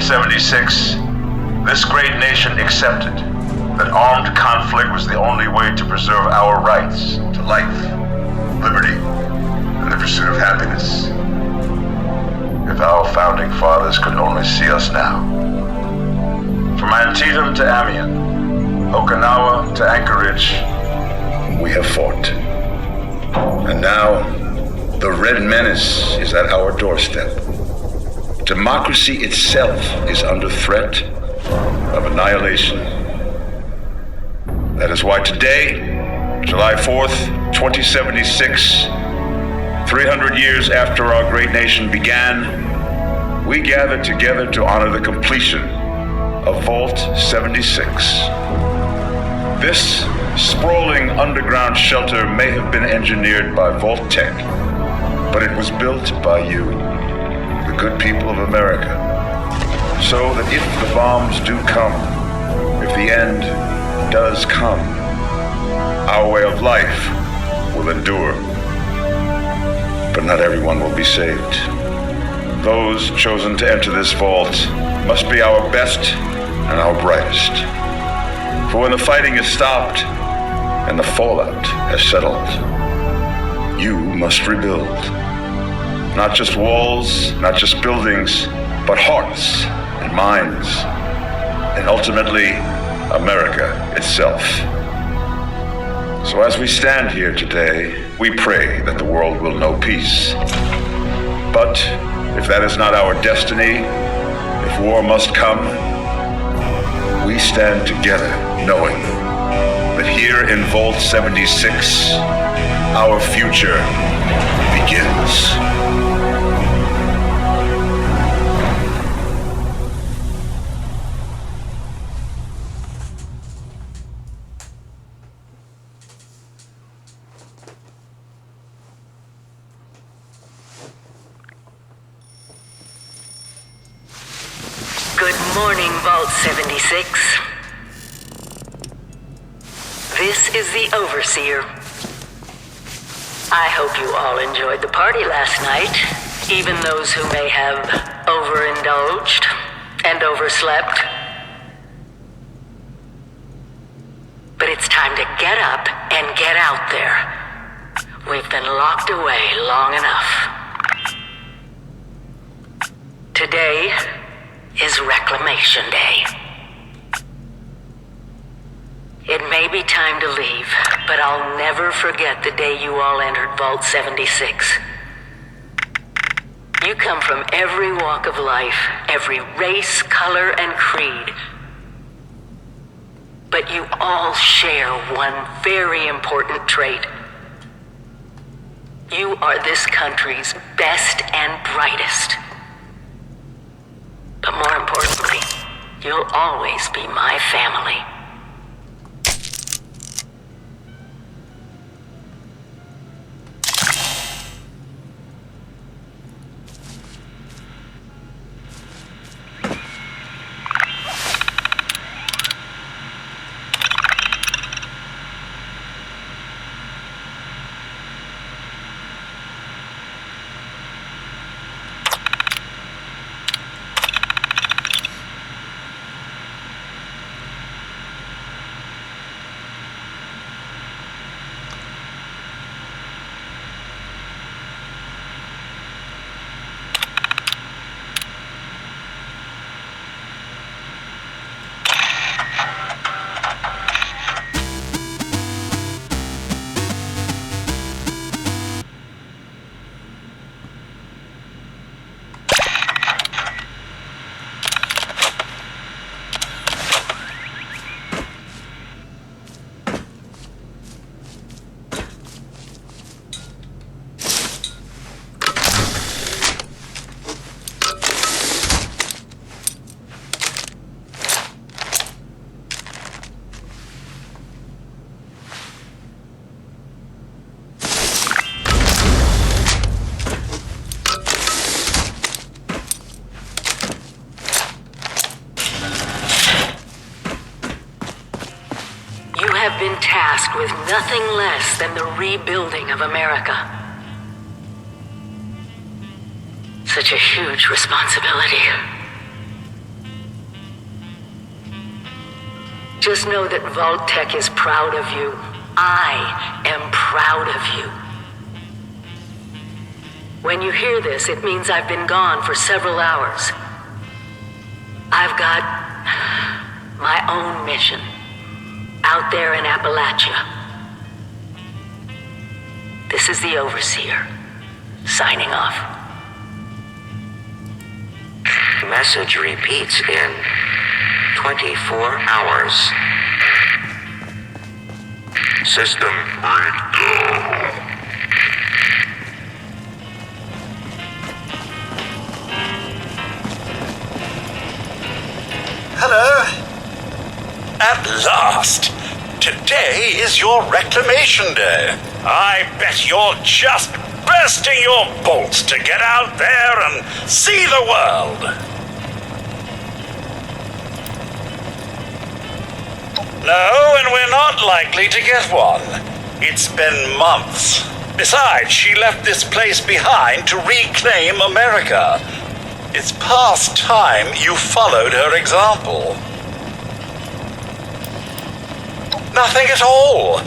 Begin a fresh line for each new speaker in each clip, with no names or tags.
76, this great nation accepted that armed conflict was the only way to preserve our rights to life, liberty, and the pursuit of happiness. If our founding fathers could only see us now. From Antietam to Amiens, Okinawa to Anchorage, we have fought. And now, the Red Menace is at our doorstep. Democracy itself is under threat of annihilation. That is why today, July 4th, 2076, 300 years after our great nation began, we gather together to honor the completion of Vault 76. This sprawling underground shelter may have been engineered by Vault Tech, but it was built by you, the good people of America, so that if the bombs do come, if the end does come, our way of life will endure. But not everyone will be saved. Those chosen to enter this vault must be our best and our brightest. For when the fighting is stopped and the fallout has settled, you must rebuild. Not just walls, not just buildings, but hearts and minds, and ultimately, America itself. So as we stand here today, we pray that the world will know peace. But if that is not our destiny, if war must come, we stand together knowing that here in Vault 76, our future begins.
Good morning, Vault 76. This is the Overseer. I hope you all enjoyed the party last night, even those who may have overindulged and overslept. But it's time to get up and get out there. We've been locked away long enough. Today is Reclamation Day. It may be time to leave, but I'll never forget the day you all entered Vault 76. You come from every walk of life, every race, color, and creed. But you all share one very important trait. You are this country's best and brightest. But more importantly, you'll always be my family. Been tasked with nothing less than the rebuilding of America. Such a huge responsibility. Just know that Vault Tech is proud of you. I am proud of you. When you hear this, it means I've been gone for several hours. I've got my own mission out there in Appalachia. This is the Overseer, signing off.
Message repeats in 24 hours. System breakdown.
Hello? At last! Today is your reclamation day. I bet you're just bursting your bolts to get out there and see the world. No, and we're not likely to get one. It's been months. Besides, she left this place behind to reclaim America. It's past time you followed her example. Nothing at all.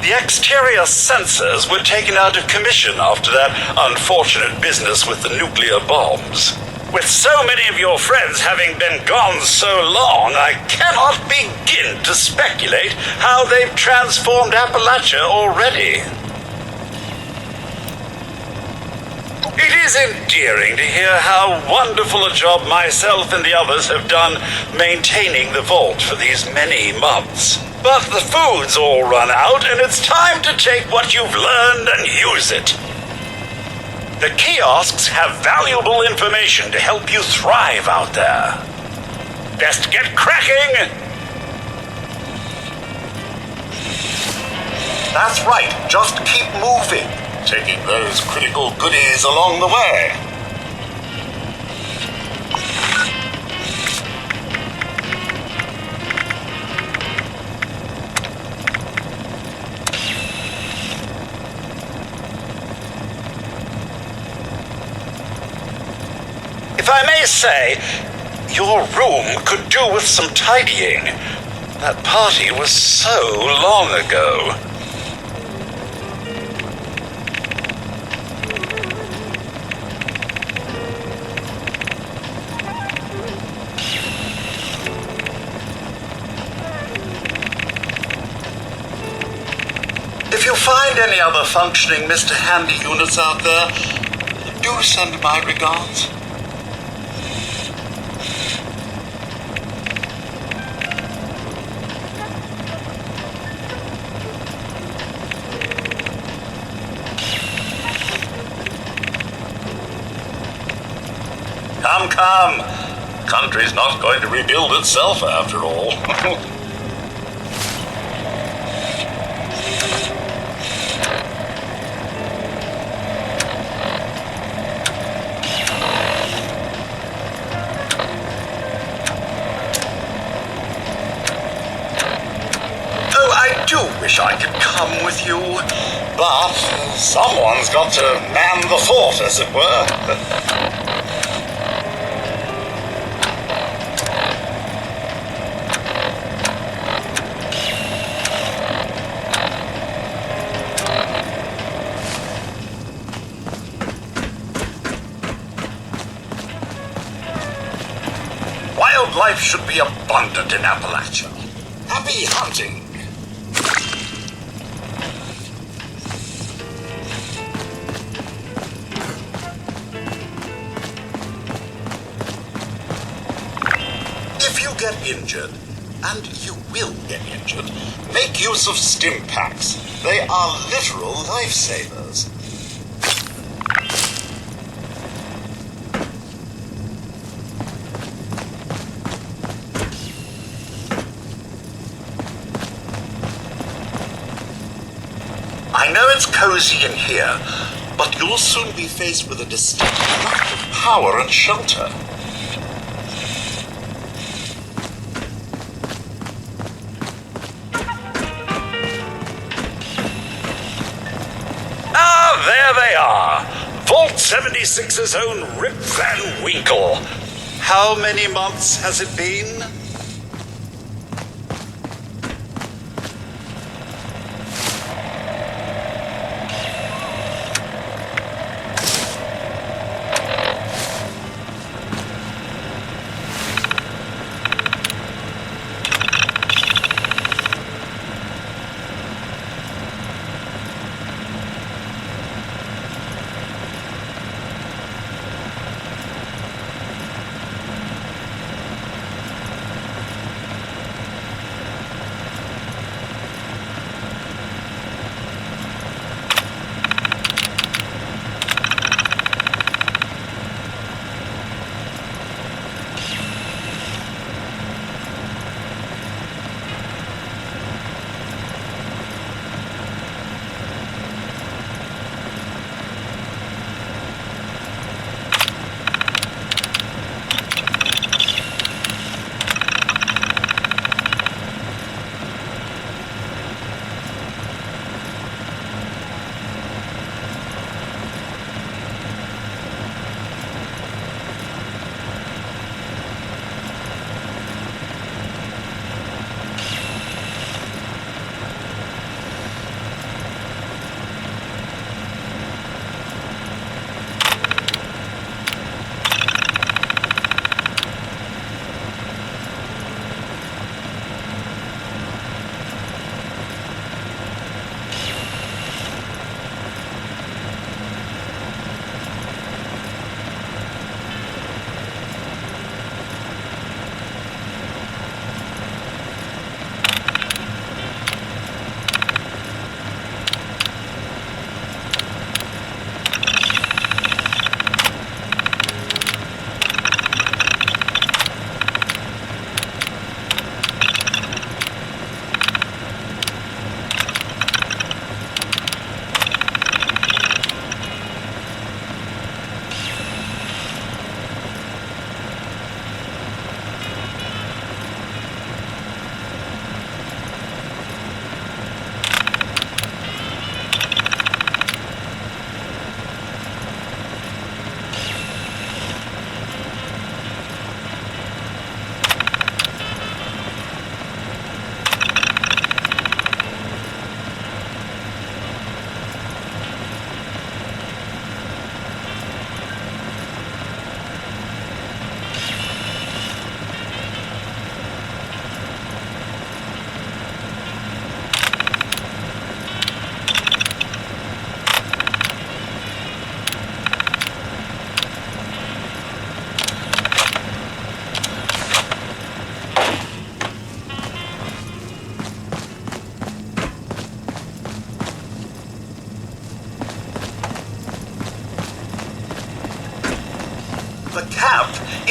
The exterior sensors were taken out of commission after that unfortunate business with the nuclear bombs. With so many of your friends having been gone so long, I cannot begin to speculate how they've transformed Appalachia already. It is endearing to hear how wonderful a job myself and the others have done maintaining the vault for these many months. But the food's all run out, and it's time to take what you've learned and use it. The kiosks have valuable information to help you thrive out there. Best get cracking! That's right, just keep moving, taking those critical goodies along the way. If I may say, your room could do with some tidying. That party was so long ago. If you find any other functioning Mr. Handy units out there, do send my regards. Come. Country's not going to rebuild itself after all. Oh, I do wish I could come with you, but someone's got to man the fort, as it were. Wildlife should be abundant in Appalachia. Happy hunting! If you get injured, and you will get injured, make use of stim packs. They are literal lifesavers. I know it's cozy in here, but you'll soon be faced with a distinct lack of power and shelter. Ah, there they are! Vault 76's own Rip Van Winkle. How many months has it been?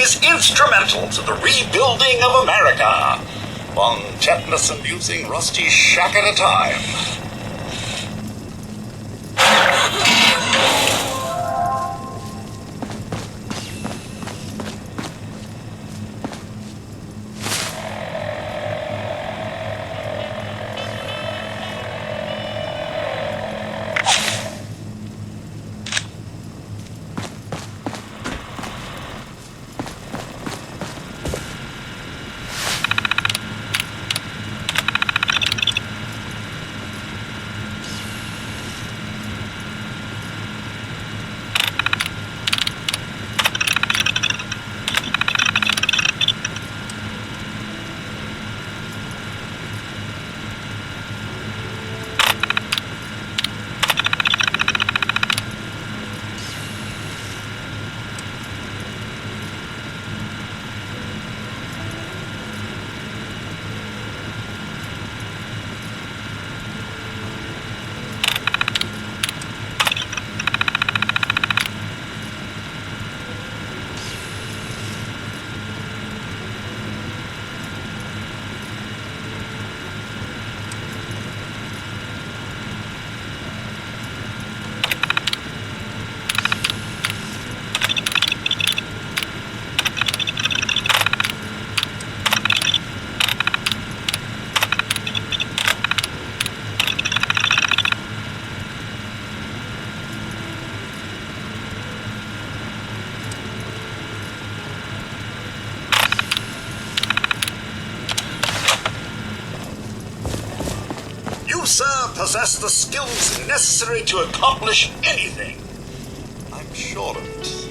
is instrumental to the rebuilding of America. One tetanus inducing rusty shack at a time. Sir, possess the skills necessary to accomplish anything. I'm sure of it.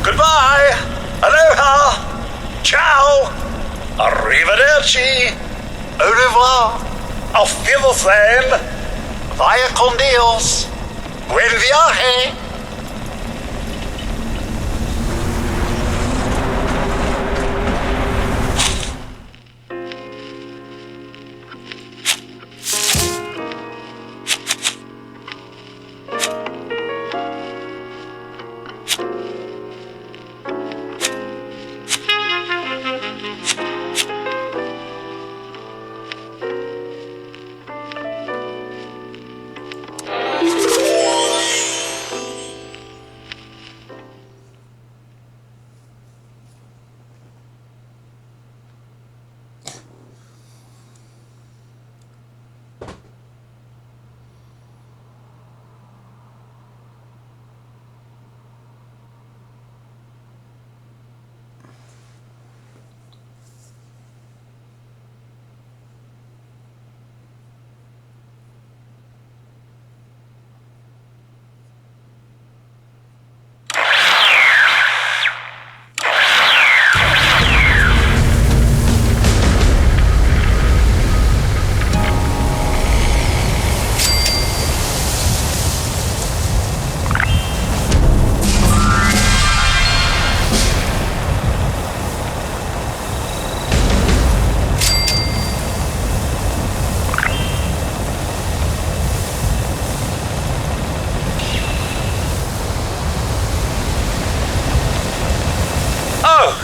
Goodbye. Aloha. Ciao. Arrivederci. Au revoir. Auf Wiedersehen. Vaya con Dios. Buen viaje.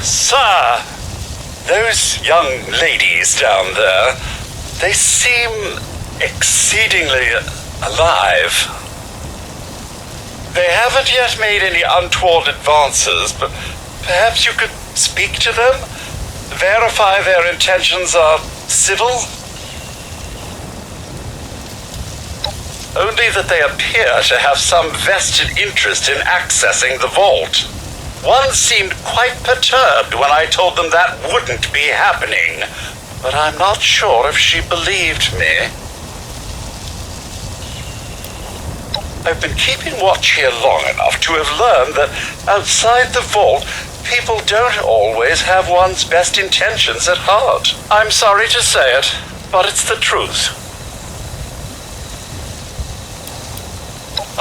Sir, those young ladies down there, they seem exceedingly alive. They haven't yet made any untoward advances, but perhaps you could speak to them? Verify their intentions are civil? Only that they appear to have some vested interest in accessing the vault. One seemed quite perturbed when I told them that wouldn't be happening, but I'm not sure if she believed me. I've been keeping watch here long enough to have learned that outside the vault, people don't always have one's best intentions at heart. I'm sorry to say it, but it's the truth.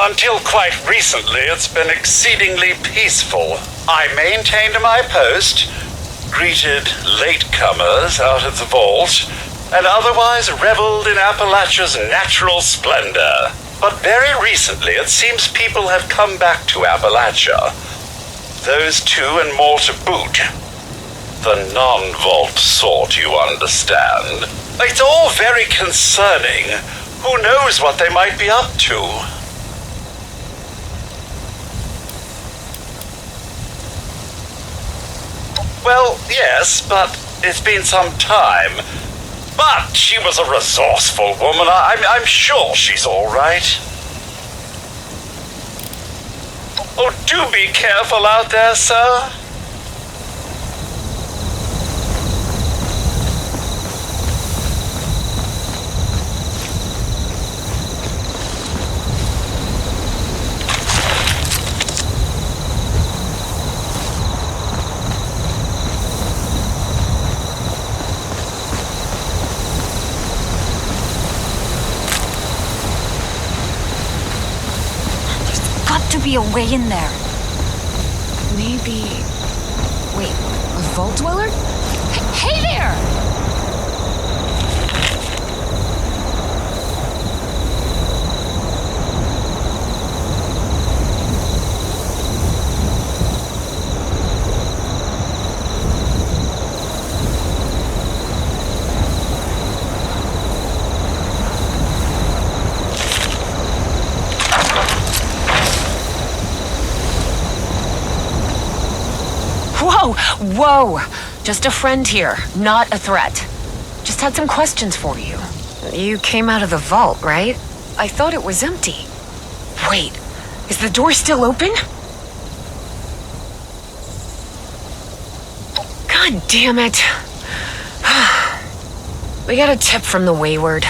Until quite recently, it's been exceedingly peaceful. I maintained my post, greeted latecomers out of the vault, and otherwise reveled in Appalachia's natural splendor. But very recently, it seems people have come back to Appalachia. Those two and more to boot. The non-vault sort, you understand. It's all very concerning. Who knows what they might be up to? Well, yes, but it's been some time. But she was a resourceful woman. I'm sure she's all right. Oh, do be careful out there, sir.
To be a way in there. Maybe... Wait, a vault dweller? Hey there! Whoa! Just a friend here, not a threat. Just had some questions for you. You came out of the vault, right? I thought it was empty. Wait, is the door still open? God damn it. We got a tip from the Wayward.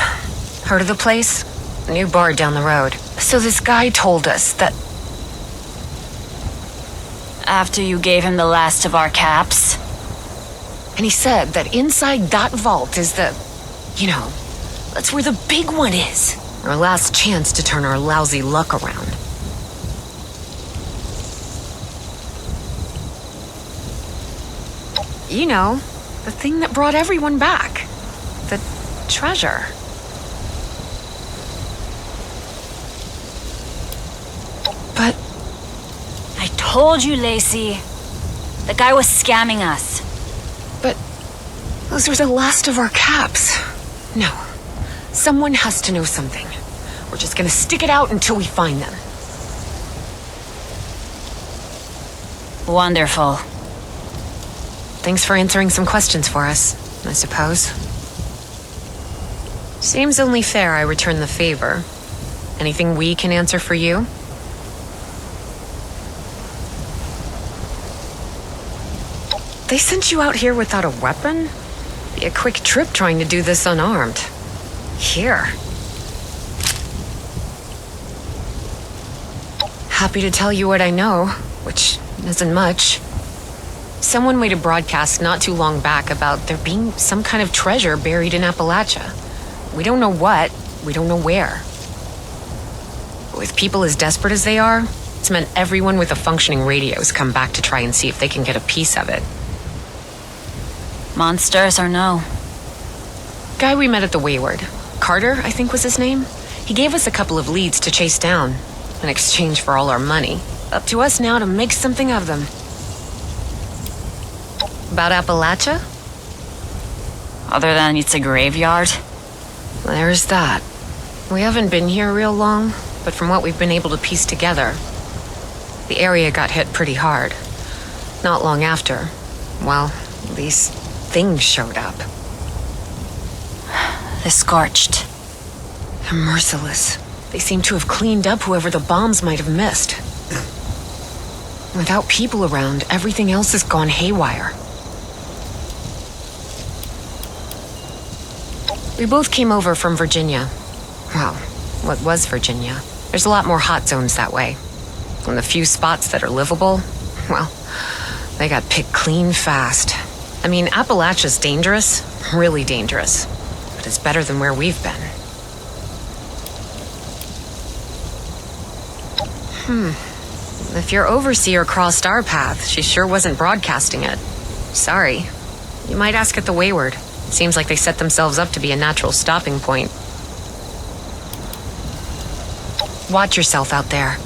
Heard of the place? New bar down the road. So this guy told us that... After you gave him the last of our caps? And he said that inside that vault is the... You know, that's where the big one is. Our last chance to turn our lousy luck around. You know, the thing that brought everyone back. The treasure. But... I told you, Lacey. The guy was scamming us.
But those were the last of our caps. No. Someone has to know something. We're just gonna stick it out until we find them.
Wonderful.
Thanks for answering some questions for us, I suppose. Seems only fair I return the favor. Anything we can answer for you? They sent you out here without a weapon? Be a quick trip trying to do this unarmed. Here. Happy to tell you what I know, which isn't much. Someone made a broadcast not too long back about there being some kind of treasure buried in Appalachia. We don't know what, we don't know where. With people as desperate as they are, it's meant everyone with a functioning radio has come back to try and see if they can get a piece of it.
Monsters or no?
Guy we met at the Wayward. Carter, I think was his name. He gave us a couple of leads to chase down, in exchange for all our money. Up to us now to make something of them.
About Appalachia?
Other than it's a graveyard?
There's that. We haven't been here real long, but from what we've been able to piece together, the area got hit pretty hard. Not long after, well, these things showed up.
The Scorched.
They're merciless. They seem to have cleaned up whoever the bombs might have missed. Without people around, everything else has gone haywire. We both came over from Virginia. Well, what was Virginia? There's a lot more hot zones that way. And the few spots that are livable, well, they got picked clean fast. I mean, Appalachia's dangerous, really dangerous. But it's better than where we've been. If your overseer crossed our path, she sure wasn't broadcasting it. Sorry. You might ask at the Wayward. Seems like they set themselves up to be a natural stopping point. Watch yourself out there.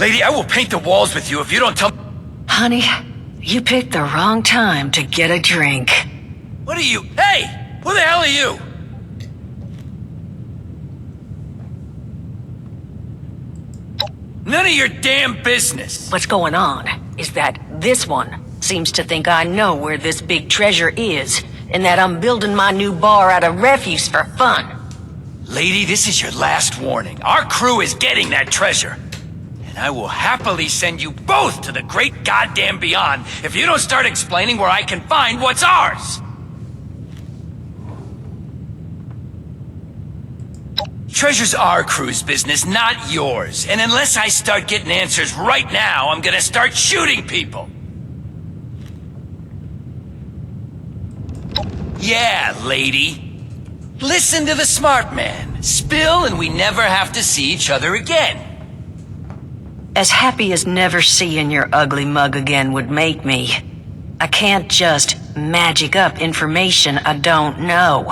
Lady, I will paint the walls with you if you don't tell me.
Honey, you picked the wrong time to get a drink.
What are you? Hey! Who the hell are you? None of your damn business.
What's going on is that this one seems to think I know where this big treasure is, and that I'm building my new bar out of refuse for fun.
Lady, this is your last warning. Our crew is getting that treasure. And I will happily send you both to the great goddamn beyond if you don't start explaining where I can find what's ours. Treasure's our crew's business, not yours. And unless I start getting answers right now, I'm gonna start shooting people. Yeah, lady. Listen to the smart man. Spill and we never have to see each other again.
As happy as never seeing your ugly mug again would make me, I can't just magic up information I don't know.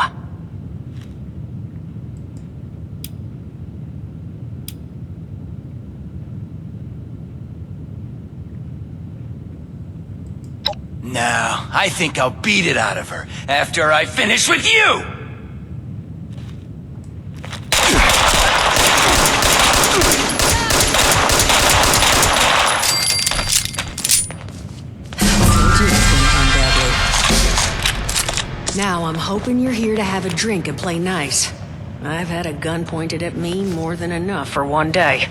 No, I think I'll beat it out of her after I finish with you!
Now I'm hoping you're here to have a drink and play nice. I've had a gun pointed at me more than enough for one day.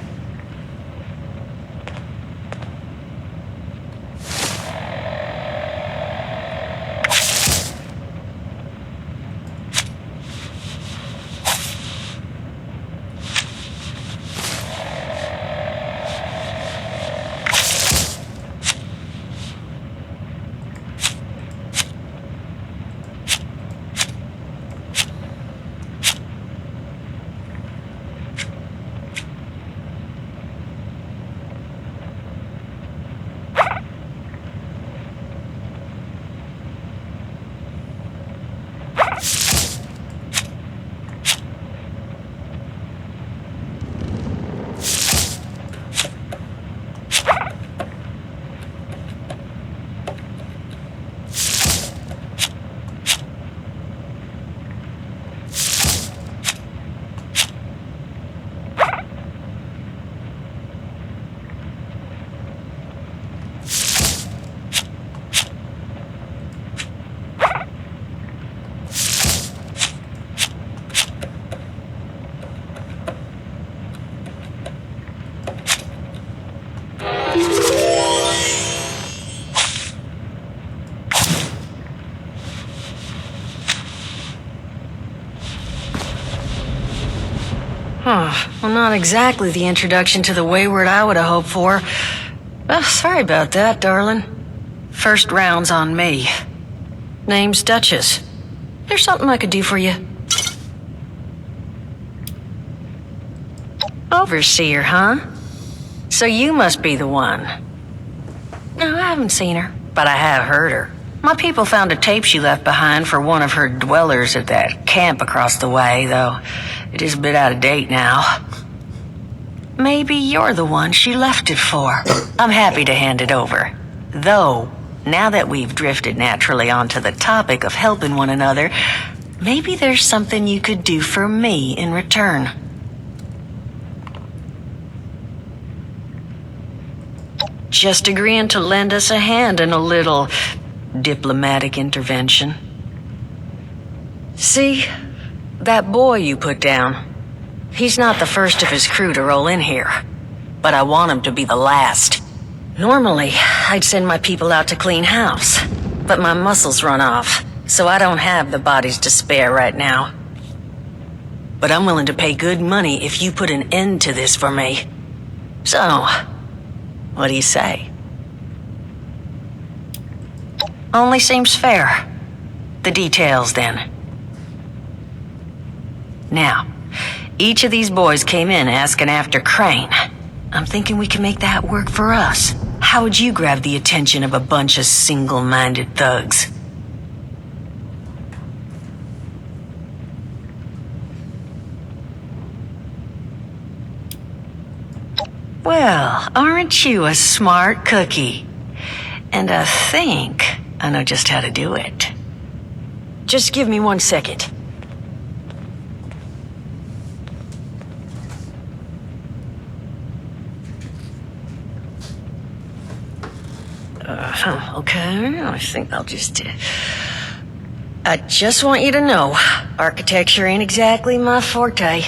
Well, not exactly the introduction to the Wayward I would have hoped for. Well, sorry about that, darling. First round's on me. Name's Duchess. There's something I could do for you. Overseer, huh? So you must be the one. No, I haven't seen her, but I have heard her. My people found a tape she left behind for one of her dwellers at that camp across the way, though it is a bit out of date now. Maybe you're the one she left it for. I'm happy to hand it over. Though, now that we've drifted naturally onto the topic of helping one another, maybe there's something you could do for me in return. Just agreeing to lend us a hand in a little diplomatic intervention. See, that boy you put down, he's not the first of his crew to roll in here, but I want him to be the last. Normally, I'd send my people out to clean house, but my muscles run off, so I don't have the bodies to spare right now. But I'm willing to pay good money if you put an end to this for me. So, what do you say? Only seems fair. The details, then. Now, each of these boys came in asking after Crane. I'm thinking we can make that work for us. How would you grab the attention of a bunch of single-minded thugs? Well, aren't you a smart cookie? And I think I know just how to do it. Just give me 1 second. Okay, I think I'll just... I just want you to know, architecture ain't exactly my forte.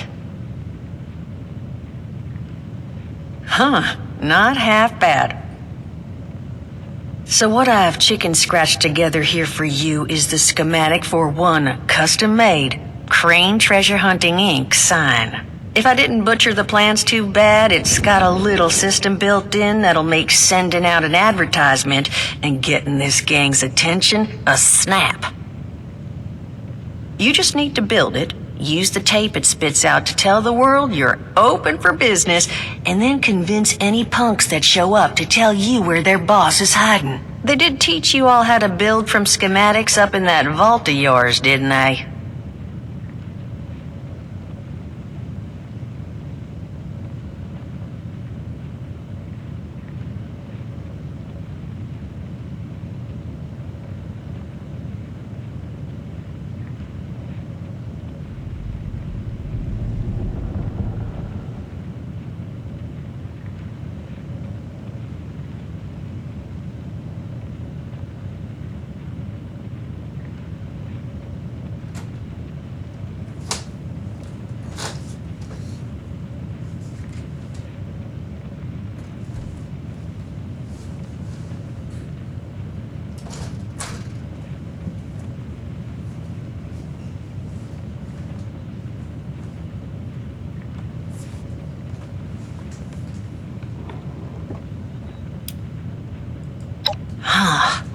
Huh, not half bad. So what I've chicken scratched together here for you is the schematic for one custom-made Crane Treasure Hunting Inc. sign. If I didn't butcher the plans too bad, it's got a little system built in that'll make sending out an advertisement and getting this gang's attention a snap. You just need to build it, use the tape it spits out to tell the world you're open for business, and then convince any punks that show up to tell you where their boss is hiding. They did teach you all how to build from schematics up in that vault of yours, didn't they?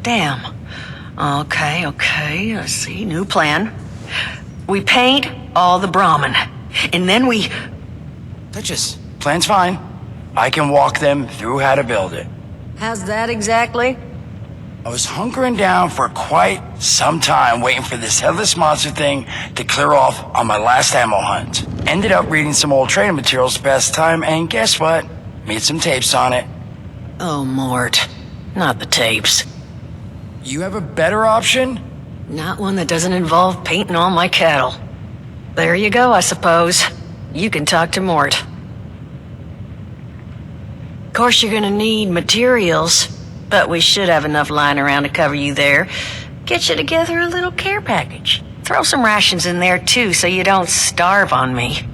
Damn. Okay, let's see. New plan. We paint all the Brahmin, and then we...
Duchess, plan's fine. I can walk them through how to build it.
How's that exactly?
I was hunkering down for quite some time waiting for this headless monster thing to clear off on my last ammo hunt. Ended up reading some old training materials to pass the time, and guess what? Made some tapes on it.
Oh, Mort. Not the tapes.
You have a better option?
Not one that doesn't involve painting all my cattle. There you go, I suppose. You can talk to Mort. Of course, you're gonna need materials, but we should have enough lying around to cover you there. Get you together a little care package. Throw some rations in there, too, so you don't starve on me.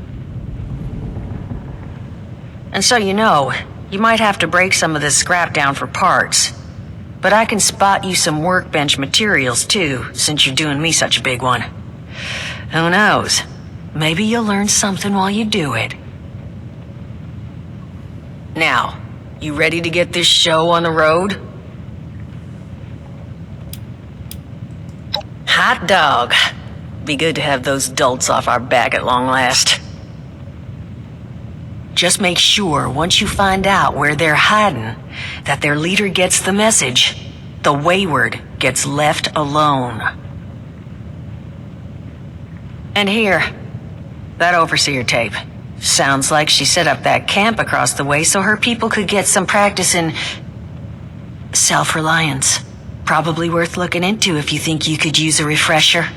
And so you know, you might have to break some of this scrap down for parts. But I can spot you some workbench materials, too, since you're doing me such a big one. Who knows? Maybe you'll learn something while you do it. Now, you ready to get this show on the road? Hot dog. Be good to have those dolts off our back at long last. Just make sure, once you find out where they're hiding, that their leader gets the message. The wayward gets left alone. And here, that overseer tape. Sounds like she set up that camp across the way so her people could get some practice in self-reliance. Probably worth looking into if you think you could use a refresher.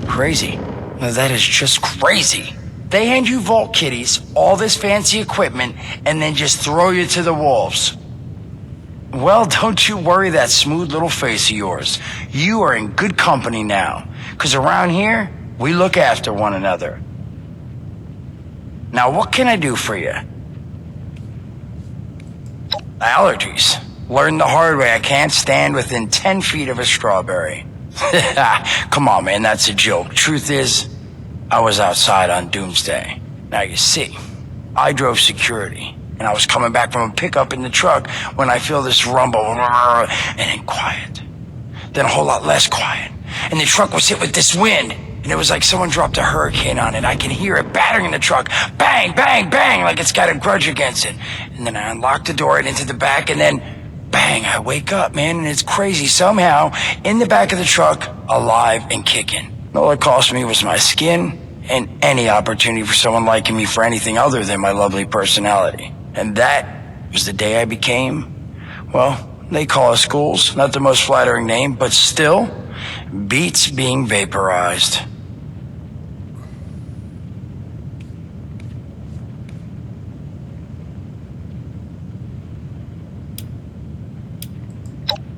Crazy. Now that is just crazy. They hand you vault kitties, all this fancy equipment, and then just throw you to the wolves. Well, don't you worry that smooth little face of yours. You are in good company now, because around here, we look after one another. Now, what can I do for you? Allergies. Learned the hard way I can't stand within 10 feet of a strawberry. Come on, man, that's a joke. Truth is, I was outside on Doomsday. Now you see, I drove security.
and I was coming back from a pickup in the truck when I feel this rumble, and then quiet. Then a whole lot less quiet. And the truck was hit with this wind, and it was like someone dropped a hurricane on it. I can hear it battering in the truck. Bang, bang, bang, like it's got a grudge against it. And then I unlocked the door and into the back, and then bang, I wake up, man, and it's crazy. Somehow, in the back of the truck, alive and kicking. All it cost me was my skin and any opportunity for someone liking me for anything other than my lovely personality. And that was the day I became, well, they call us ghouls. Not the most flattering name, but still beats being vaporized.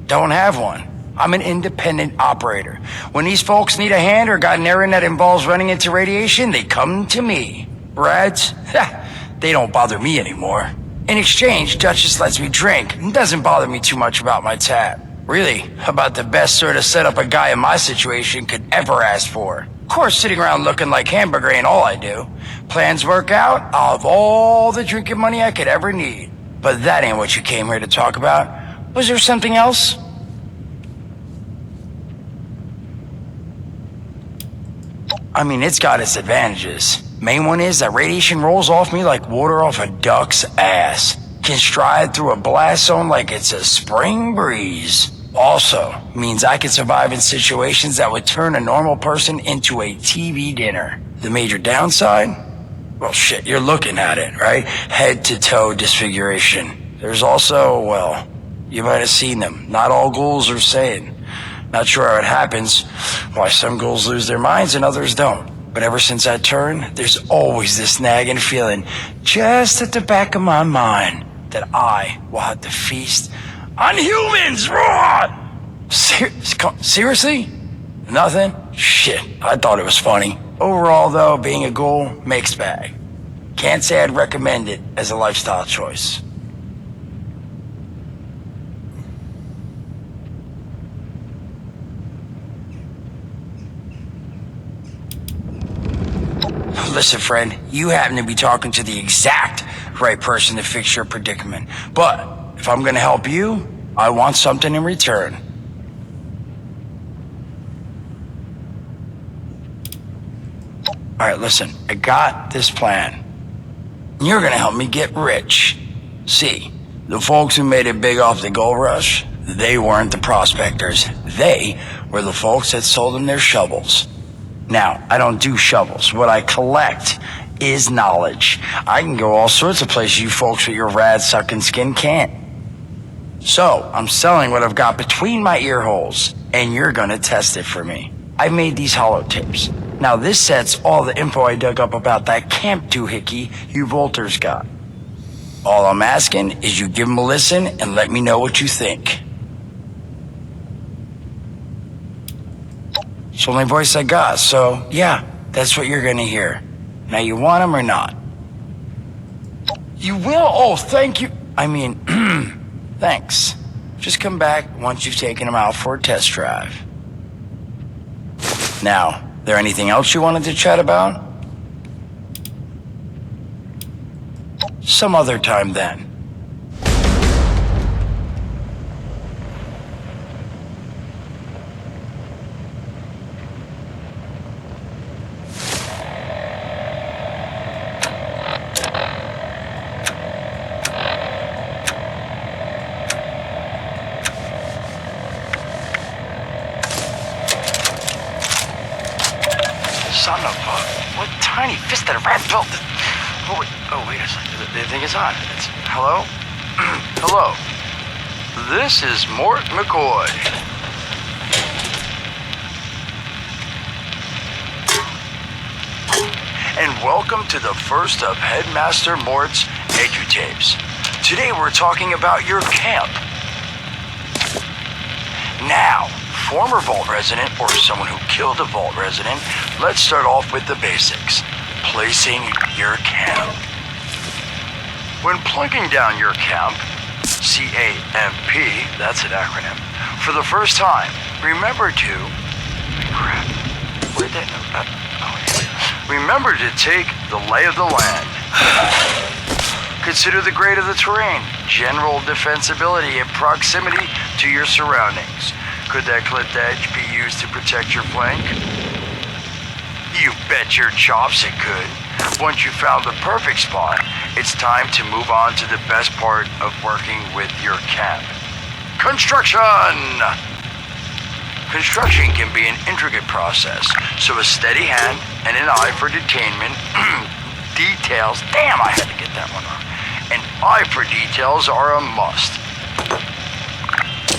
Don't have one. I'm an independent operator. When these folks need a hand or got an errand that involves running into radiation, they come to me. Rads? They don't bother me anymore. In exchange, Dutch just lets me drink and doesn't bother me too much about my tab. Really, about the best sort of setup a guy in my situation could ever ask for. Of course, sitting around looking like hamburger ain't all I do. Plans work out, I'll have all the drinking money I could ever need. But that ain't what you came here to talk about. Was there something else? I mean, it's got its advantages. Main one is that radiation rolls off me like water off a duck's ass. Can stride through a blast zone like it's a spring breeze. Also, means I can survive in situations that would turn a normal person into a TV dinner. The major downside? Well, shit, you're looking at it, right? Head to toe disfiguration. There's also, well, you might have seen them. Not all ghouls are sane. Not sure how it happens, why some ghouls lose their minds and others don't. But ever since I turned, there's always this nagging feeling just at the back of my mind that I will have to feast on humans. Raw! Seriously? Nothing? Shit, I thought it was funny. Overall, though, being a ghoul, mixed bag. Can't say I'd recommend it as a lifestyle choice. Listen, friend, you happen to be talking to the exact right person to fix your predicament. But if I'm going to help you, I want something in return. All right, listen, I got this plan. You're going to help me get rich. See, the folks who made it big off the gold rush, they weren't the prospectors. They were the folks that sold them their shovels. Now, I don't do shovels. What I collect is knowledge. I can go all sorts of places you folks with your rad-sucking skin can't. So, I'm selling what I've got between my ear holes, and you're gonna test it for me. I've made these holotapes. Now, this set's all the info I dug up about that camp doohickey you Volters got. All I'm asking is you give them a listen and let me know what you think. It's the only voice I got, so yeah, that's what you're gonna hear. Now, you want them or not? You will? Oh, thank you. I mean, thanks. Just come back once you've taken them out for a test drive. Now, there anything else you wanted to chat about? Some other time then. Son of a... What tiny fist that a rat built. Oh, wait a second. The thing is on. It's... Hello? Hello. This is Mort McCoy. And welcome to the first of Headmaster Mort's EduTapes. Today we're talking about your camp. Now, former Vault resident or someone who killed a Vault resident, let's start off with the basics. Placing your camp. When plunking down your camp, C-A-M-P, that's an acronym, for the first time, remember to... Crap. Where'd that... Remember to take the lay of the land. Consider the grade of the terrain, general defensibility, and proximity to your surroundings. Could that clipped edge be used to protect your flank? You bet your chops it could. Once you've found the perfect spot, it's time to move on to the best part of working with your camp. Construction! Construction can be an intricate process, so a steady hand and an eye for detainment, details, damn, I had to get that one on. An eye for details are a must.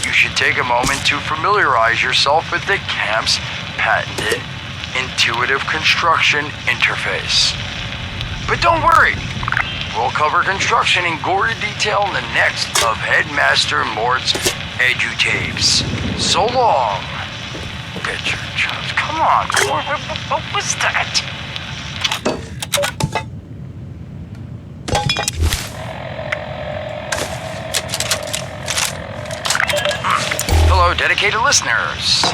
You should take a moment to familiarize yourself with the camp's patented intuitive construction interface. But don't worry, we'll cover construction in gory detail in the next of Headmaster Mort's edutapes. So long. Bet your chops. Come on, what was that? Hello, dedicated listeners.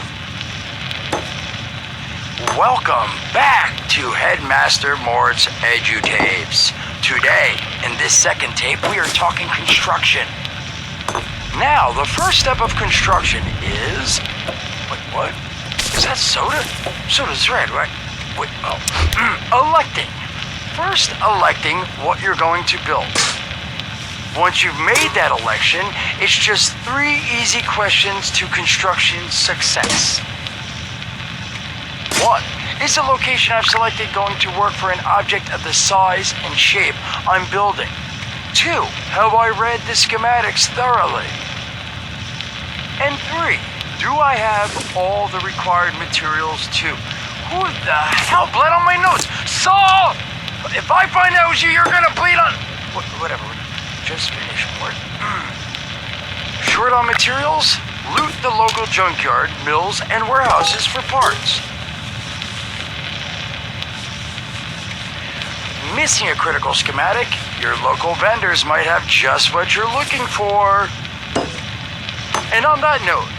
Welcome back to Headmaster Mort's edutapes. Today, in this second tape, we are talking construction. Now, the first step of construction is... Wait, what? Is that soda? Soda's red, right? Wait, oh. Electing. First, electing what you're going to build. Once you've made that election, it's just 3 easy questions to construction success. 1. Is the location I've selected going to work for an object of the size and shape I'm building? 2. Have I read the schematics thoroughly? And 3. Do I have all the required materials too? Who the hell bled on my notes? Saul! If I find out it was you, you're gonna bleed on... Whatever. Just finished work. Short on materials? Loot the local junkyard, mills, and warehouses for parts. Missing a critical schematic? Your local vendors might have just what you're looking for. And on that note,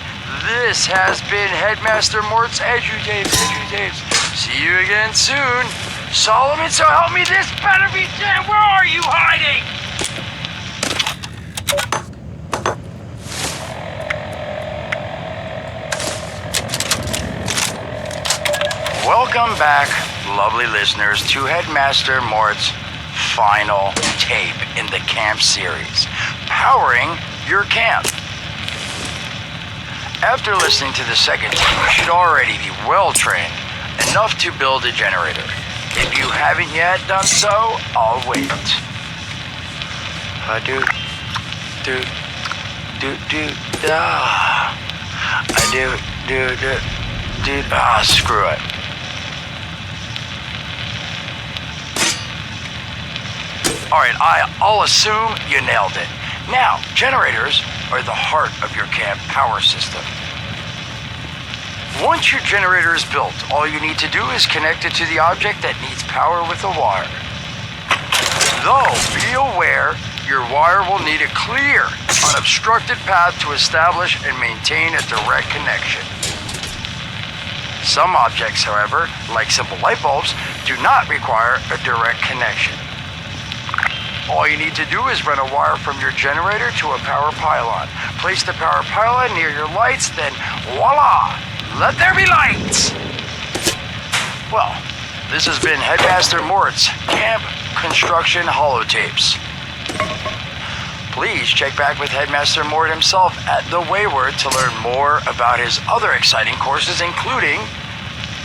this has been Headmaster Mort's edutapes. See you again soon. Solomon, so help me, this better be Jen. Where are you hiding? Welcome back, lovely listeners, to Headmaster Mort's final tape in the camp series, Powering Your Camp. After listening to the second tape, you should already be well trained enough to build a generator. If you haven't yet done so, I'll wait. Screw it. Alright, I'll assume you nailed it. Now, generators are the heart of your camp power system. Once your generator is built, all you need to do is connect it to the object that needs power with a wire. Though, be aware, your wire will need a clear, unobstructed path to establish and maintain a direct connection. Some objects, however, like simple light bulbs, do not require a direct connection. All you need to do is run a wire from your generator to a power pylon. Place the power pylon near your lights, then voila! Let there be lights! Well, this has been Headmaster Mort's Camp Construction Holotapes. Please check back with Headmaster Mort himself at the Wayward to learn more about his other exciting courses, including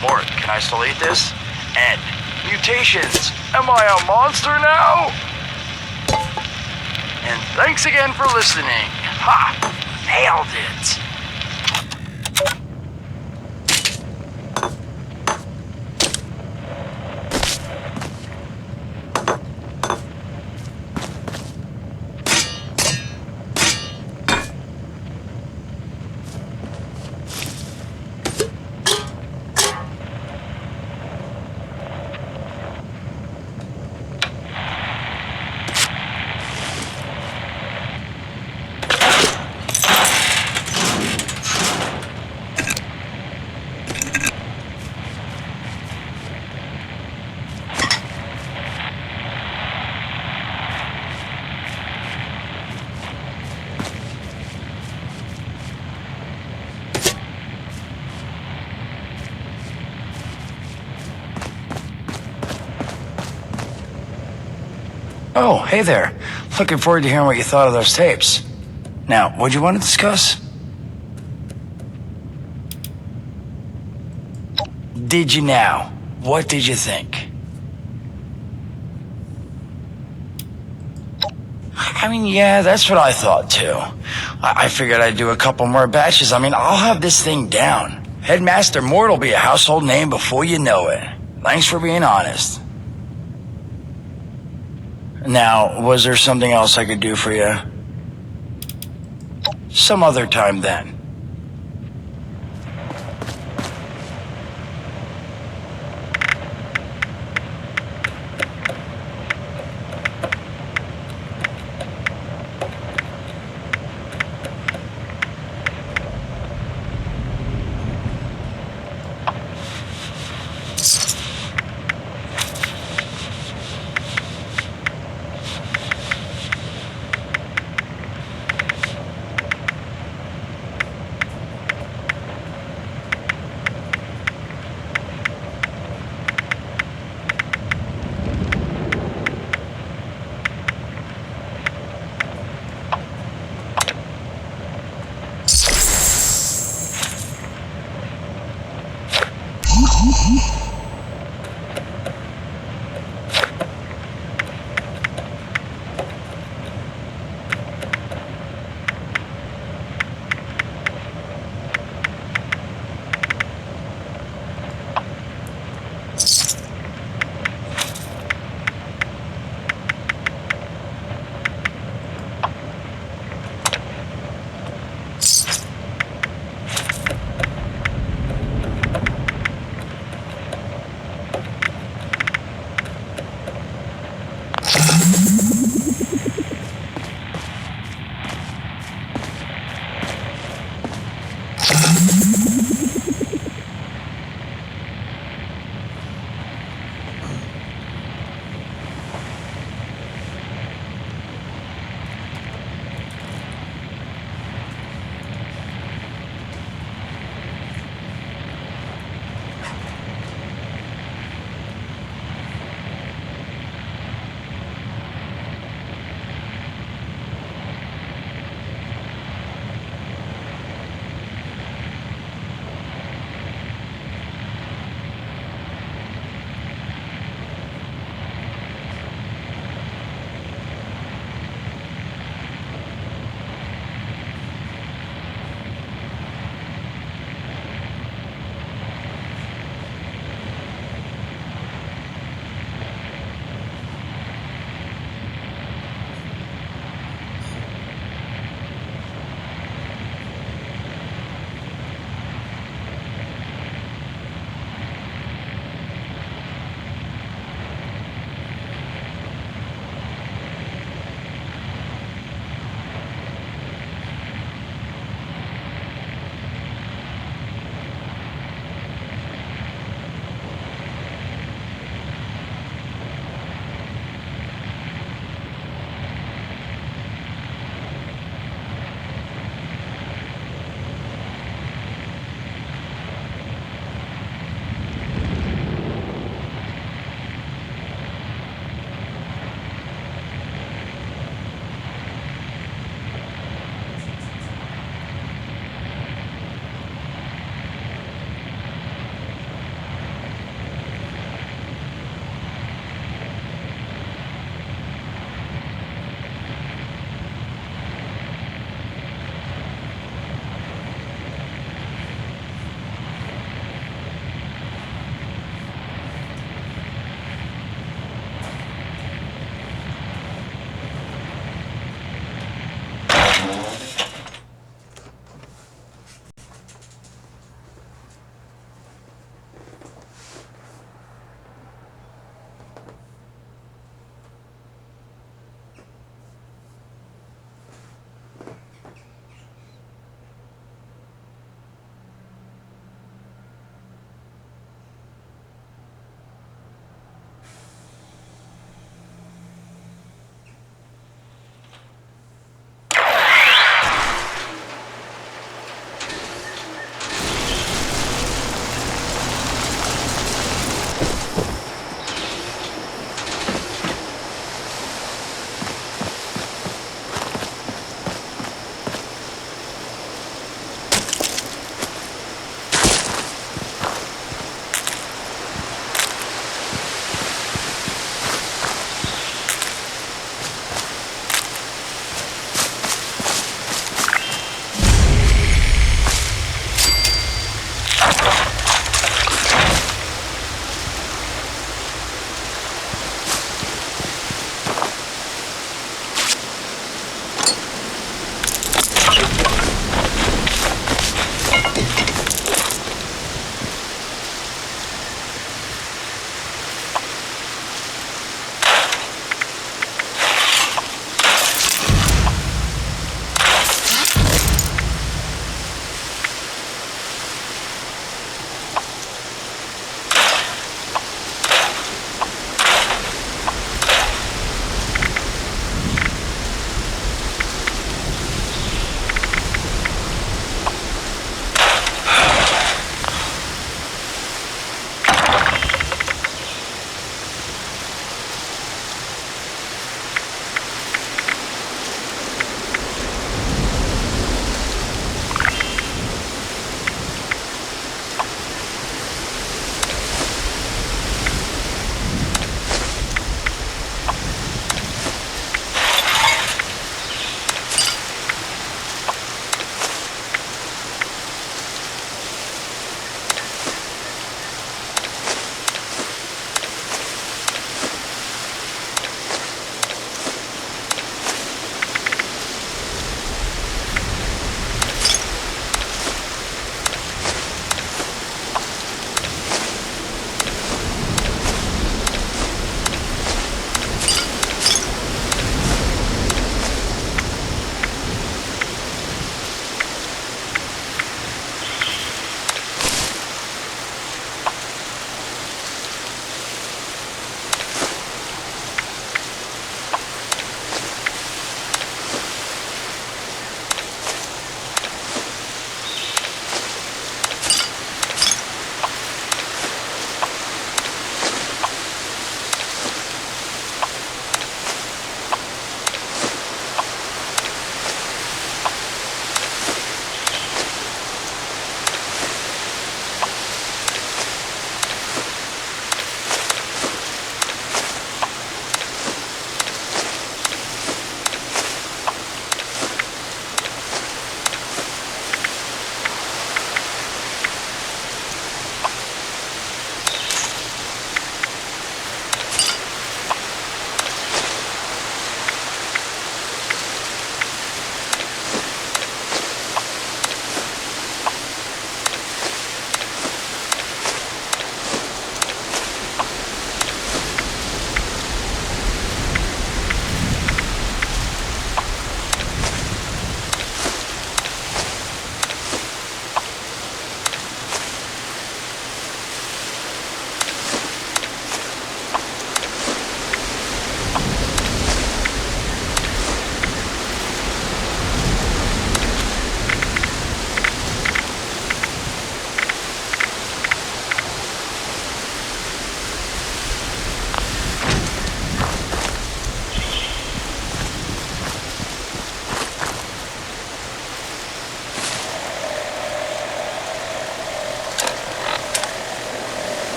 Mort, can I still eat this? And mutations. Am I a monster now? And thanks again for listening. Ha! Nailed it! Oh, hey there. Looking forward to hearing what you thought of those tapes. Now, what'd you want to discuss? Did you now? What did you think? I mean, yeah, that's what I thought too. I figured I'd do a couple more batches. I mean, I'll have this thing down. Headmaster Mort will be a household name before you know it. Thanks for being honest. Now, was there something else I could do for you? Some other time then.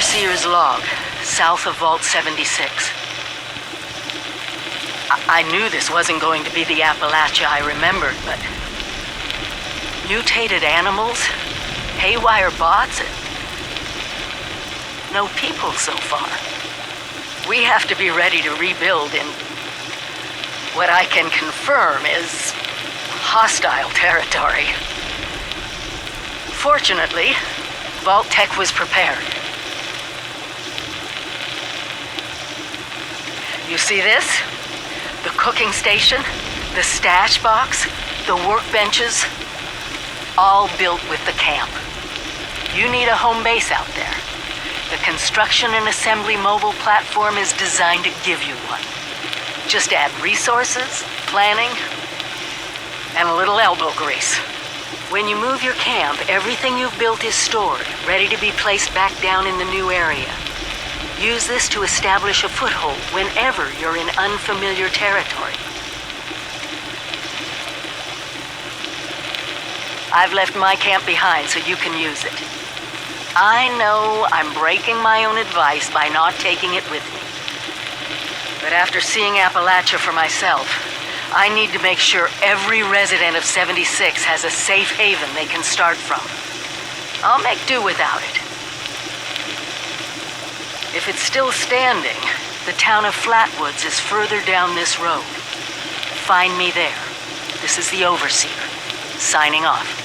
Overseer's log, south of Vault 76. I knew this wasn't going to be the Appalachia I remembered, but mutated animals, haywire bots, and no people so far. We have to be ready to rebuild in what I can confirm is hostile territory. Fortunately, Vault Tech was prepared. You see this? The cooking station, the stash box, the workbenches, all built with the camp. You need a home base out there. The construction and assembly mobile platform is designed to give you one. Just add resources, planning, and a little elbow grease. When you move your camp, everything you've built is stored, ready to be placed back down in the new area. Use this to establish a foothold whenever you're in unfamiliar territory. I've left my camp behind so you can use it. I know I'm breaking my own advice by not taking it with me. But after seeing Appalachia for myself, I need to make sure every resident of 76 has a safe haven they can start from. I'll make do without it. If it's still standing, the town of Flatwoods is further down this road. Find me there. This is the Overseer, signing off.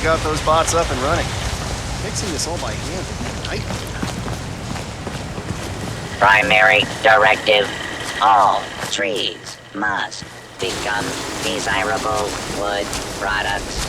got those bots up and running. Fixing this all by hand would be a nightmare.
Primary directive. All trees must become desirable wood products.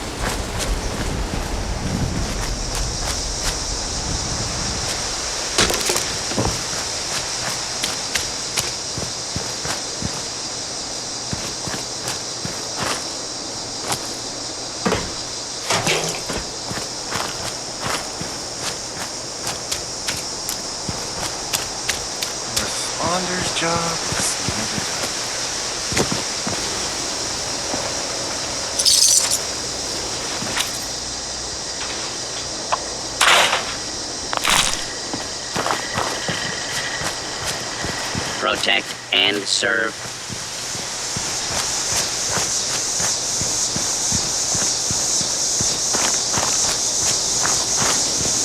Responder's job is never done.
Protect and serve.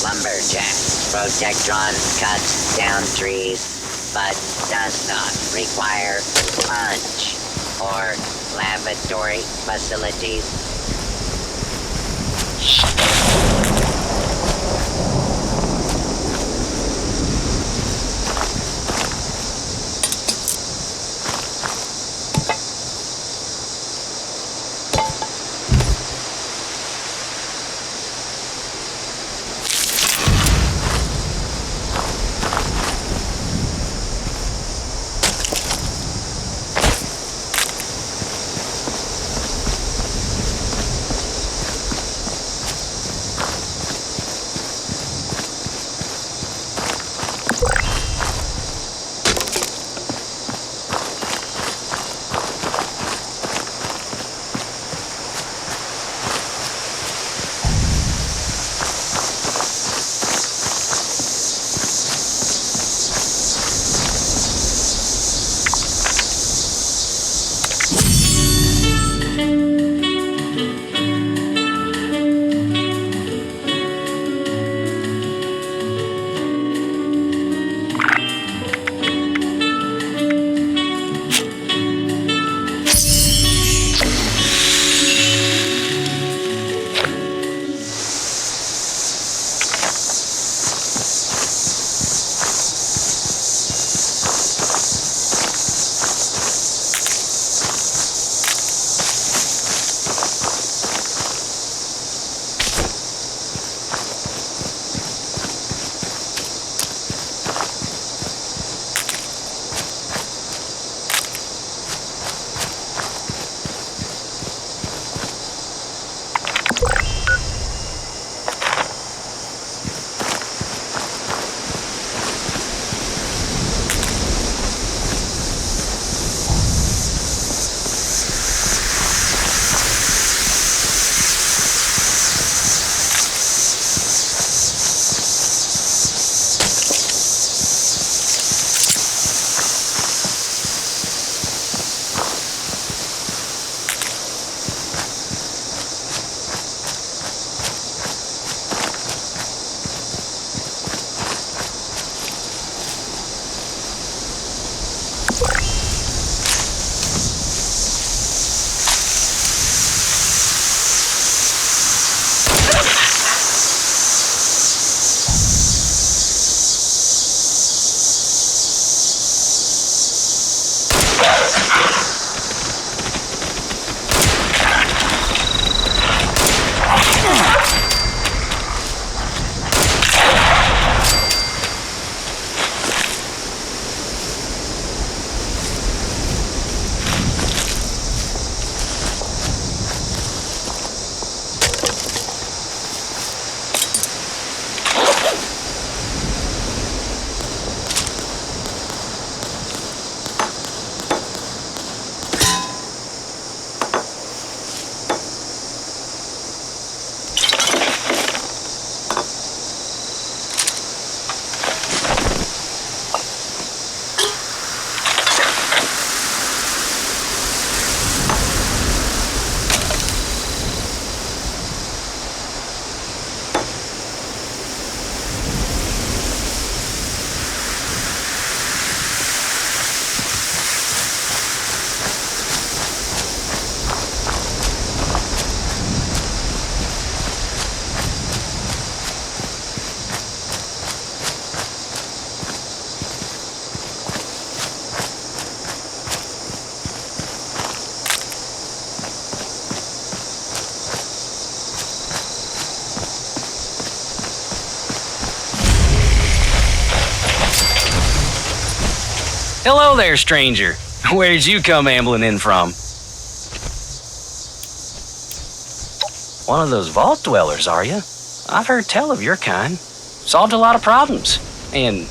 Lumberjack. Protectron cuts down trees, but does not require punch or laboratory facilities.
Hello there, stranger. Where did you come ambling in from? One of those vault dwellers, are you? I've heard tell of your kind. Solved a lot of problems. And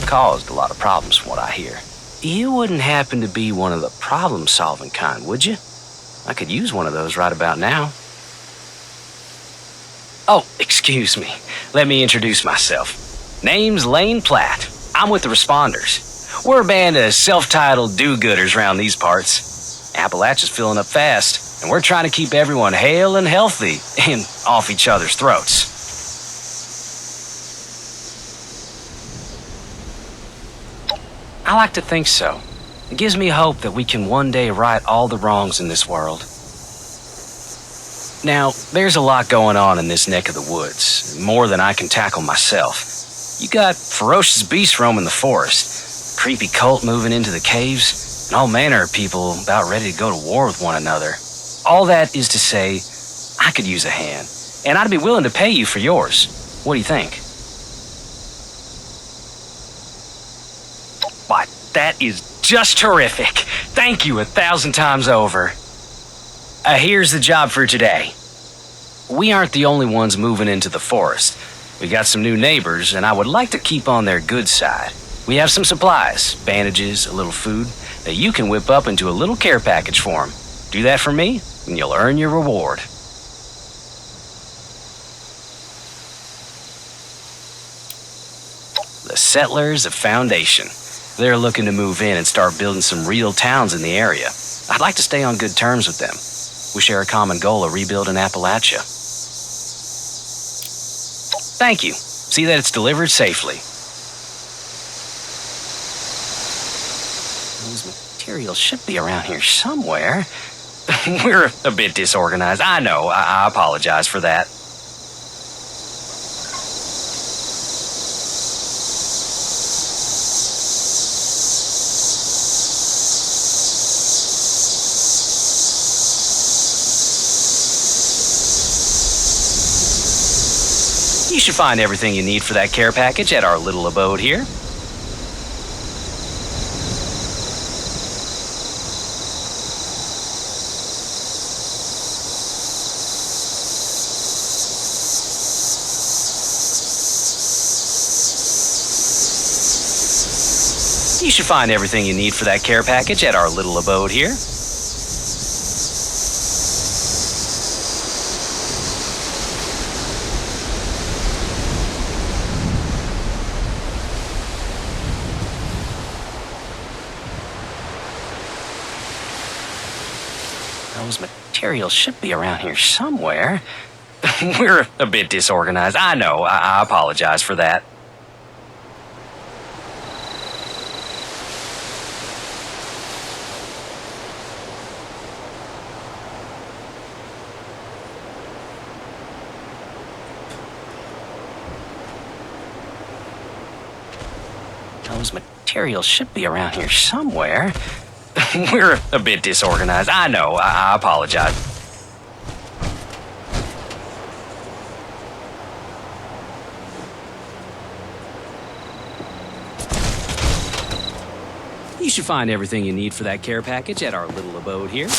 caused a lot of problems from what I hear. You wouldn't happen to be one of the problem-solving kind, would you? I could use one of those right about now. Oh, excuse me. Let me introduce myself. Name's Lane Platt. I'm with the Responders. We're a band of self-titled do-gooders around these parts. Appalachia's filling up fast, and we're trying to keep everyone hale and healthy and off each other's throats. I like to think so. It gives me hope that we can one day right all the wrongs in this world. Now, there's a lot going on in this neck of the woods, more than I can tackle myself. You got ferocious beasts roaming the forest, creepy cult moving into the caves, and all manner of people about ready to go to war with one another. All that is to say, I could use a hand, and I'd be willing to pay you for yours. What do you think? Why, that is just terrific. Thank you 1,000 times over. Here's the job for today. We aren't the only ones moving into the forest. We got some new neighbors, and I would like to keep on their good side. We have some supplies, bandages, a little food, that you can whip up into a little care package for them. Do that for me, and you'll earn your reward. The settlers of Foundation. They're looking to move in and start building some real towns in the area. I'd like to stay on good terms with them. We share a common goal of rebuilding Appalachia. Thank you. See that it's delivered safely. Those materials should be around here somewhere. We're a bit disorganized. I know. I apologize for that. You should find everything you need for that care package at our little abode here. You should find everything you need for that care package at our little abode here. Those materials should be around here somewhere. We're a bit disorganized. I know. I apologize for that. Those materials should be around here somewhere. We're a bit disorganized. I know. I apologize. You should find everything you need for that care package at our little abode here.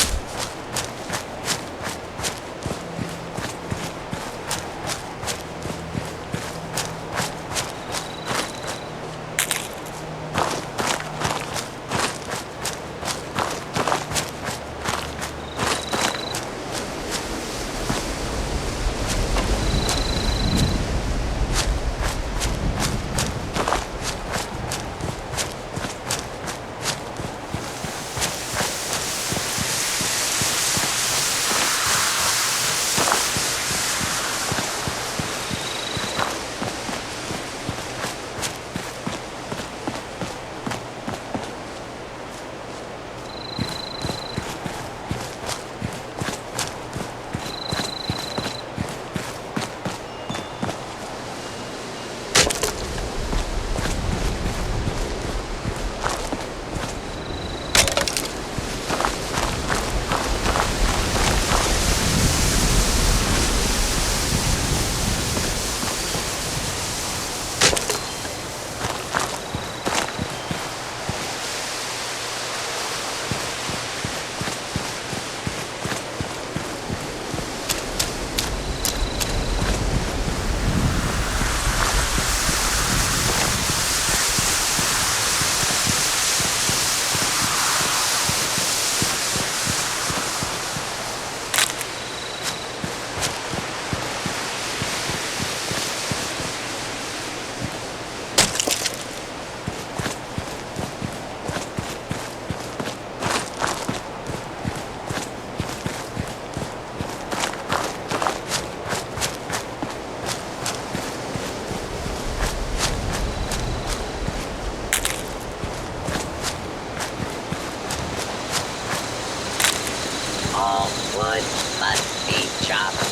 All wood must be chopped.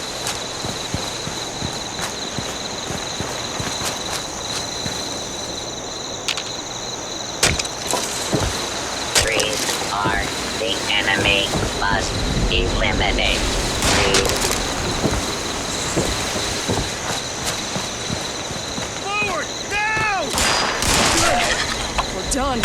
Trees are the enemy. Must eliminate trees.
Forward! Down!
We're done.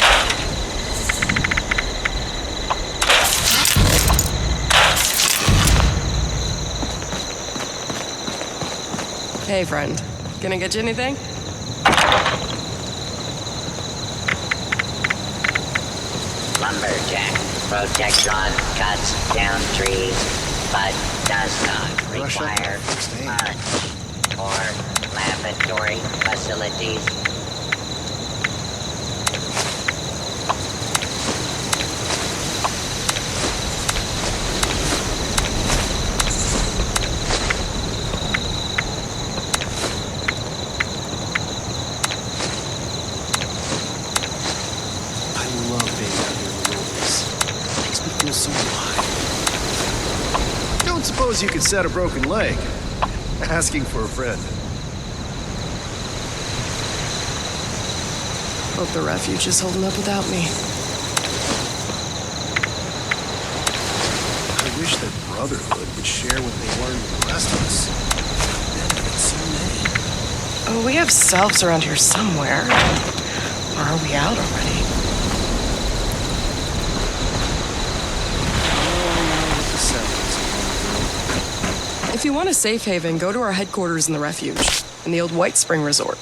Hey, friend. Gonna get you anything?
Lumberjack. Protectron cuts down trees, but does not
Brush up
require
on first aid.
much or laboratory facilities.
I love being out here in the wilderness. Makes me feel so alive. Don't suppose you could set a broken leg? Asking for a friend.
Hope the refuge is holding up without me.
I wish that Brotherhood would share what they learned with the rest of us. Then it's so many.
Oh, we have selves around here somewhere. Or are we out already?
With the settlers,
If you want a safe haven, go to our headquarters in the refuge, in the old White Spring Resort.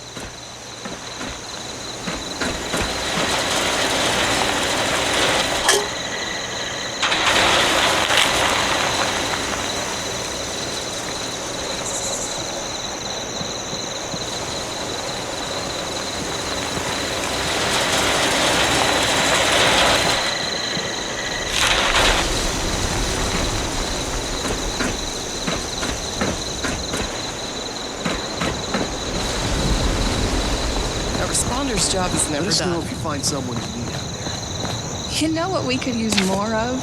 A responder's job is never
let us know
done.
if you find someone you need out there.
You know what we could use more of?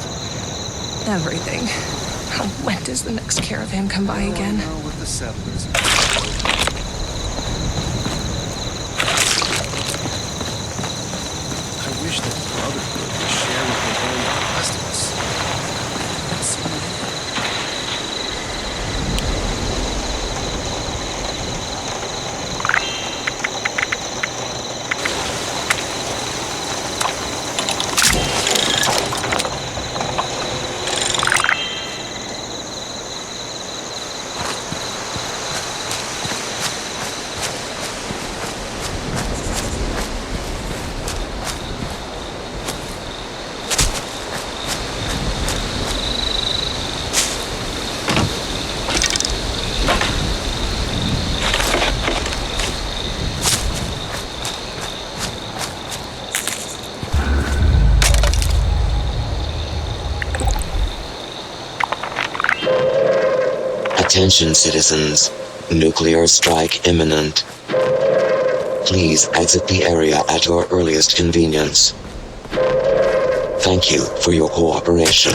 Everything. When does the next caravan come by again?
Now with the settlers. I wish that Brotherhood would share what they learned with the rest of us. That's so many.
Attention citizens, nuclear strike imminent. Please exit the area at your earliest convenience. Thank you for your cooperation.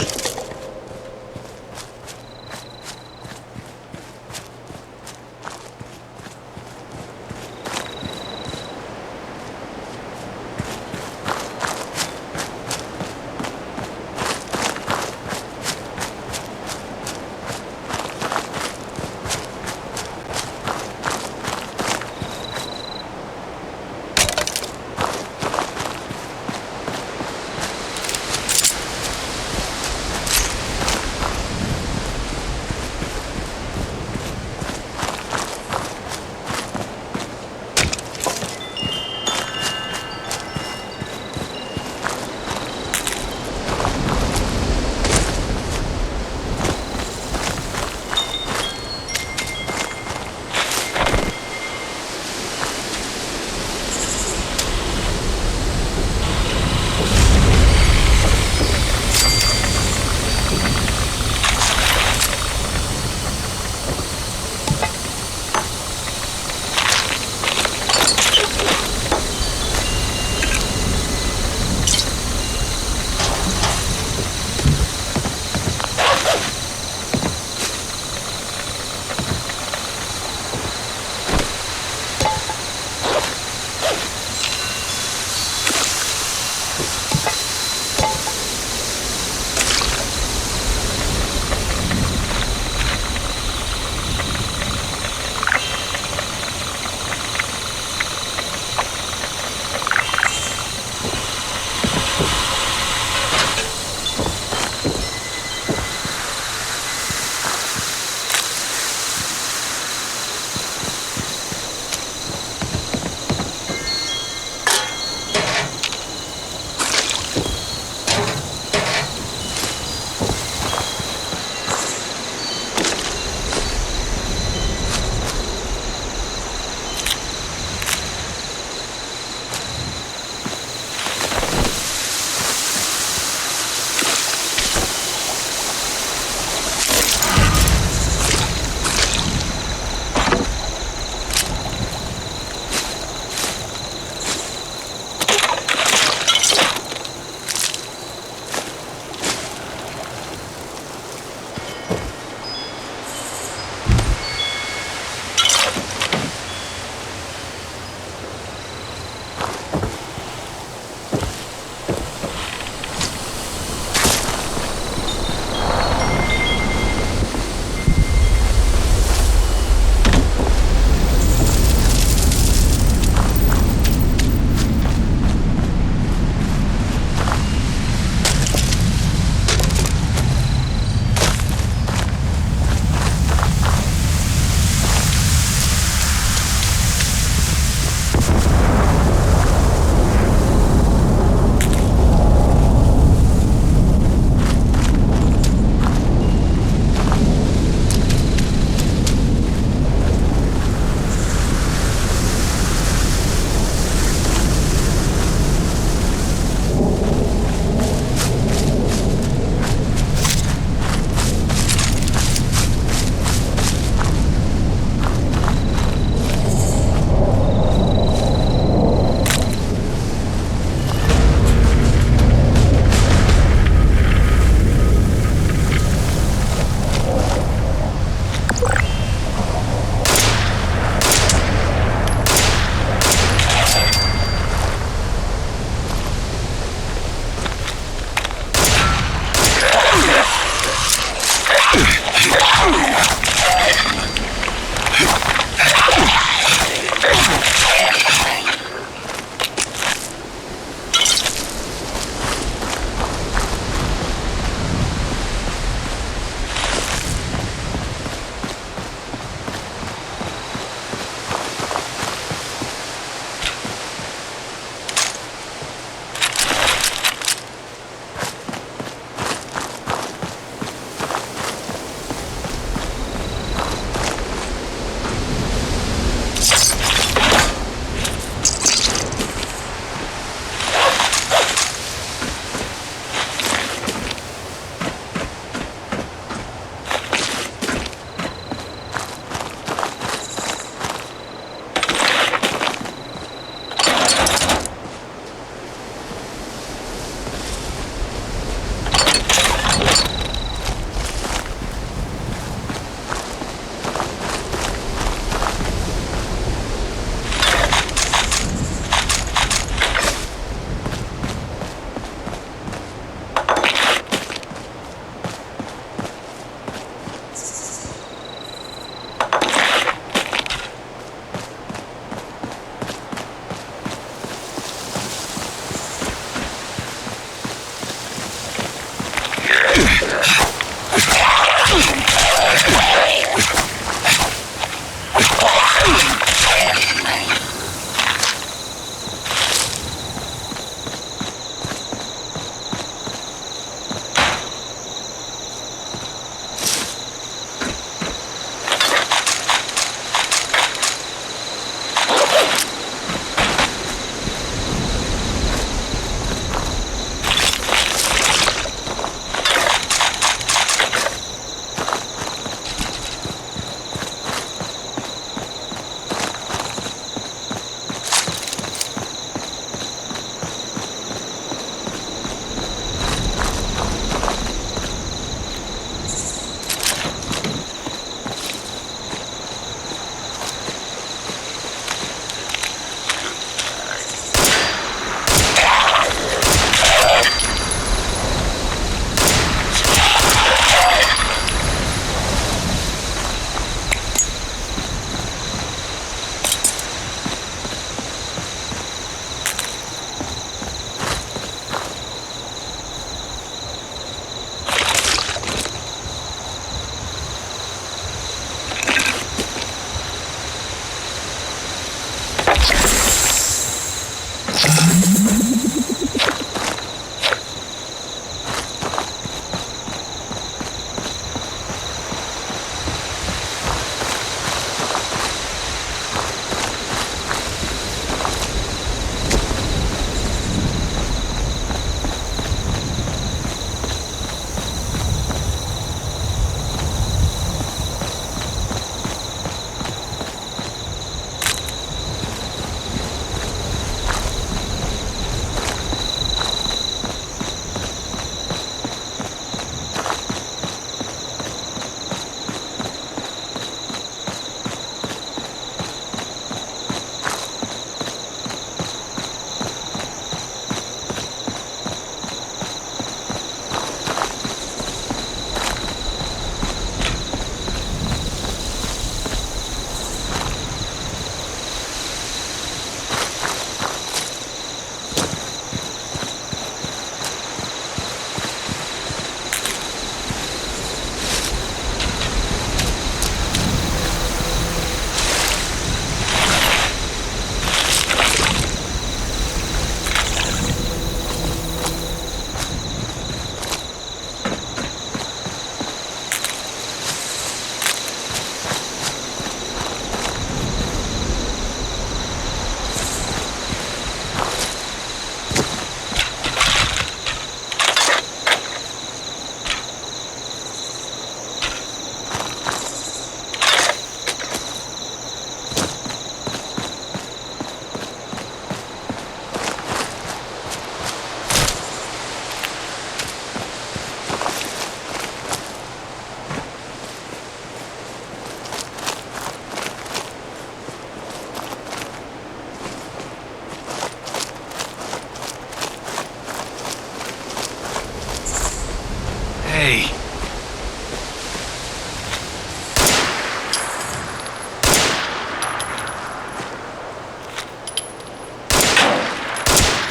way.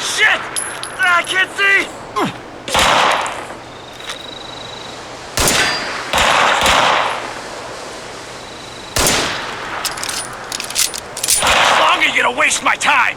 Shit! I can't see! How long are you gonna waste my time?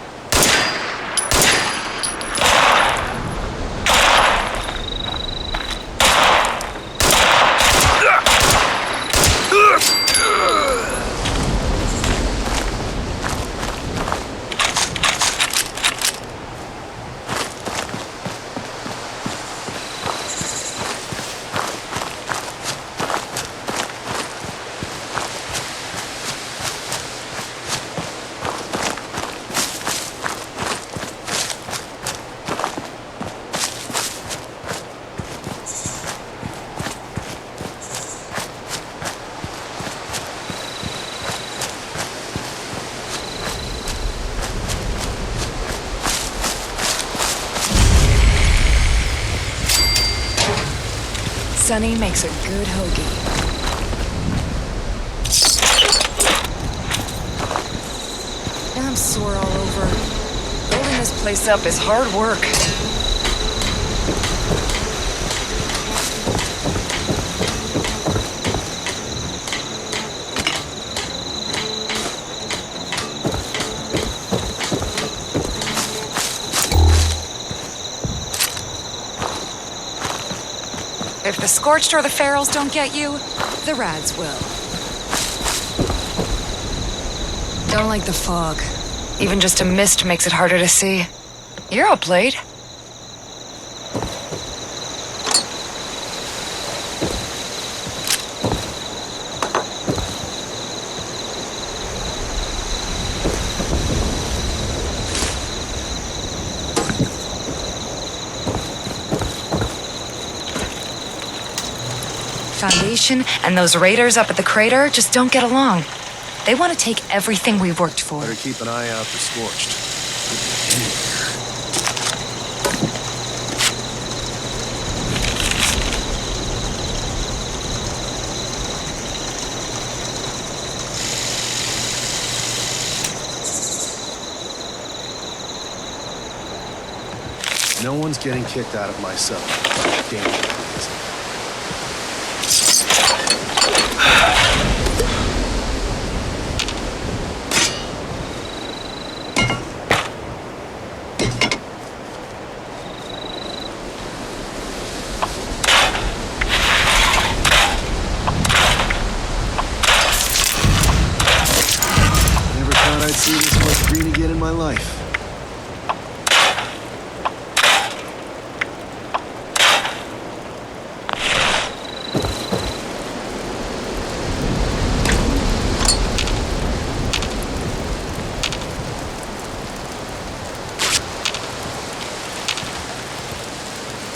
Sonny makes a good hoagie. I'm sore all over. Building this place up is hard work. If the Scorched or the Ferals don't get you, the Rads will. Don't like the fog. Even just a mist makes it harder to see. You're up late. Foundation and those raiders up at the crater just don't get along. They want to take everything we've worked for.
Better keep an eye out for Scorched. Could be anywhere. No one's getting kicked out of my cell. Damn it. Never thought I'd see this much green again in my life.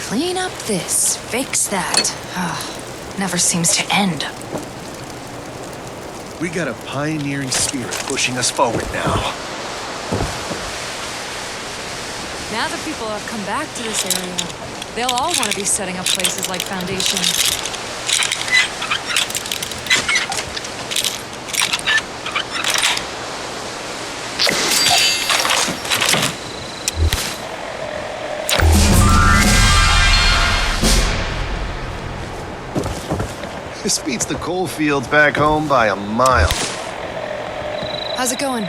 Clean up this, fix that. Never seems to end.
We got a pioneering spirit pushing us forward now.
Now that people have come back to this area, they'll all want to be setting up places like Foundation.
This beats the coal fields back home by a mile.
How's it going?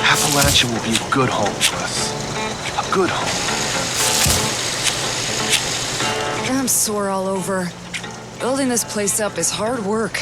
Appalachia will be a good home for us. A good home.
I'm sore all over. Building this place up is hard work.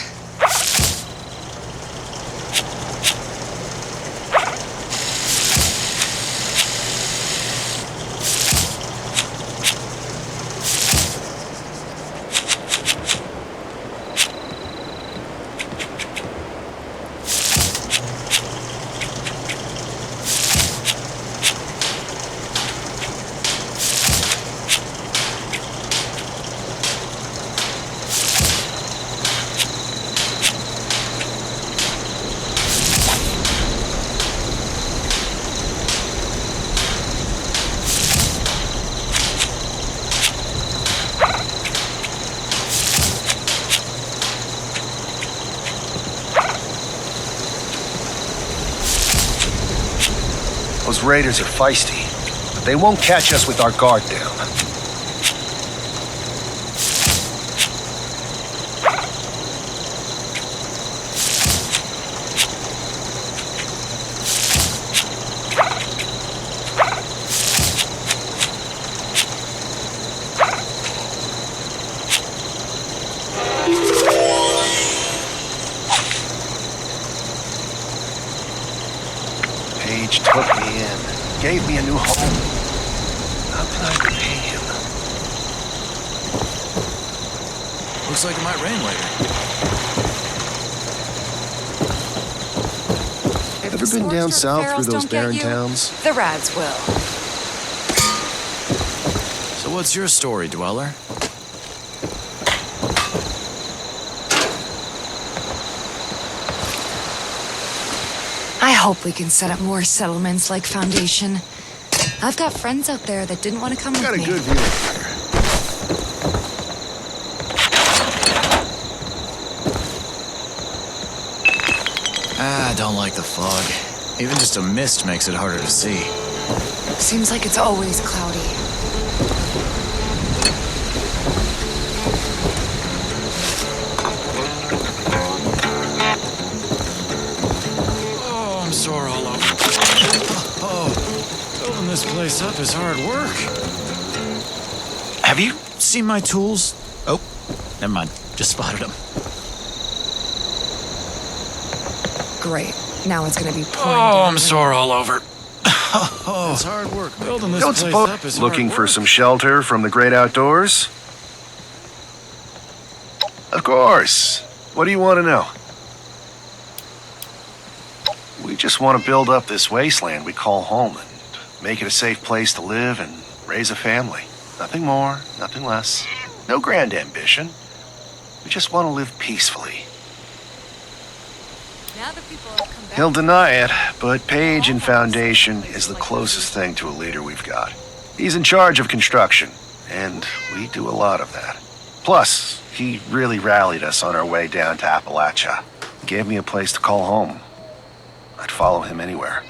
Those raiders are feisty, but they won't catch us with our guard down. Page took me in, gave me a new home. How can I repay him?
Looks like it might rain later.
Ever been down south through those barren towns?
The Rads will.
So what's your story, Dweller?
I hope we can set up more settlements like Foundation. I've got friends out there that didn't want to come with me.
Got a good view of here.
I don't like the fog. Even just a mist makes it harder to see.
Seems like it's always cloudy.
Oh, I'm sore all over. Oh, building this place up is hard work. Have you seen my tools? Oh, never mind. Just spotted them.
Great. Now it's gonna be pouring
Oh,
down
I'm
rain.
sore all over. Oh, it's hard work. Building this
Don't
place
suppose
up is
looking
hard
for
work.
some shelter from the great outdoors? Of course. What do you want to know? We just want to build up this wasteland we call home and make it a safe place to live and raise a family. Nothing more, nothing less. No grand ambition. We just want to live peacefully.
Now that people have come back.
He'll deny it, but Page and Foundation is the closest thing to a leader we've got. He's in charge of construction, and we do a lot of that. Plus, he really rallied us on our way down to Appalachia. He gave me a place to call home. I'd follow him anywhere.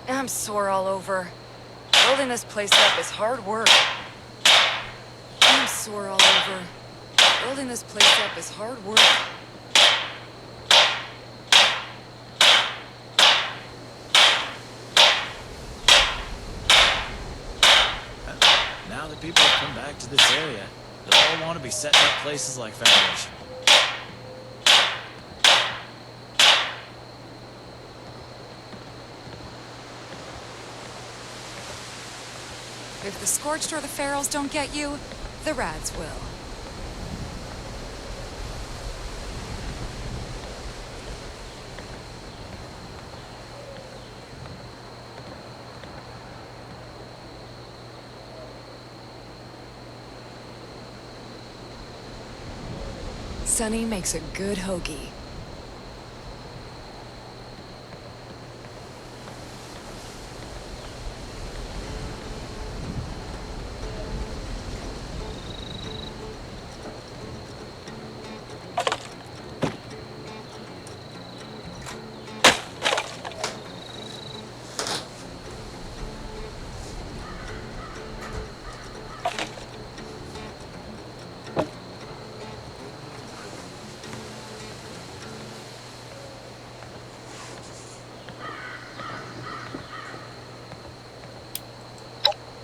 I'm sore all over. Building this place up is hard work. I'm sore all over. Building this place up is hard work.
Now that people have come back to this area, they'll all want to be setting up places like Foundation.
If the Scorched or the Ferals don't get you, the Rads will. Sunny makes a good hoagie.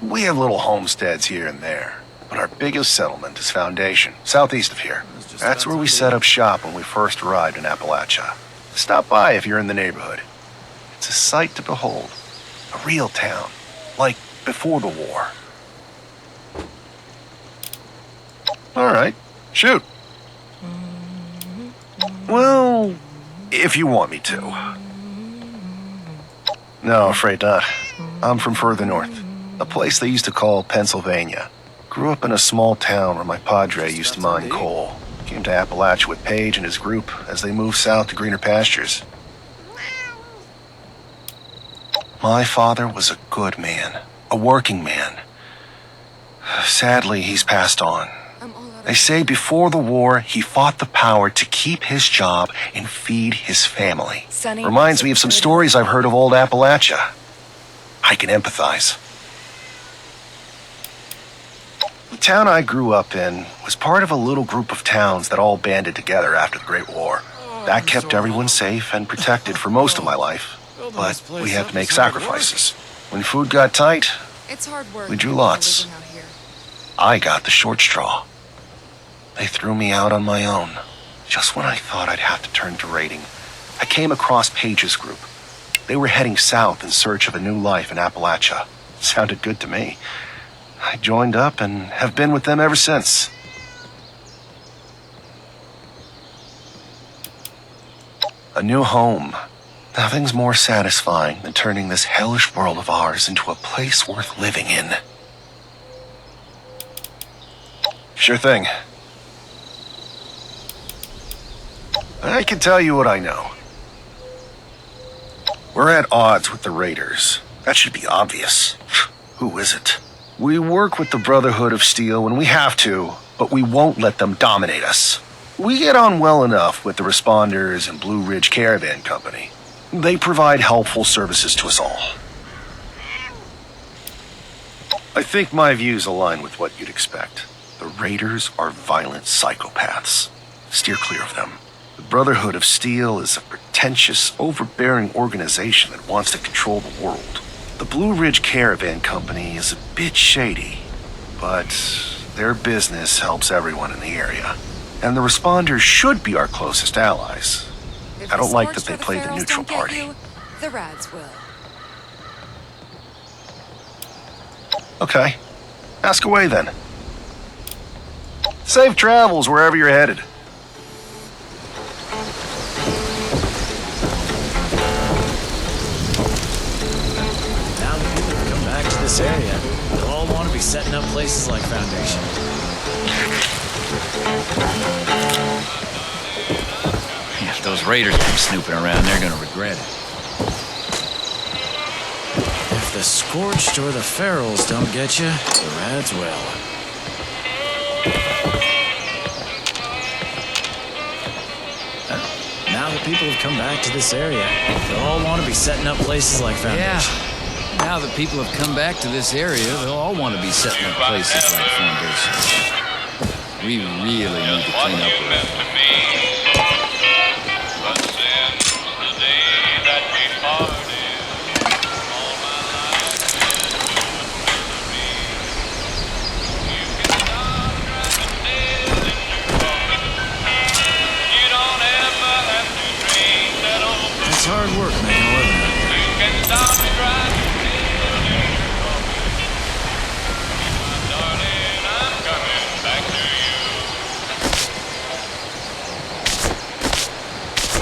We have little homesteads here and there, but our biggest settlement is Foundation, southeast of here. That's where we set up shop when we first arrived in Appalachia. Stop by if you're in the neighborhood. It's a sight to behold. A real town, like before the war. All right, shoot. Well, if you want me to. No, afraid not. I'm from further north. A place they used to call Pennsylvania. Grew up in a small town where my padre used to mine coal. Came to Appalachia with Page and his group as they moved south to greener pastures. My father was a good man, a working man. Sadly, he's passed on.
I'm all
They say before the war, he fought the power to keep his job and feed his family. Reminds me of some stories I've heard of old Appalachia. I can empathize. The town I grew up in was part of a little group of towns that all banded together after the Great War. That kept everyone safe and protected for most of my life. But we had to make sacrifices. When food got tight, we drew lots. I got the short straw. They threw me out on my own. Just when I thought I'd have to turn to raiding, I came across Page's group. They were heading south in search of a new life in Appalachia. Sounded good to me. I joined up and have been with them ever since. A new home. Nothing's more satisfying than turning this hellish world of ours into a place worth living in. Sure thing. I can tell you what I know. We're at odds with the Raiders. That should be obvious. Who is it? We work with the Brotherhood of Steel when we have to, but we won't let them dominate us. We get on well enough with the Responders and Blue Ridge Caravan Company. They provide helpful services to us all. I think my views align with what you'd expect. The Raiders are violent psychopaths. Steer clear of them. The Brotherhood of Steel is a pretentious, overbearing organization that wants to control the world. The Blue Ridge Caravan Company is a bit shady, but their business helps everyone in the area. And the Responders should be our closest allies. I don't like that they play the neutral party.
The Rads will.
Okay. Ask away then. Safe travels wherever you're headed.
Now that people have come back to this area, they'll all want to be setting up places like Foundation.
Yeah, if those raiders come snooping around, they're gonna regret it.
If the Scorched or the Ferals don't get you, the Rads will. Now that people have come back to this area, they'll all want to be setting up places like Foundation.
Yeah. Now that people have come back to this area, they'll all want to be setting up places like Foundation. We really need to clean up around here.
It's hard work making a living out here.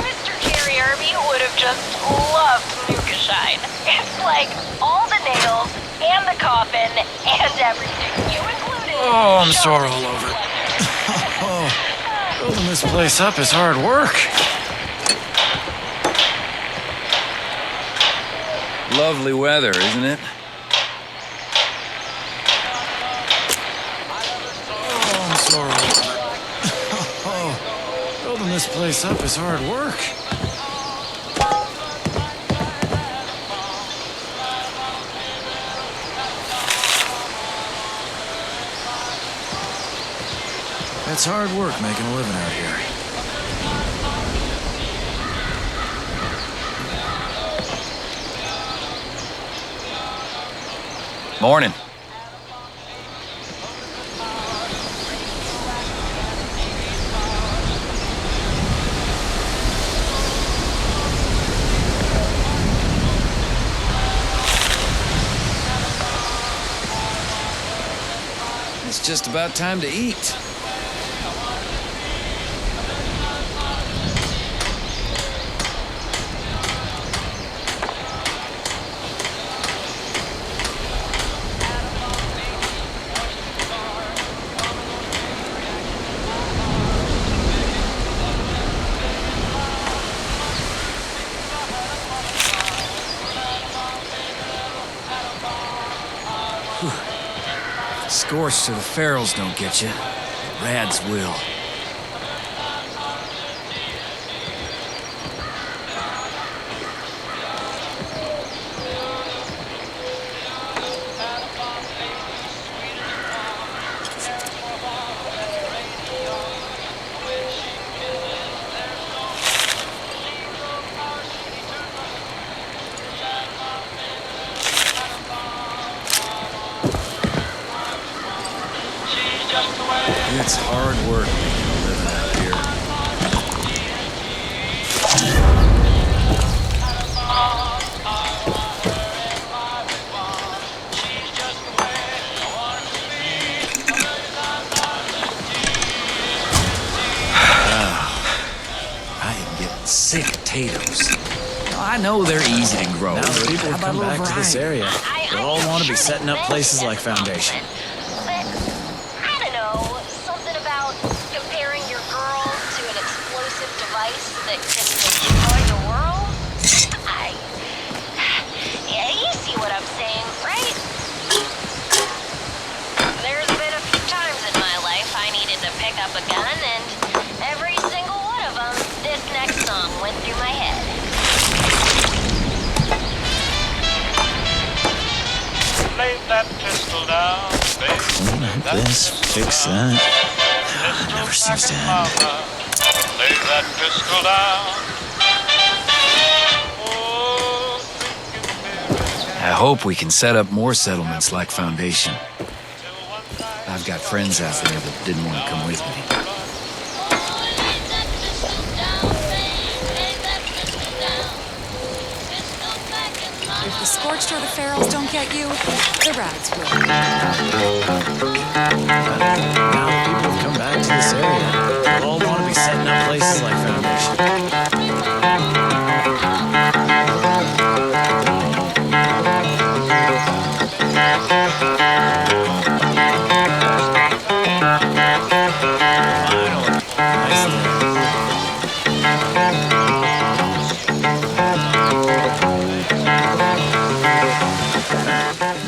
Mr. Jerry Irby would have just loved Nukashine. It's like all the nails and the coffin and everything you included.
Oh, I'm sore all over. Oh, building this place up is hard work.
Lovely weather, isn't it?
Oh, I'm sore all over. Oh, building this place up is hard work. It's hard work making a living out here.
Morning. It's just about time to eat. Scorched so the Ferals don't get you.
Rad's will. It's hard work living out here. I am getting sick of potatoes. I know they're easy to grow. Now the people who come back to this area, they'll all want to be setting up places like Foundation.
But, I don't know, something about comparing your girl to an explosive device that can destroy the world? Yeah, you see what I'm saying, right? There's been a few times in my life I needed to pick up a gun, and every single one of them, this next song went through my head.
Lay that pistol down, baby.
Clean up this, fix that. It never seems to end.
Lay that pistol down. Oh,
I hope we can set up more settlements like Foundation. I've got friends out there that didn't want to come with me.
If the Scorched or the Ferals don't get you, the Rads will.
Now that people have come back to this area, they'll all want to be setting up places like Foundation.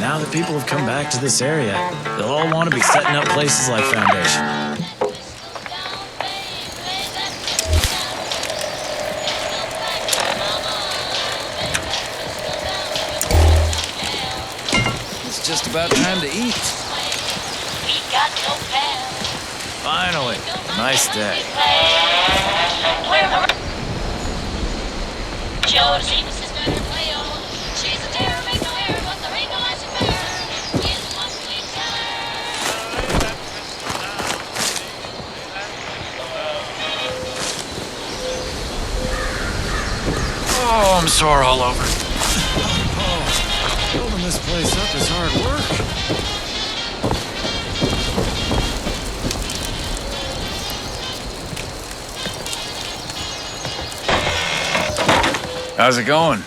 Now that people have come back to this area, they'll all want to be setting up places like Foundation.
It's just about time to eat.
We got no pals.
Finally, a nice day.
George, sister, Cleo. She's a terror, make no error, but there ain't no ice and bear. Is what we tell her.
Oh, I'm sore all over. Oh, building this place up is hard work.
How's it going?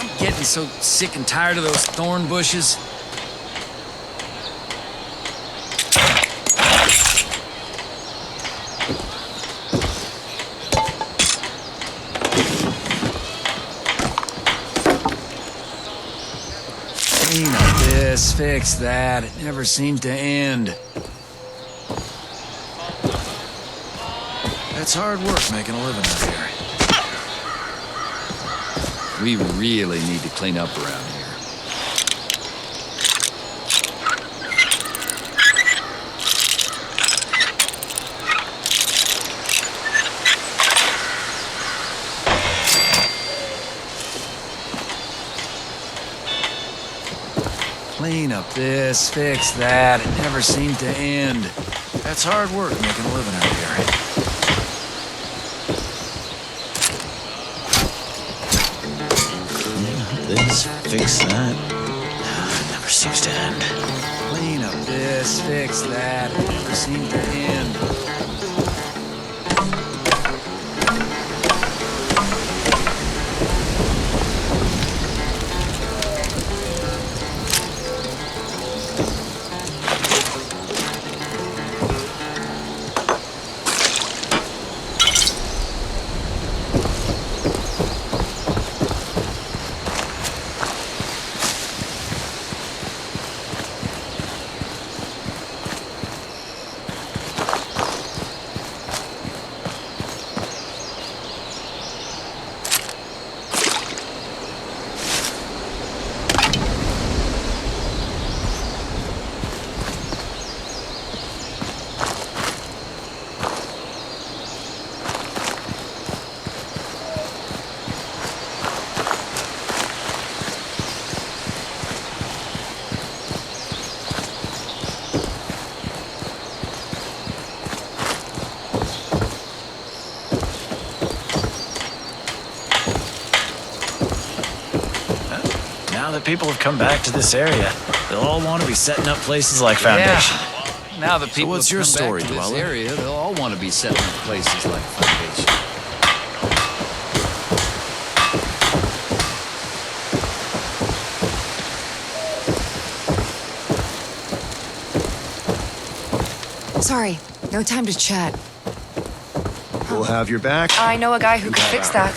I'm getting so sick and tired of those thorn bushes. Clean up this, fix that. It never seemed to end.
It's hard work making a living out here.
We really need to clean up around here. Clean up this, fix that. It never seemed to end.
That's hard work making a living out here. Clean up this, fix that. It never seems to end.
Clean up this, fix that. It never seemed to end.
Now that people have come back to this area, they'll all want to be setting up places like Foundation.
Now that people
what's
have
your
come
story,
back to this
Dweller?
area, they'll all want to be setting up places like Foundation.
Sorry, no time to chat.
We'll have your back.
I know a guy who can fix that.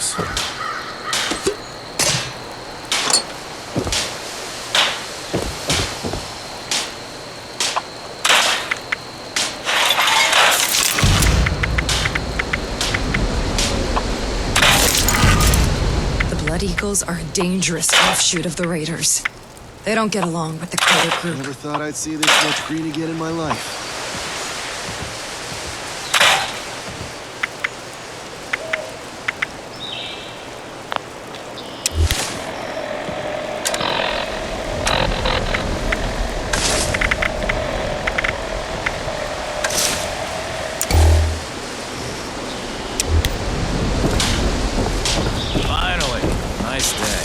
The Blood Eagles are a dangerous offshoot of the Raiders. They don't get along with the Critter group.
Never thought I'd see this much green again in my life.
Finally, nice day.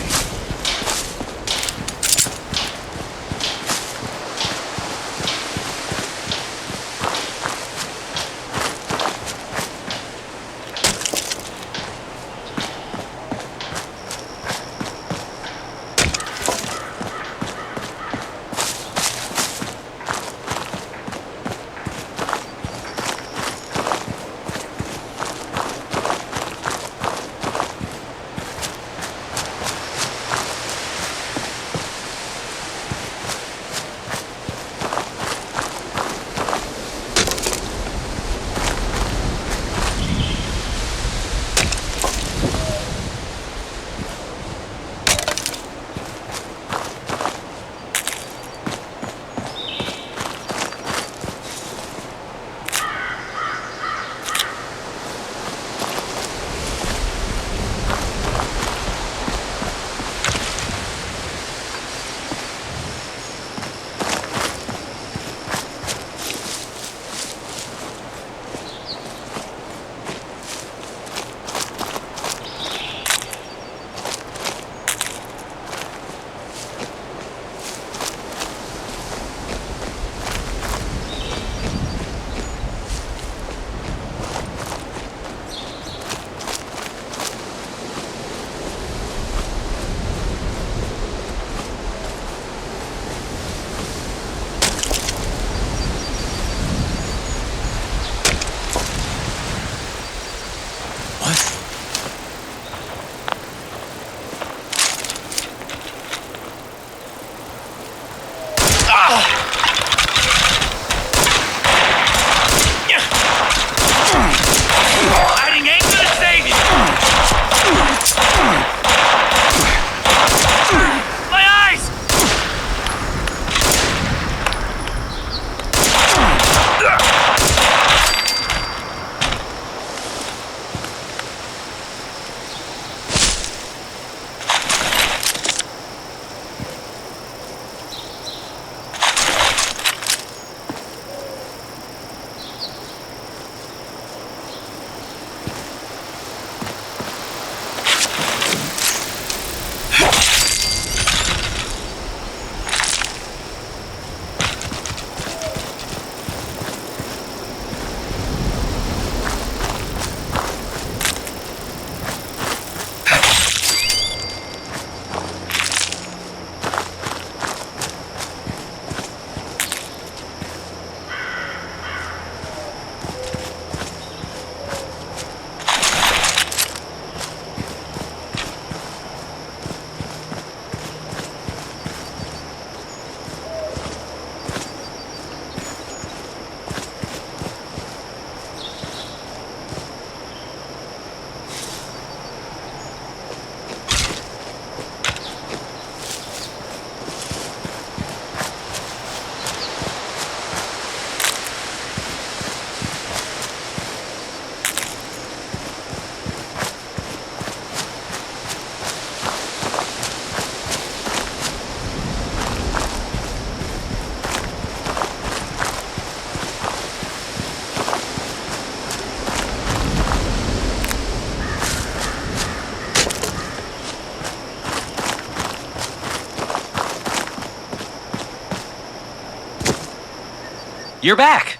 You're back.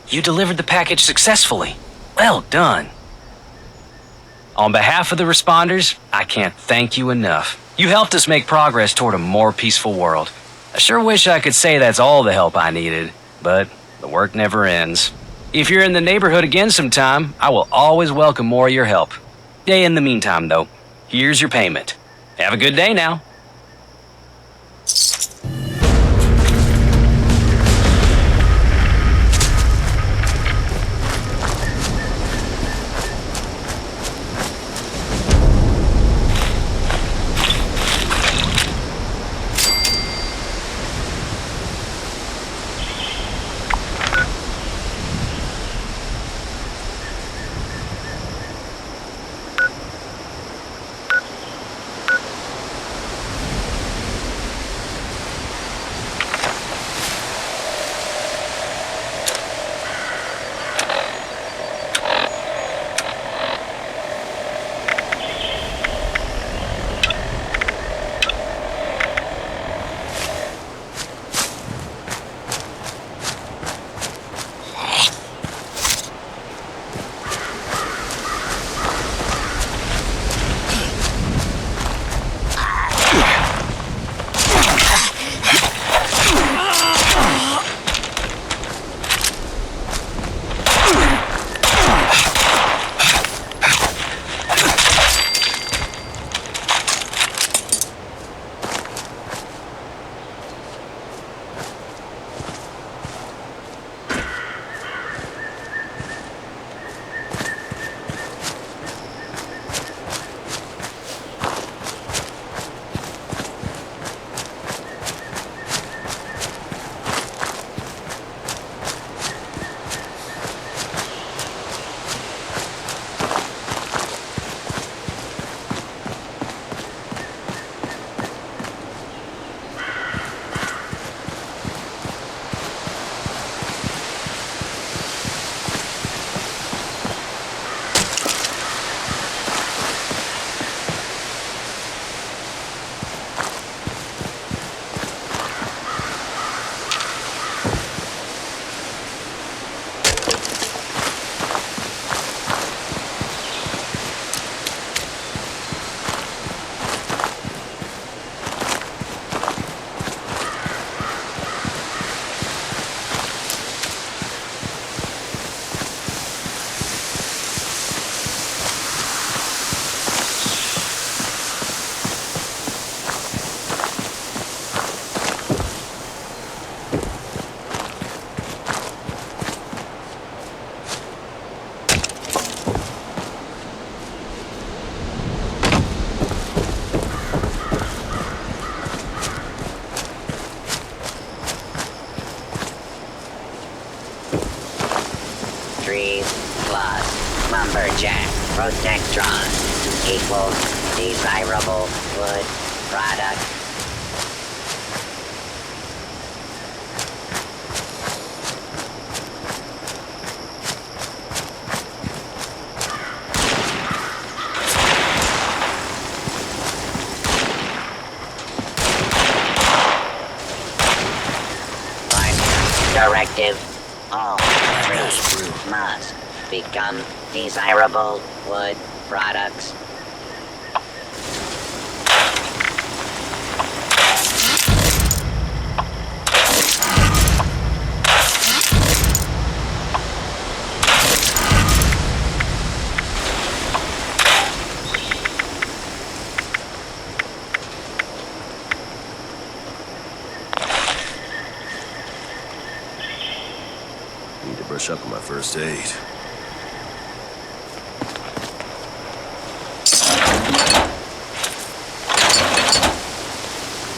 You delivered the package successfully. Well done. On behalf of the responders, I can't thank you enough. You helped us make progress toward a more peaceful world. I sure wish I could say that's all the help I needed, but the work never ends. If you're in the neighborhood again sometime, I will always welcome more of your help. In the meantime, though, here's your payment. Have a good day now.
Lumberjack Protectron equals desirable wood product. Directive. All trees must become desirable wood products.
Need to brush up on my first aid.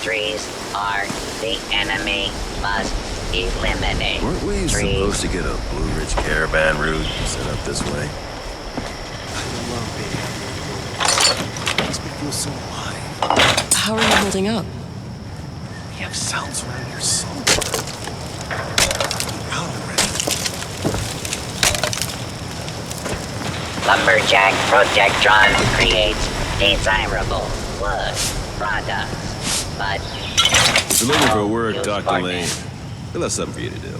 Trees are the enemy. Must eliminate.
Weren't we supposed to get a Blue Ridge caravan route set up this way?
Makes me feel so alive. How are you holding up?
We have sounds around here somewhere. Out already.
Lumberjack Protectron creates desirable wood products, but
You're looking for work, Dr. Lane. We'll have something for you to do.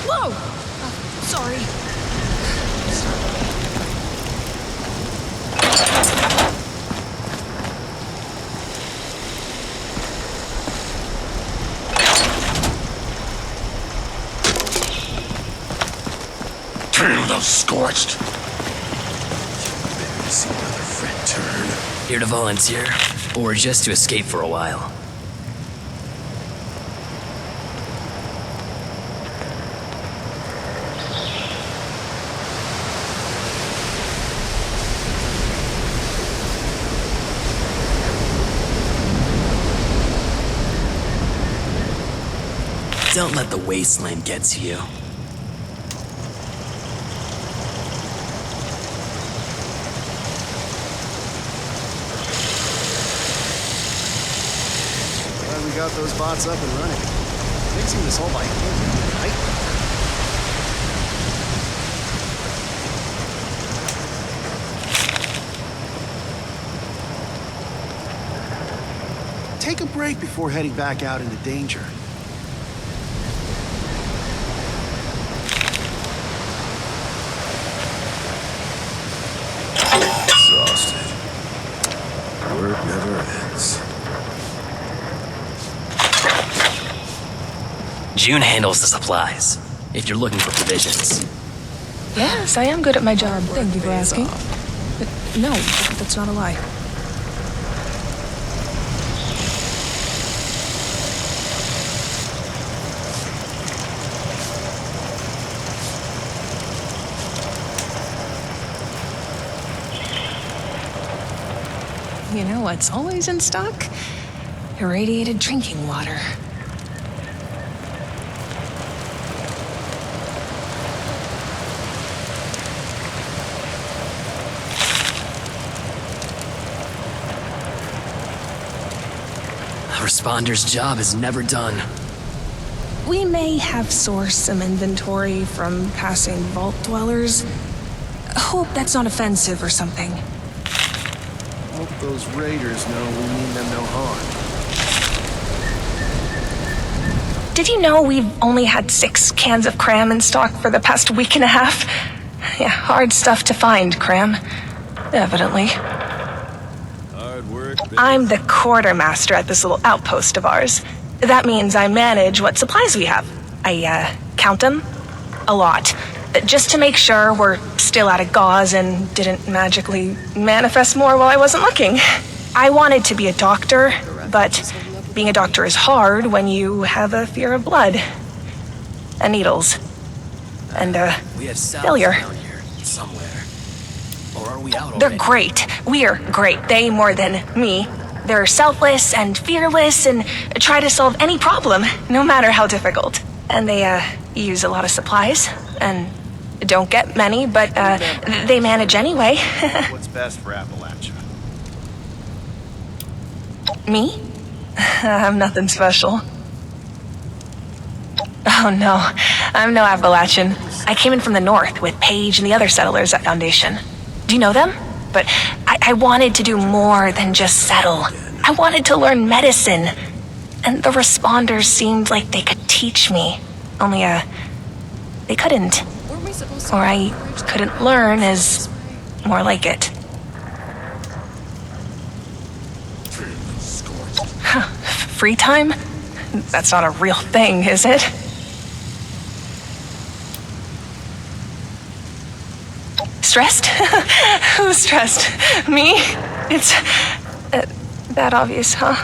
Whoa! Oh, sorry.
Damn those scorched!
Better to see another friend turn.
Here to volunteer, or just to escape for a while? Don't let the wasteland get to you.
Glad we got those bots up and running. Fixing this all by hand, right? Take a break before heading back out into danger.
Exhausted. Work never ends.
June handles the supplies, if you're looking for provisions.
Yes, I am good at my job. Thank you for asking. But no, that's not a lie. You know what's always in stock? Irradiated drinking water.
A responder's job is never done.
We may have sourced some inventory from passing vault dwellers. Hope that's not offensive or something.
Hope those raiders know we mean them no harm.
Did you know we've only had 6 cans of cram in stock for the past week and a half? Yeah, hard stuff to find, cram. Evidently.
Hard work.
I'm the quartermaster at this little outpost of ours. That means I manage what supplies we have. I count them. A lot. Just to make sure we're still out of gauze and didn't magically manifest more while I wasn't looking. I wanted to be a doctor, but being a doctor is hard when you have a fear of blood. And needles. And,
We have cells
failure.
around here somewhere. Or are we out
They're
already?
great. We're great. They more than me. They're selfless and fearless and try to solve any problem, no matter how difficult. And they, use a lot of supplies, and don't get many, but, they manage anyway.
What's best for Appalachia?
Me? I'm nothing special. Oh no, I'm no Appalachian. I came in from the north with Paige and the other settlers at Foundation. Do you know them? But I wanted to do more than just settle. I wanted to learn medicine. And the responders seemed like they could teach me. Only, they couldn't. Or I couldn't learn is more like it. Huh. Free time? That's not a real thing, is it? Stressed? Who's stressed? Me? It's that obvious, huh?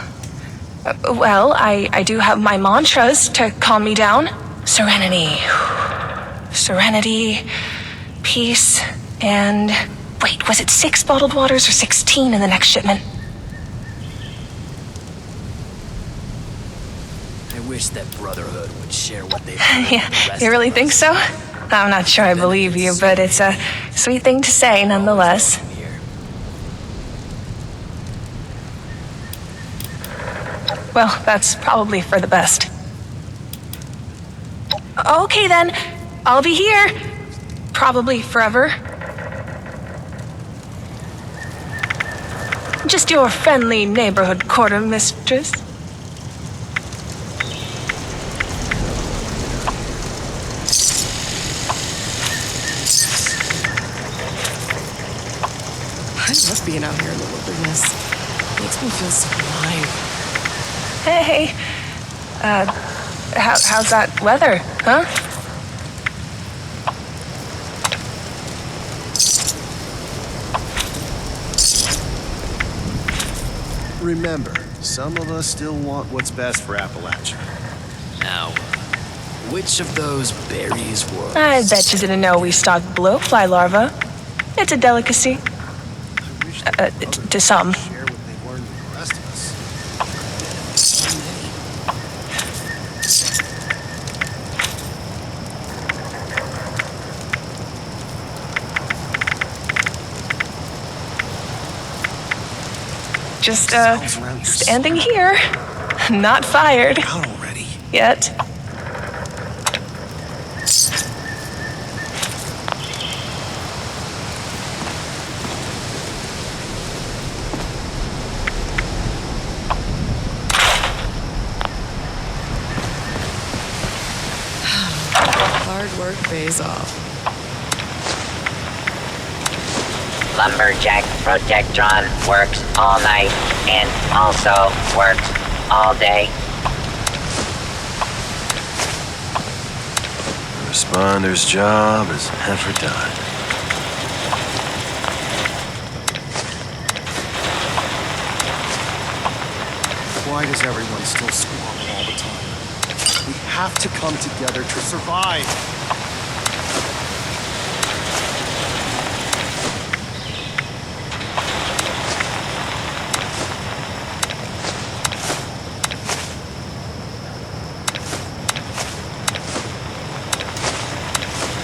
Well, I do have my mantras to calm me down. Serenity. Serenity, peace, and... Wait, was it 6 bottled waters or 16 in the next shipment?
I wish that Brotherhood would share what they've learned with the
Yeah,
rest
you really
of
think
us.
so? I'm not sure I believe you, but it's a sweet thing to say nonetheless. Well, that's probably for the best. Okay then, I'll be here. probably forever. Just your friendly neighborhood quartermistress.
I love being out here in the wilderness. Makes me feel so alive.
Hey, how's that weather, huh?
Remember, some of us still want what's best for Appalachia.
Now, which of those berries was?
I bet you didn't know we stocked blowfly larvae. It's a delicacy. To some.
Share what they've learned with the rest of us.
Just, standing here. Not fired.
Out already.
Yet.
Hard work pays off.
Lumberjack Protectron works all night and also works all day.
The responder's job is never done.
Why does everyone still squabble all the time? We have to come together to survive.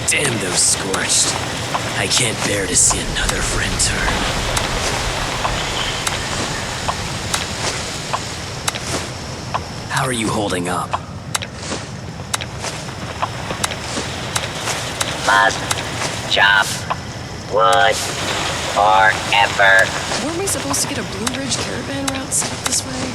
Damn those scorched. I can't bear to see another friend turn. How are you holding up?
Must chop wood forever.
Weren't we supposed to get a Blue Ridge caravan route set up this way?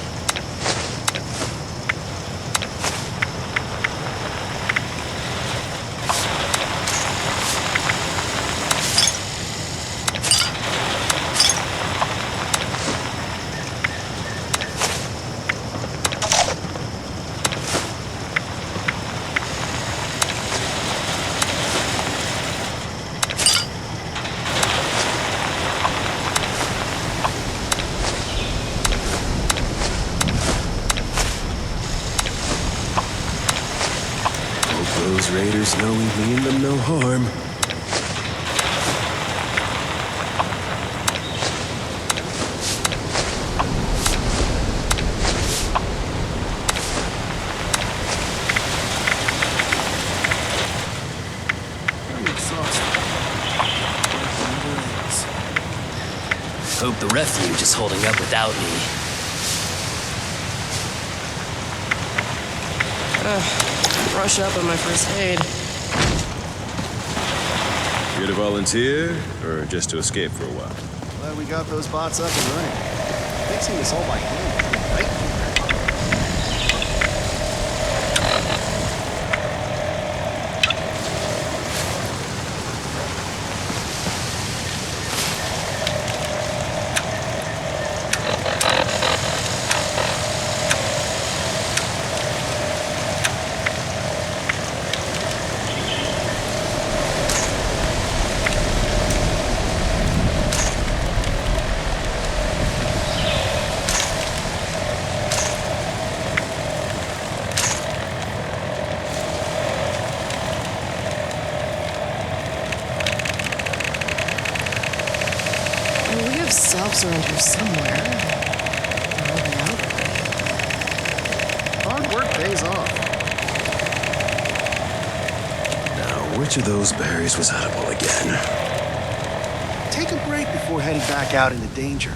Those raiders know we mean them no harm.
I'm exhausted.
Hope the refuge is holding up without me.
Brush up on my first aid.
Here to volunteer, or just to escape for a while?
Glad we got those bots up and running. Fixing this all by hand, right?
Subs around here somewhere. They're holding out.
Hard work pays off.
Now, which of those berries was edible again?
Take a break before heading back out into danger.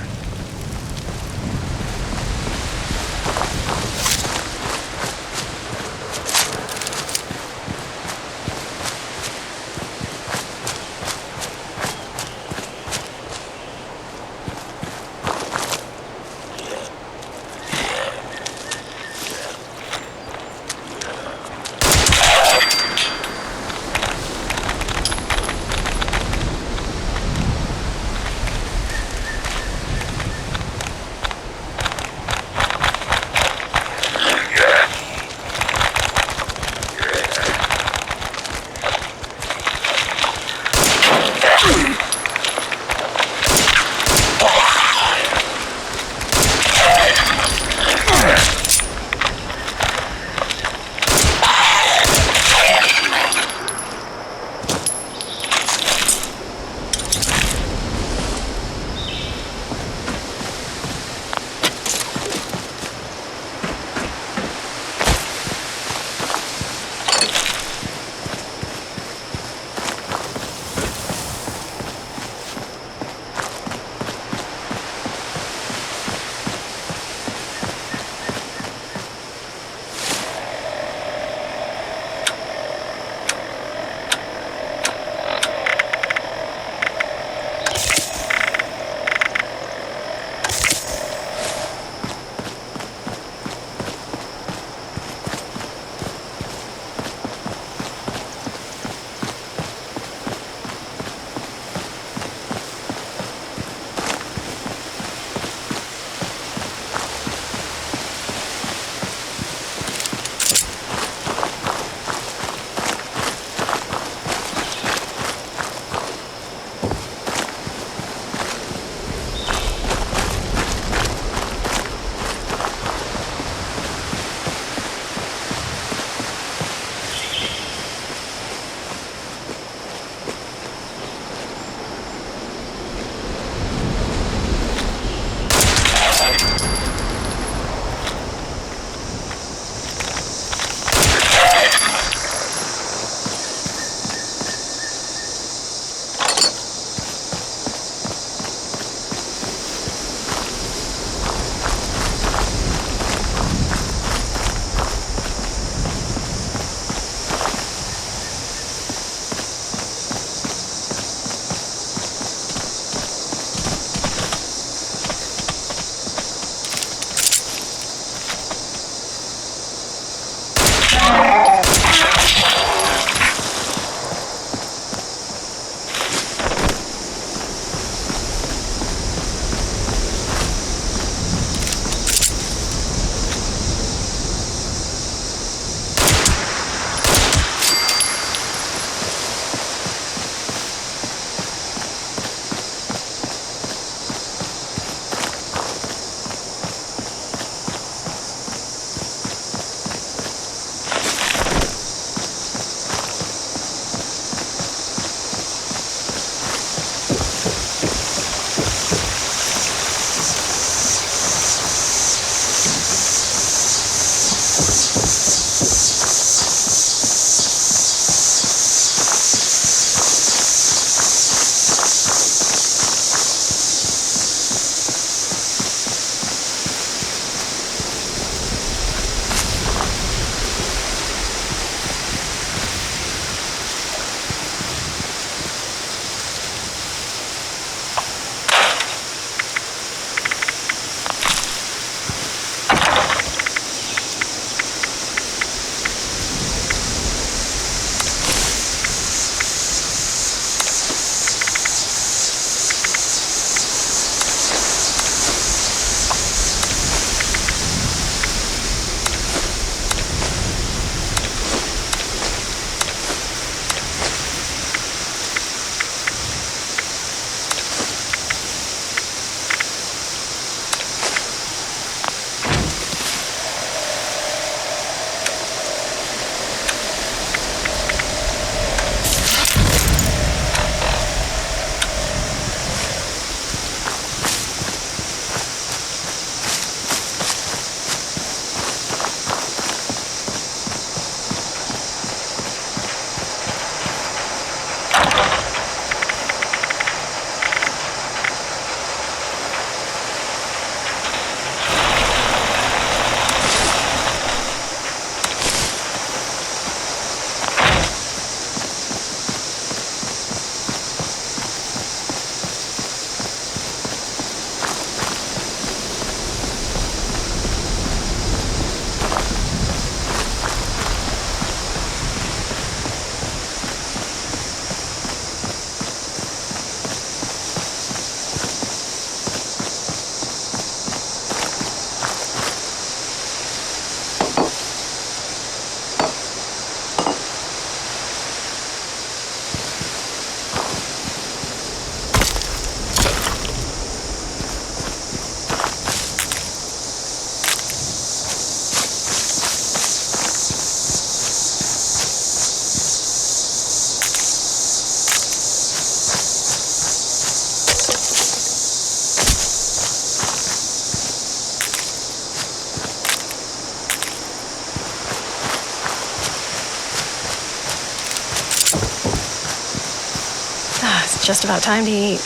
It's just about time to eat.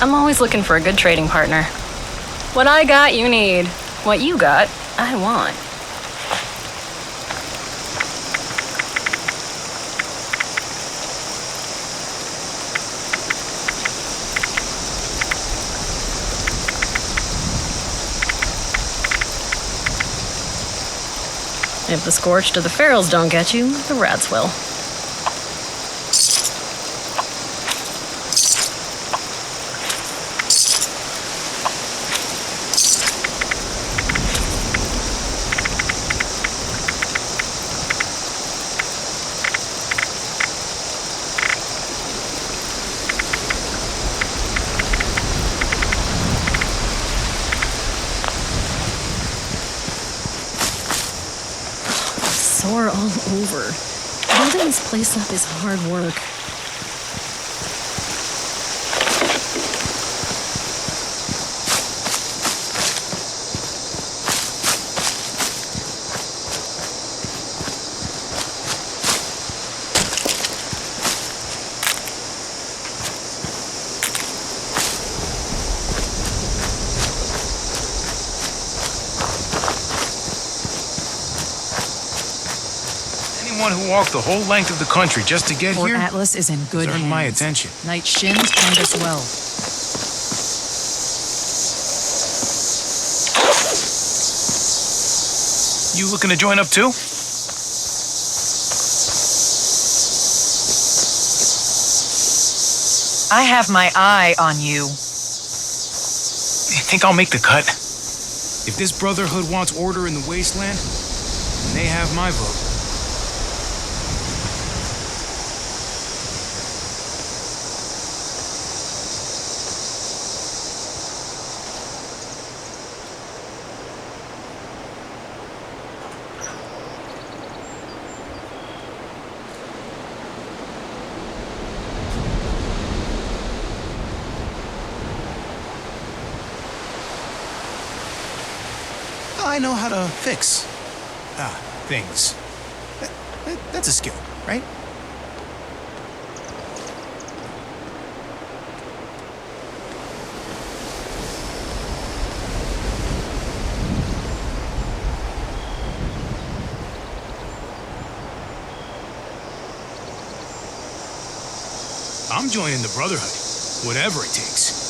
I'm always looking for a good trading partner. What I got, you need. What you got, I want. If the Scorched or the Ferals don't get you, the rats will. Sore all over. Building this place up is hard work.
Who walked the whole length of the country just to get
Fort
here?
Atlas is in good hands.
My attention.
Knight Shins planned us well.
You looking to join up too?
I have my eye on you.
You think I'll make the cut? If this Brotherhood wants order in the wasteland, then they have my vote. I know how to fix things. That's a skill, right? I'm joining the Brotherhood, whatever it takes.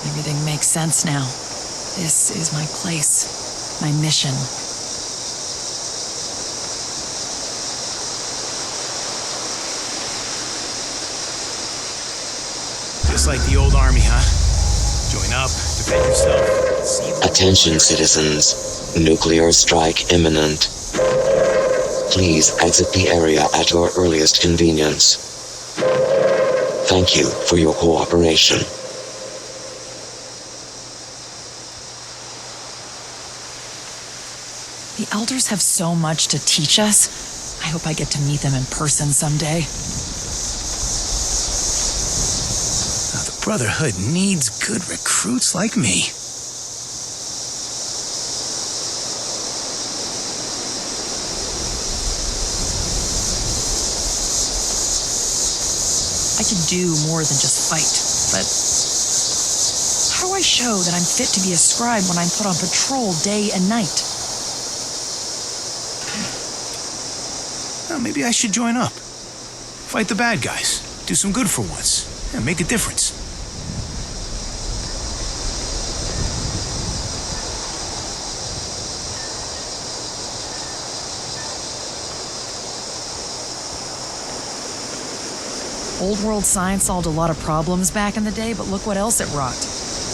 Everything makes sense now. This is my place, my mission.
Just like the old army, huh? Join up, defend yourself.
Attention citizens. Nuclear strike imminent. Please exit the area at your earliest convenience. Thank you for your cooperation.
The elders have so much to teach us. I hope I get to meet them in person someday.
The Brotherhood needs good recruits like me.
I could do more than just fight, but how do I show that I'm fit to be a scribe when I'm put on patrol day and night?
Well, maybe I should join up. Fight the bad guys. Do some good for once. Yeah, make a difference.
Old world science solved a lot of problems back in the day, but look what else it rocked.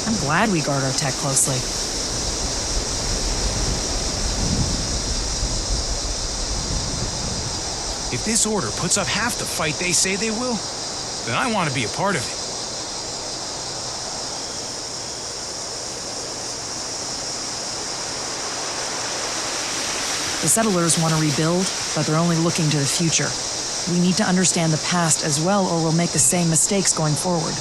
I'm glad we guard our tech closely.
If this order puts up half the fight they say they will, then I want to be a part of it.
The settlers want to rebuild, but they're only looking to the future. We need to understand the past as well, or we'll make the same mistakes going forward.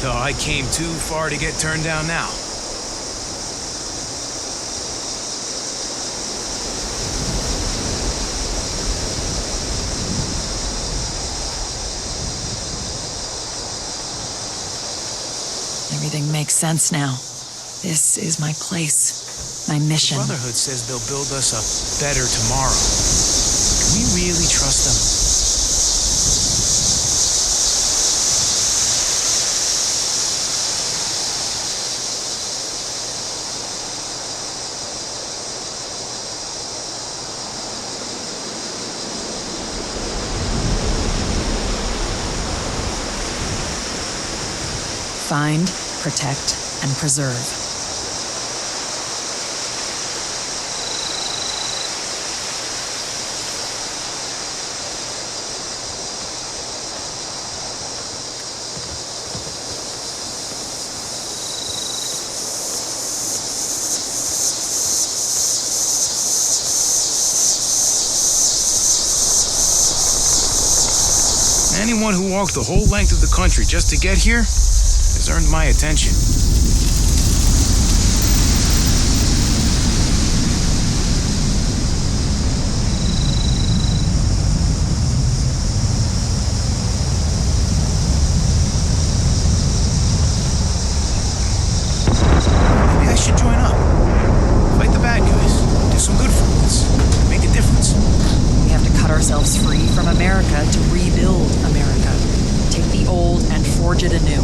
Though I came too far to get turned down now.
Everything makes sense now. This is my place, my mission.
The Brotherhood says they'll build us a better tomorrow. Can we really trust them?
Find, protect, and preserve.
Anyone who walked the whole length of the country just to get here has earned my attention. should join up. Fight the bad guys. Do some good for once. Make a difference.
We have to cut ourselves free from America to rebuild America. Take the old and forge it anew.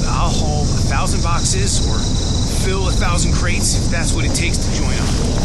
I'll haul 1,000 boxes or fill 1,000 crates if that's what it takes to join up.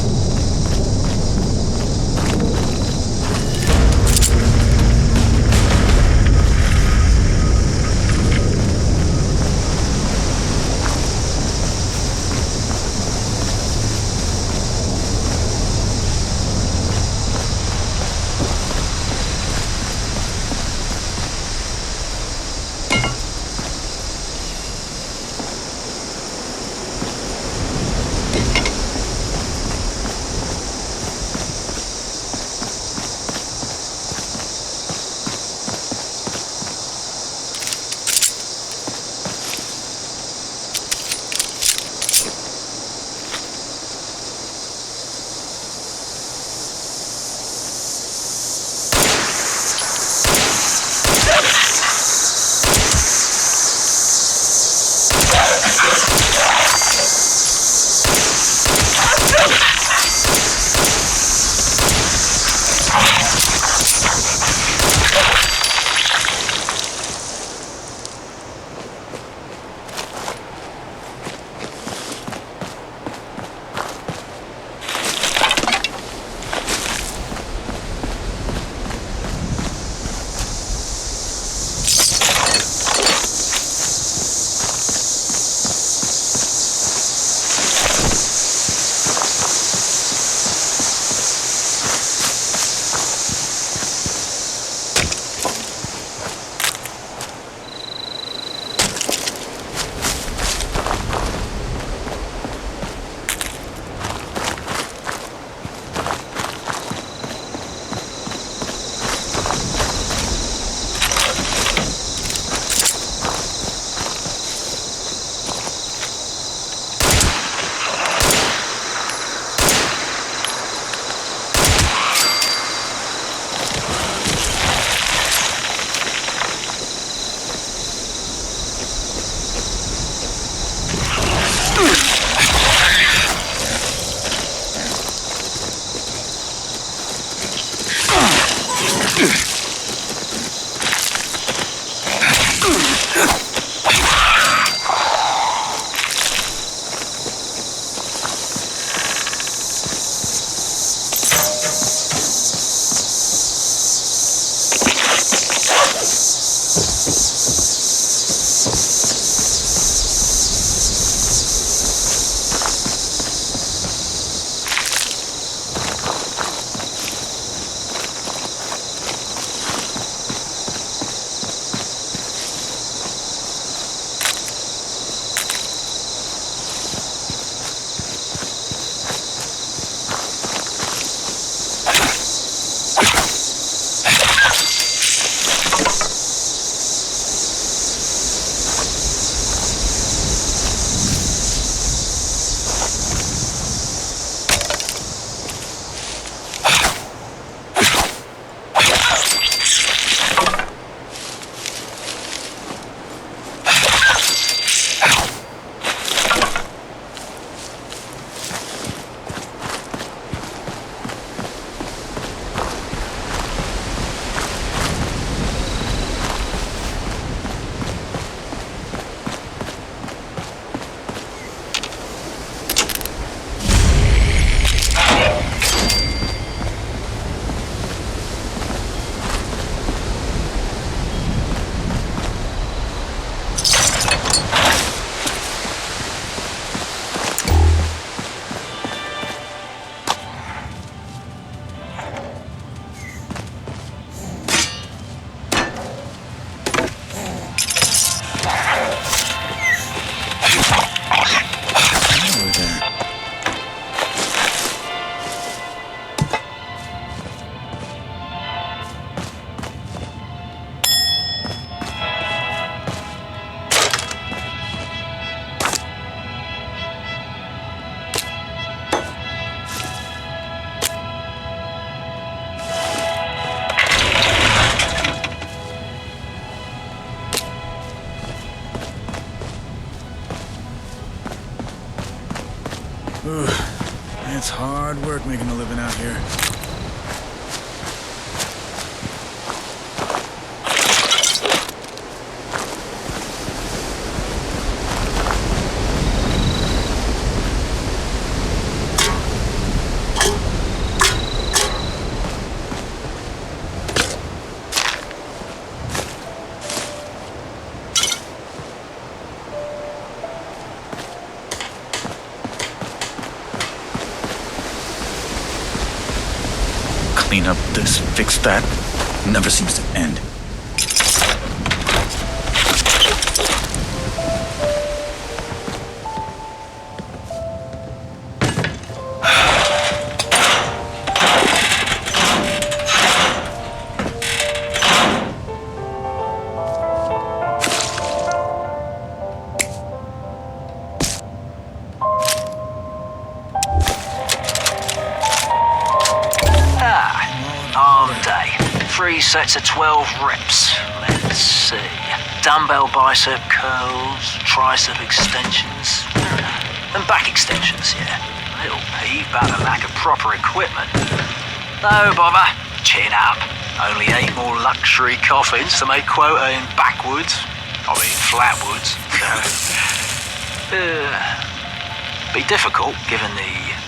It's hard work making a living out here. Clean up this, fix that. Never seems to end.
Arm day. 3 sets of 12 reps. Let's see. Dumbbell bicep curls, tricep extensions, and back extensions, yeah. Little peeve about the lack of proper equipment. No bother. Chin up. Only 8 more luxury coffins to make quota in backwoods. I mean flatwoods. Be difficult given the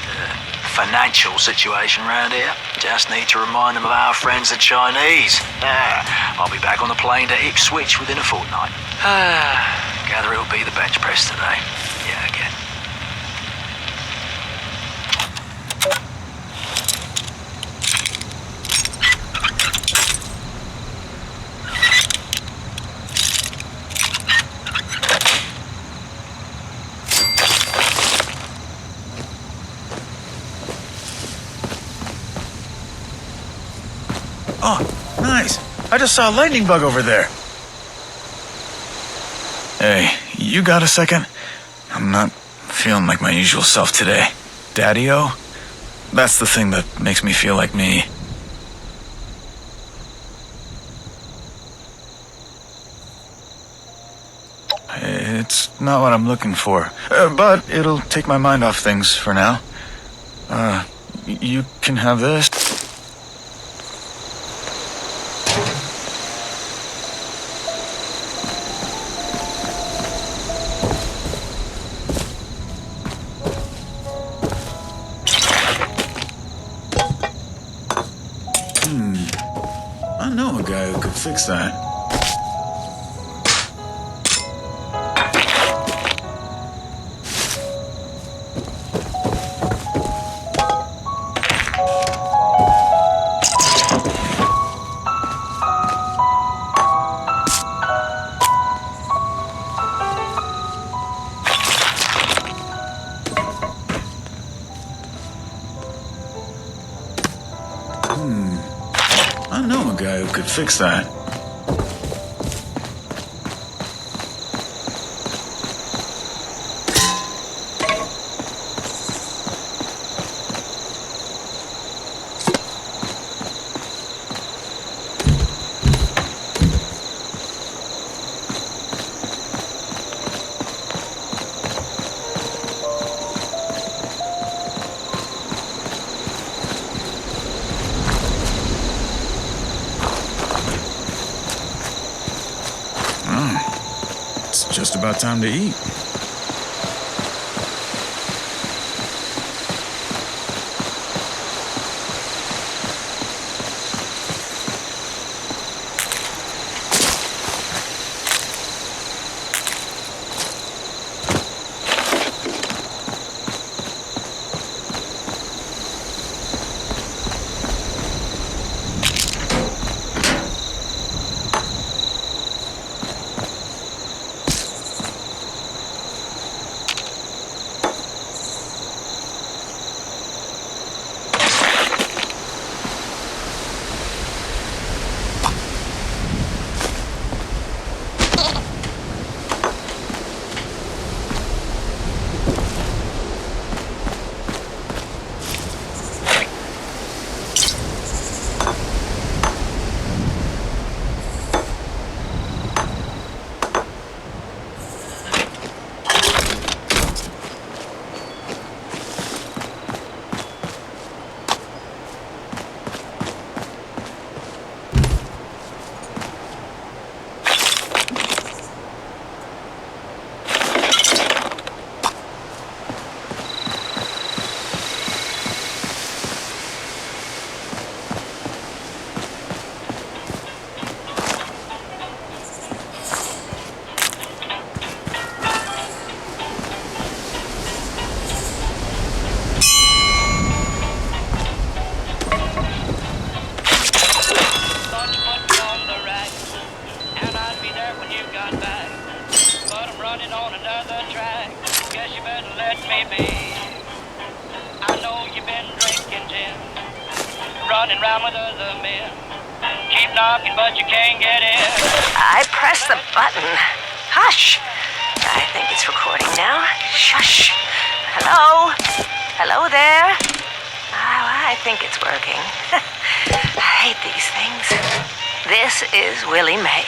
financial situation around here. Just need to remind them of our friends the Chinese. I'll be back on the plane to Ipswich within a fortnight. Gather it'll be the bench press today. Yeah, again.
Oh, nice. I just saw a lightning bug over there. Hey, you got a second? I'm not feeling like my usual self today. Daddy-o? That's the thing that makes me feel like me. It's not what I'm looking for, but it'll take my mind off things for now. You can have this. I know a guy who could fix that. I know a guy who could fix that. It's just about time to eat.
running round with other men. Keep knocking, but you can't get in.
I pressed the button. Hush! I think it's recording now. Shush! Hello? Hello there? Oh, I think it's working. I hate these things. This is Willie May,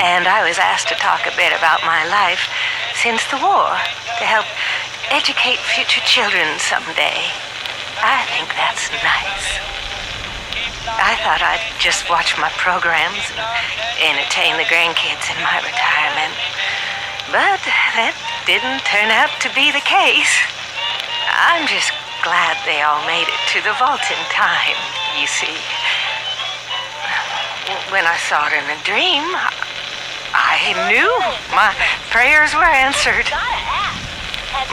and I was asked to talk a bit about my life since the war, to help educate future children someday. I think that's nice. I thought I'd just watch my programs and entertain the grandkids in my retirement. But that didn't turn out to be the case. I'm just glad they all made it to the vault in time, you see. When I saw it in a dream, I knew my prayers were answered.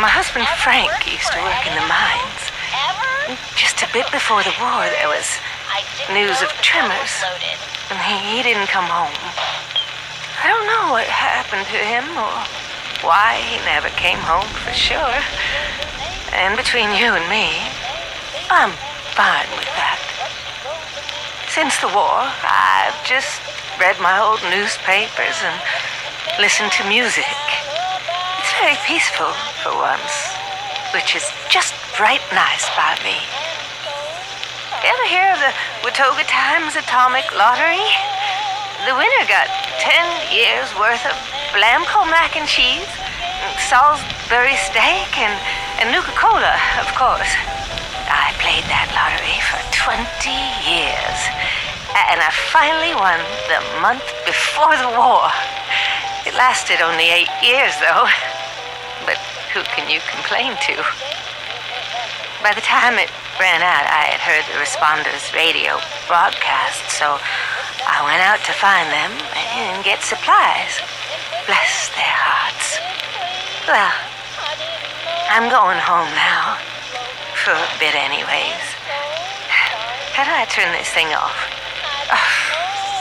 My husband Frank used to work in the mines. Just a bit before the war, there was news of tremors, and he didn't come home. I don't know what happened to him or why he never came home for sure. And between you and me, I'm fine with that. Since the war, I've just read my old newspapers and listened to music. It's very peaceful for once, which is just right nice by me. Ever hear of the Watoga Times Atomic Lottery? The winner got 10 years worth of Blamco mac and cheese, Salisbury steak, and Nuka-Cola, of course. I played that lottery for 20 years, and I finally won the month before the war. It lasted only 8 years, though. But who can you complain to? By the time it ran out, I had heard the responders' radio broadcast, so I went out to find them and get supplies. Bless their hearts. Well, I'm going home now. For a bit anyways. How do I turn this thing off? Oh,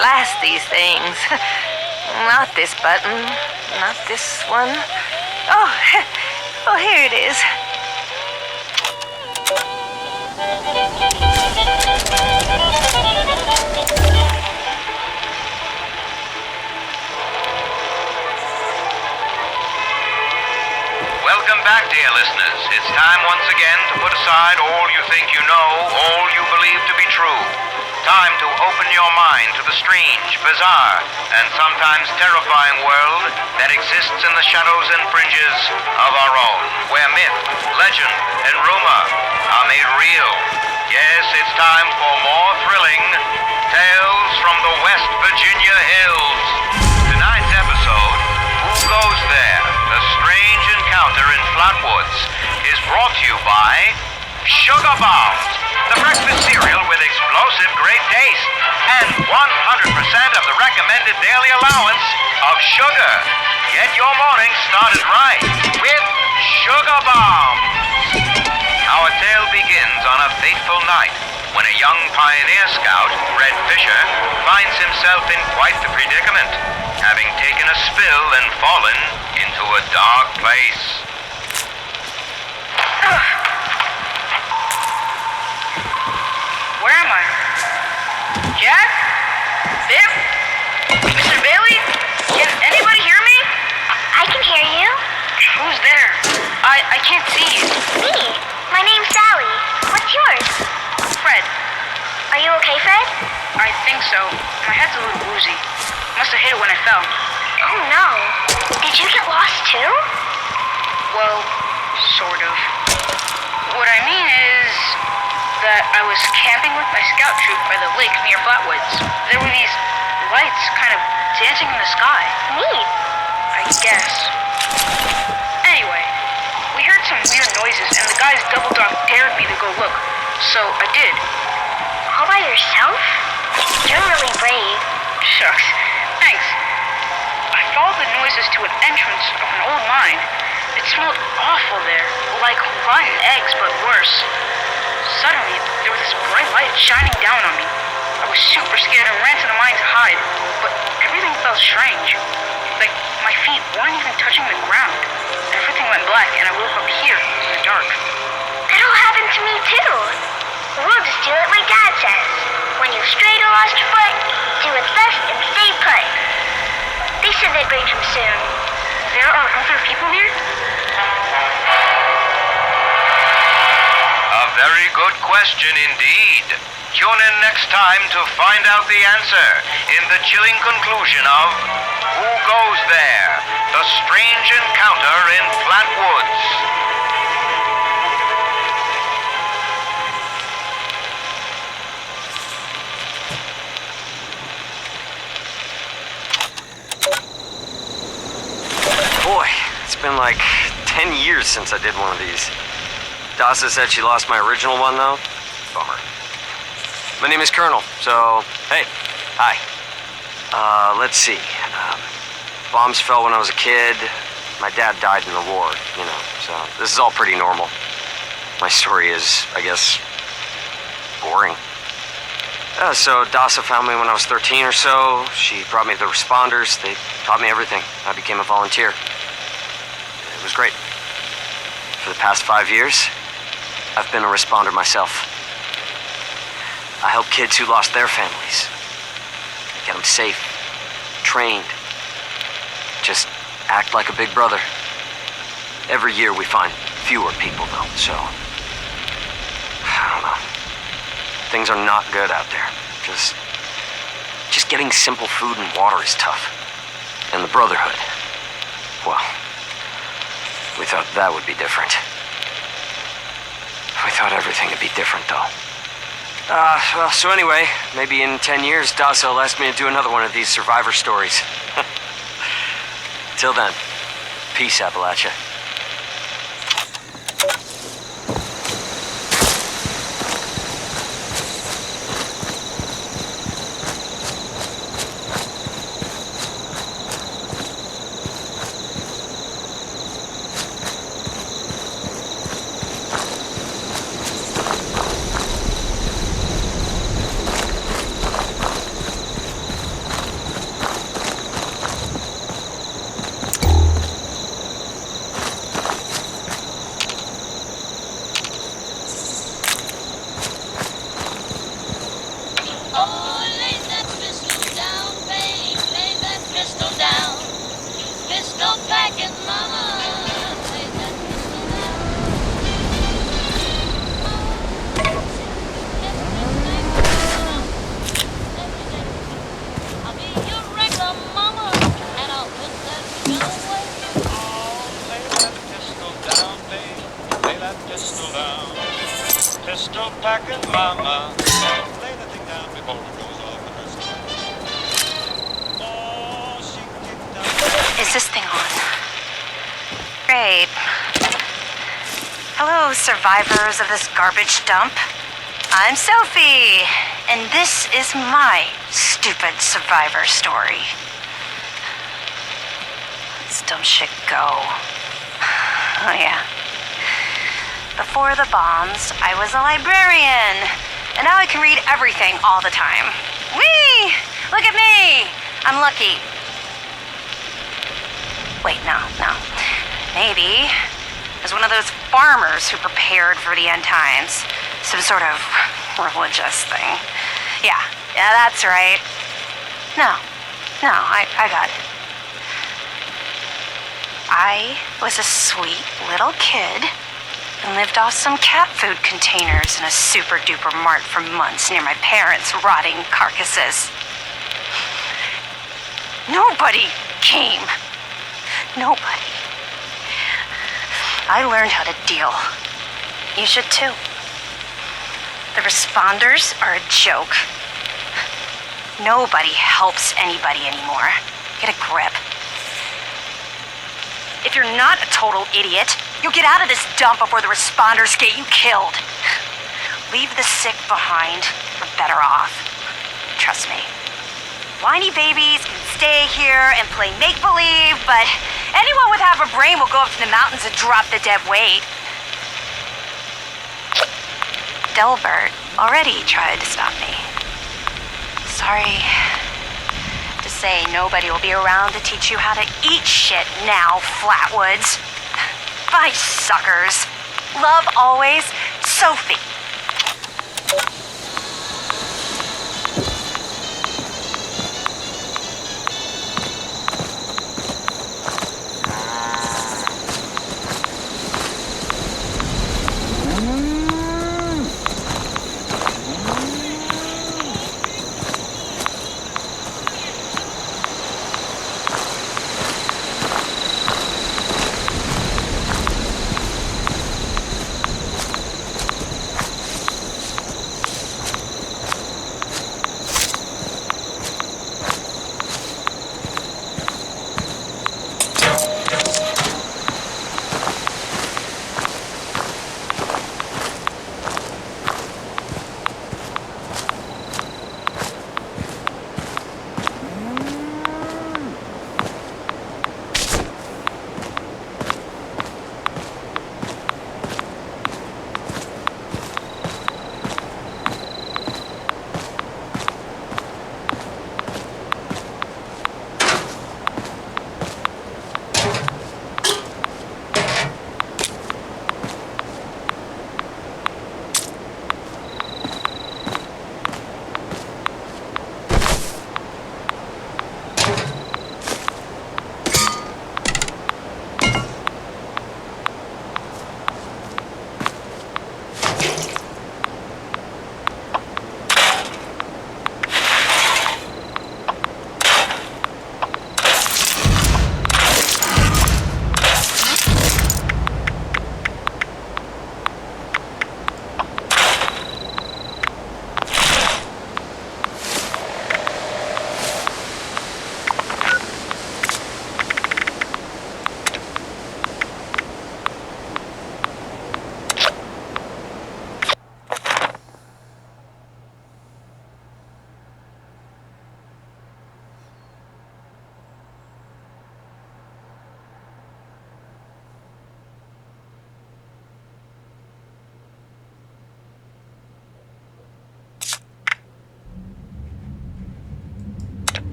blast these things. Not this button. Not this one. Oh, oh, here it is.
Welcome back, dear listeners. It's time once again to put aside all you think you know, all you believe to be true. Time to open your mind to the strange, bizarre, and sometimes terrifying world that exists in the shadows and fringes of our own, where myth, legend, and rumor are made real. Yes, it's time for more thrilling tales from the West Virginia hills. Tonight's episode, Who Goes There? A Strange Encounter in Flatwoods, is brought to you by Sugar Bombs, the breakfast cereal with explosive great taste and 100% of the recommended daily allowance of sugar. Get your morning started right with Sugar Bombs. Our tale begins on a fateful night when a young pioneer scout, Red Fisher, finds himself in quite the predicament, having taken a spill and fallen into a dark place.
Where am I? Jack? Biff? Mr. Bailey? Can anybody hear me?
I can hear you.
Who's there? I can't see you.
Me. My name's Sally. What's yours?
Fred.
Are you okay, Fred?
I think so. My head's a little woozy. Must have hit it when I fell.
Oh no. Did you get lost too?
Well, sort of. What I mean is that I was camping with my scout troop by the lake near Flatwoods. There were these lights kind of dancing in the sky.
Neat.
I guess. Anyway, we heard some weird noises and the guys double dog dared me to go look. So I did.
All by yourself? You're really brave.
Shucks. Thanks. I followed the noises to an entrance of an old mine. It smelled awful there, like rotten eggs, but worse. Suddenly, there was this bright light shining down on me. I was super scared and ran to the mine to hide, but everything felt strange. Like my feet weren't even touching the ground. Everything went black, and I woke up here in the dark.
That all happened to me too. We'll just do it like Dad says. med bay too soon. There are other people here?
A very good question indeed. Tune in next time to find out the answer in the chilling conclusion of Who Goes There? The Strange Encounter in Flat Woods.
Boy, it's been like 10 years since I did one of these. Dasa said she lost my original one, though. Bummer. My name is Colonel, so, hey, hi. Let's see. Bombs fell when I was a kid. My dad died in the war, you know, so this is all pretty normal. My story is, I guess, boring. So Dasa found me when I was 13 or so. She brought me to the responders. They taught me everything. I became a volunteer. It was great. For the past 5 years, I've been a responder myself. I help kids who lost their families. Get them safe, trained. Just act like a big brother. Every year we find fewer people though, so... I don't know. Things are not good out there. Just getting simple food and water is tough. And the Brotherhood, well, we thought that would be different. We thought everything would be different, though. Well, so anyway, maybe in 10 years, Dasa will ask me to do another one of these survivor stories. Till then, peace, Appalachia.
Pistol packing mama, lay the thing down before it goes off in her stomach. Oh, she kicked out.
Is this thing on? Great. Hello, survivors of this garbage dump. I'm Sophie, and this is my stupid survivor story. Let's dumb shit go. Oh yeah. Before the bombs, I was a librarian, and now I can read everything all the time. Whee! Look at me! I'm lucky. Wait, no. Maybe I was one of those farmers who prepared for the end times. Some sort of religious thing. Yeah, that's right. No, I got it. I was a sweet little kid and lived off some cat food containers in a super-duper mart for months near my parents' rotting carcasses. Nobody came. Nobody. I learned how to deal. You should too. The responders are a joke. Nobody helps anybody anymore. Get a grip. If you're not a total idiot, you'll get out of this dump before the responders get you killed. Leave the sick behind. We're better off. Trust me. Whiny babies can stay here and play make-believe, but anyone with half a brain will go up to the mountains and drop the dead weight. Delbert already tried to stop me. Sorry to say, nobody will be around to teach you how to eat shit now, Flatwoods. Bye, suckers. Love always, Sophie.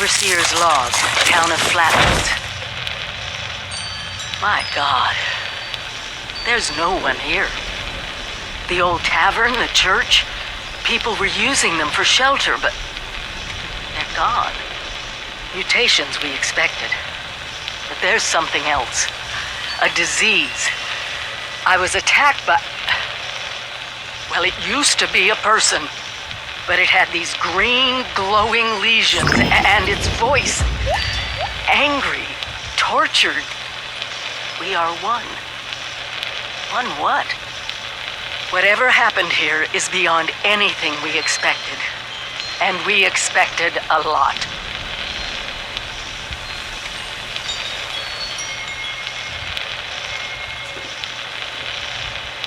Overseer's log, town of Flatlands. My God. There's no one here. The old tavern, the church, people were using them for shelter, but they're gone. Mutations we expected. But there's something else. A disease. I was attacked by... Well, it used to be a person, but it had these green, glowing lesions, and its voice. Angry, tortured. We are one. One what? Whatever happened here is beyond anything we expected. And we expected a lot.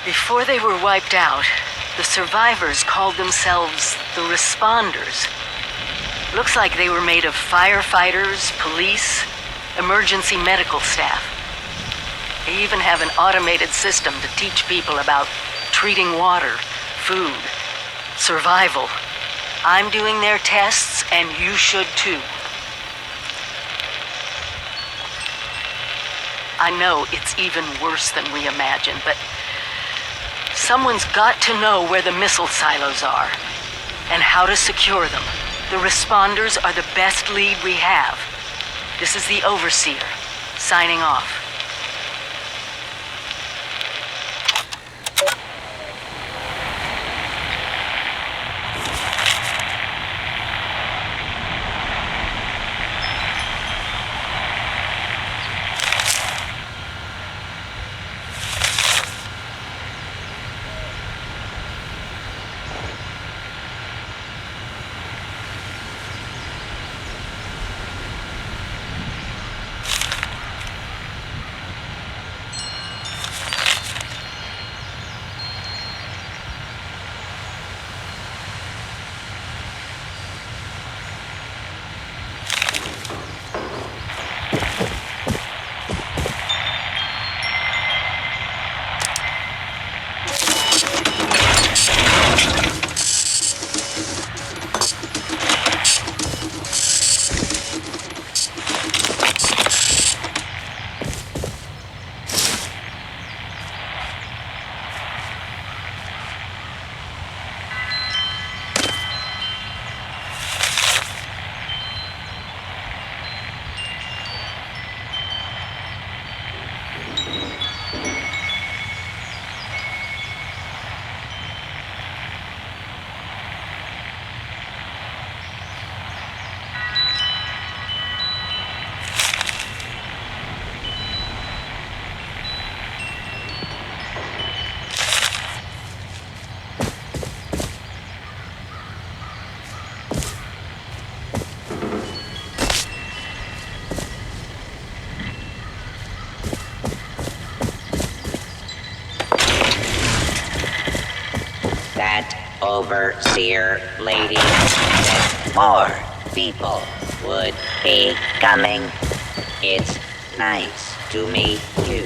Before they were wiped out, the survivors called themselves the Responders. Looks like they were made of firefighters, police, emergency medical staff. They even have an automated system to teach people about treating water, food, survival. I'm doing their tests, and you should too. I know it's even worse than we imagined, but someone's got to know where the missile silos are and how to secure them. The Responders are the best lead we have. This is the Overseer, signing off.
Overseer lady said more people would be coming. It's nice to meet you.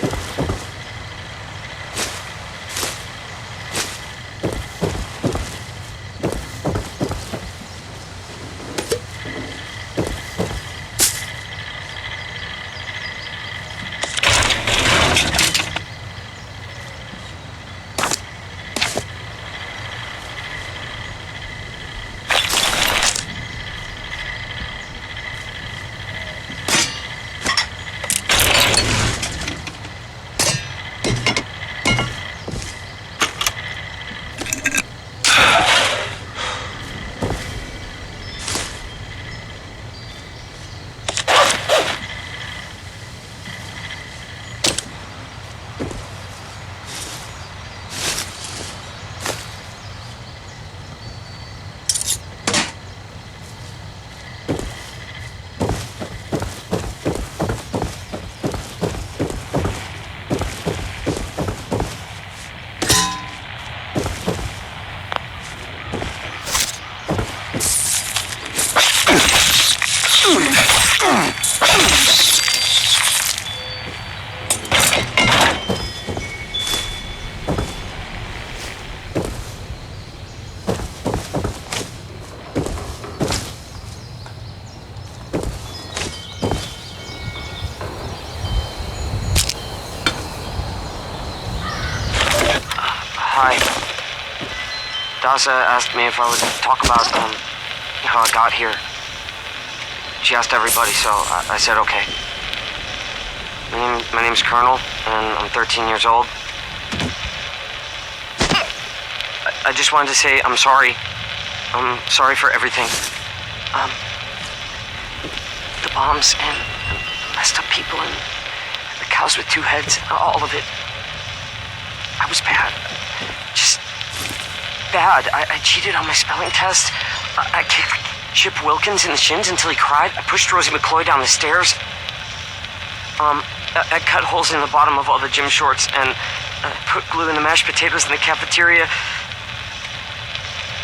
Hi. Dasa asked me if I would talk about, how I got here. She asked everybody, so I said okay. My name's Colonel, and I'm 13 years old. I just wanted to say I'm sorry. I'm sorry for everything. The bombs and messed up people and the cows with two heads, all of it. I was bad. Just bad. I cheated on my spelling test. I kicked Chip Wilkins in the shins until he cried. I pushed Rosie McCloy down the stairs. I cut holes in the bottom of all the gym shorts and put glue in the mashed potatoes in the cafeteria.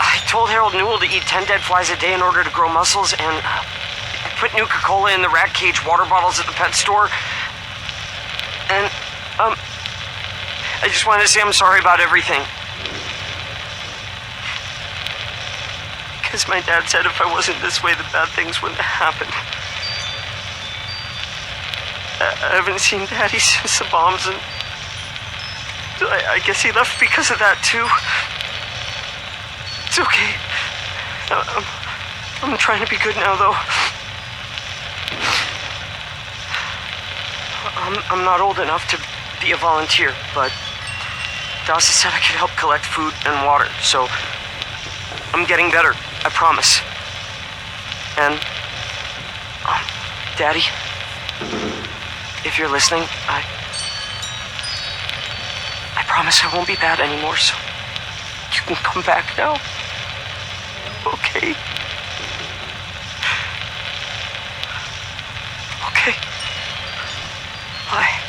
I told Harold Newell to eat 10 dead flies a day in order to grow muscles, and put Nuka-Cola in the rat cage water bottles at the pet store. And, I just wanted to say I'm sorry about everything. Because my dad said if I wasn't this way, the bad things wouldn't happen. I haven't seen Daddy since the bombs, and I guess he left because of that, too. It's okay. I'm trying to be good now, though. I'm not old enough to be a volunteer, but Dawson said I could help collect food and water, so I'm getting better, I promise. And, Daddy, if you're listening, I promise I won't be bad anymore, so you can come back now. Okay? Okay. Bye.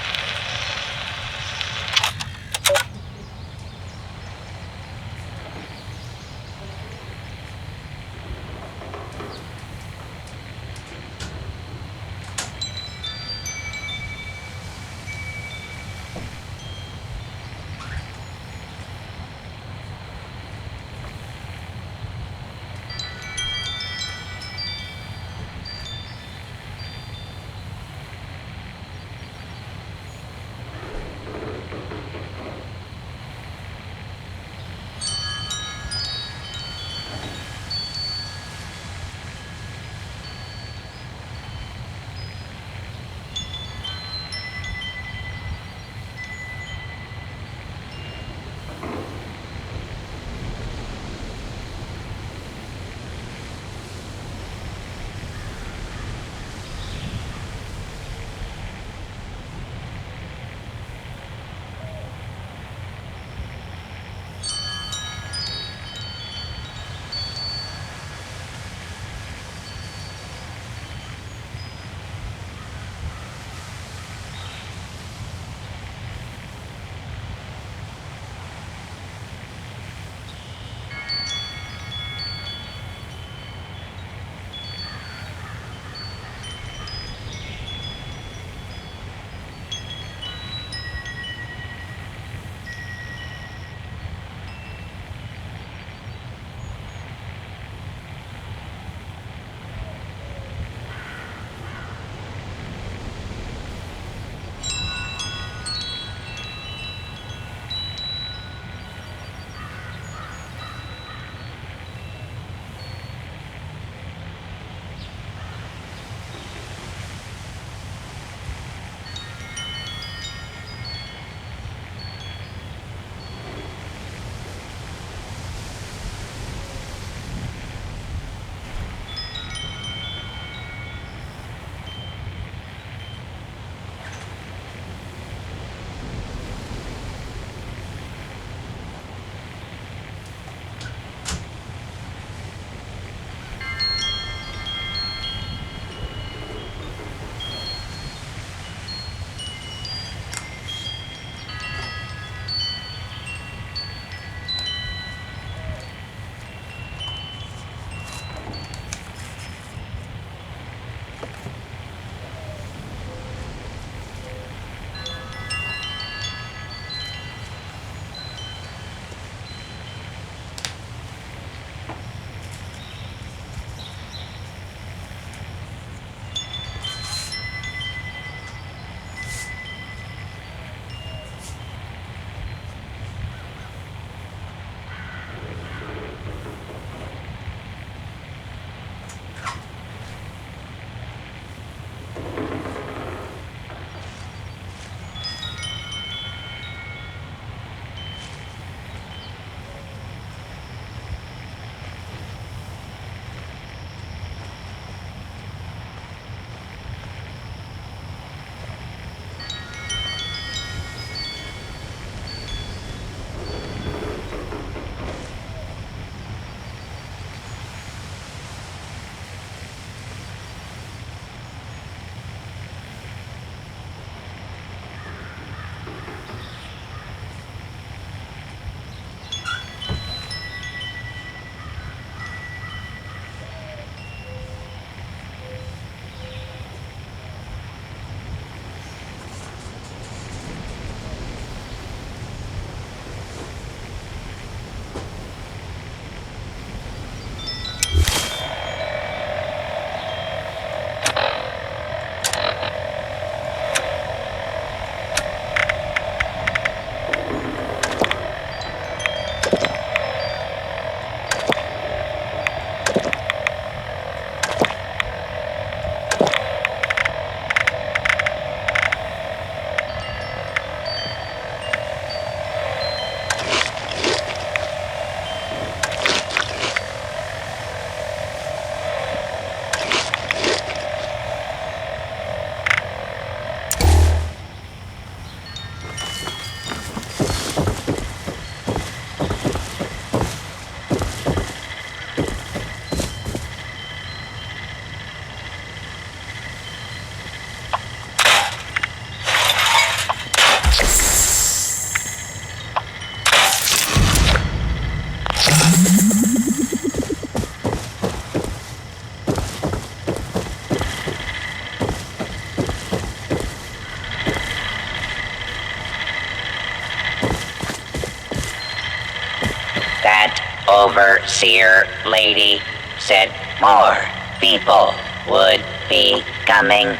overseer lady said more people would be coming.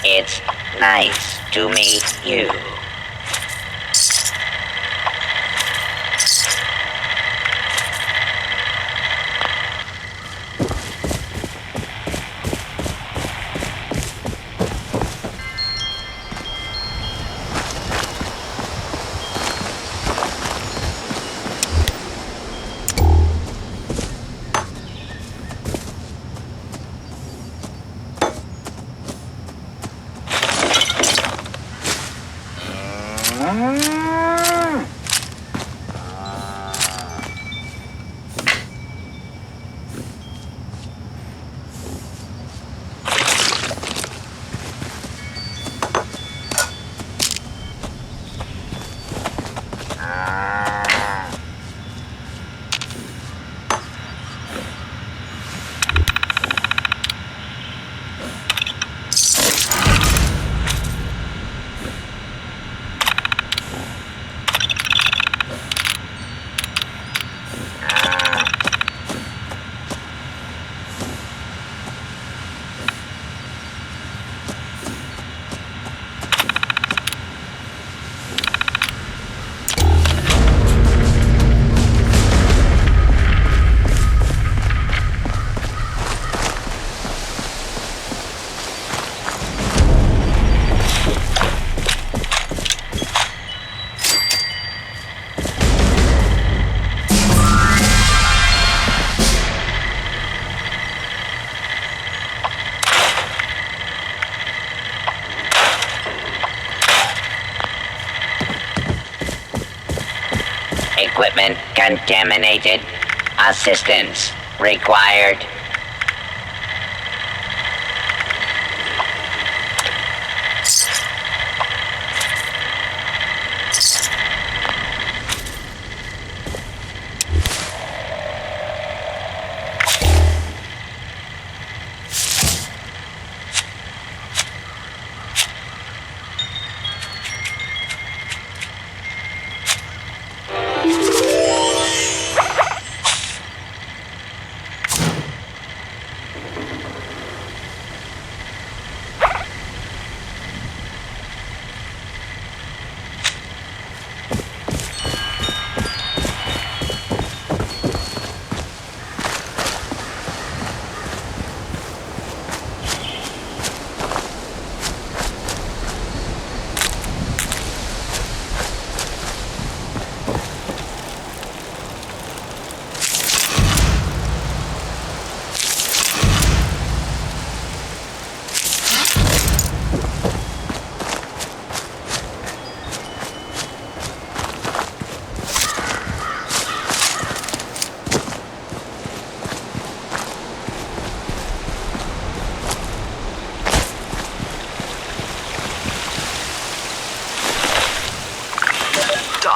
It's nice to meet you. Equipment contaminated. Assistance required.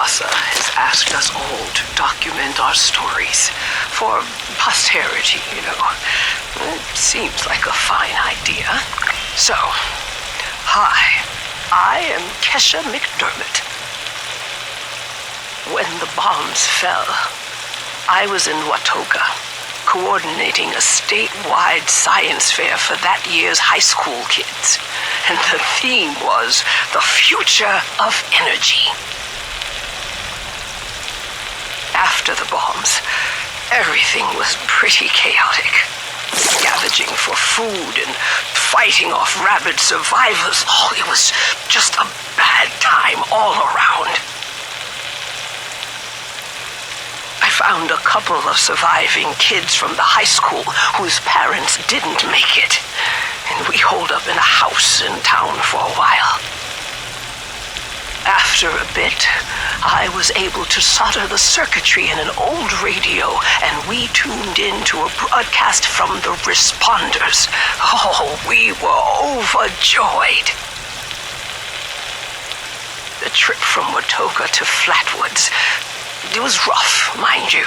Has asked us all to document our stories for posterity, you know. It seems like a fine idea. So, hi, I am Kesha McDermott. When the bombs fell, I was in Watoga, coordinating a statewide science fair for that year's high school kids. And the theme was the future of energy. After the bombs, everything was pretty chaotic. Scavenging for food and fighting off rabid survivors. Oh, it was just a bad time all around. I found a couple of surviving kids from the high school whose parents didn't make it. And we holed up in a house in town for a while. After a bit, I was able to solder the circuitry in an old radio, and we tuned in to a broadcast from the responders. Oh, we were overjoyed. The trip from Watoga to Flatwoods, it was rough, mind you.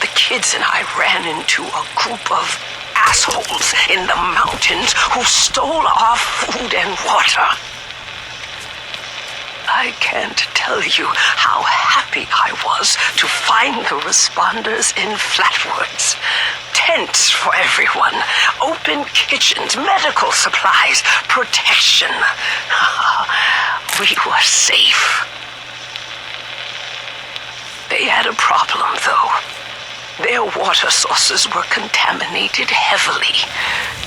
The kids and I ran into a group of assholes in the mountains who stole our food and water.
I can't tell you how happy I was to find the responders in Flatwoods. Tents for everyone, open kitchens, medical supplies, protection. We were safe. They had a problem, though. Their water sources were contaminated heavily.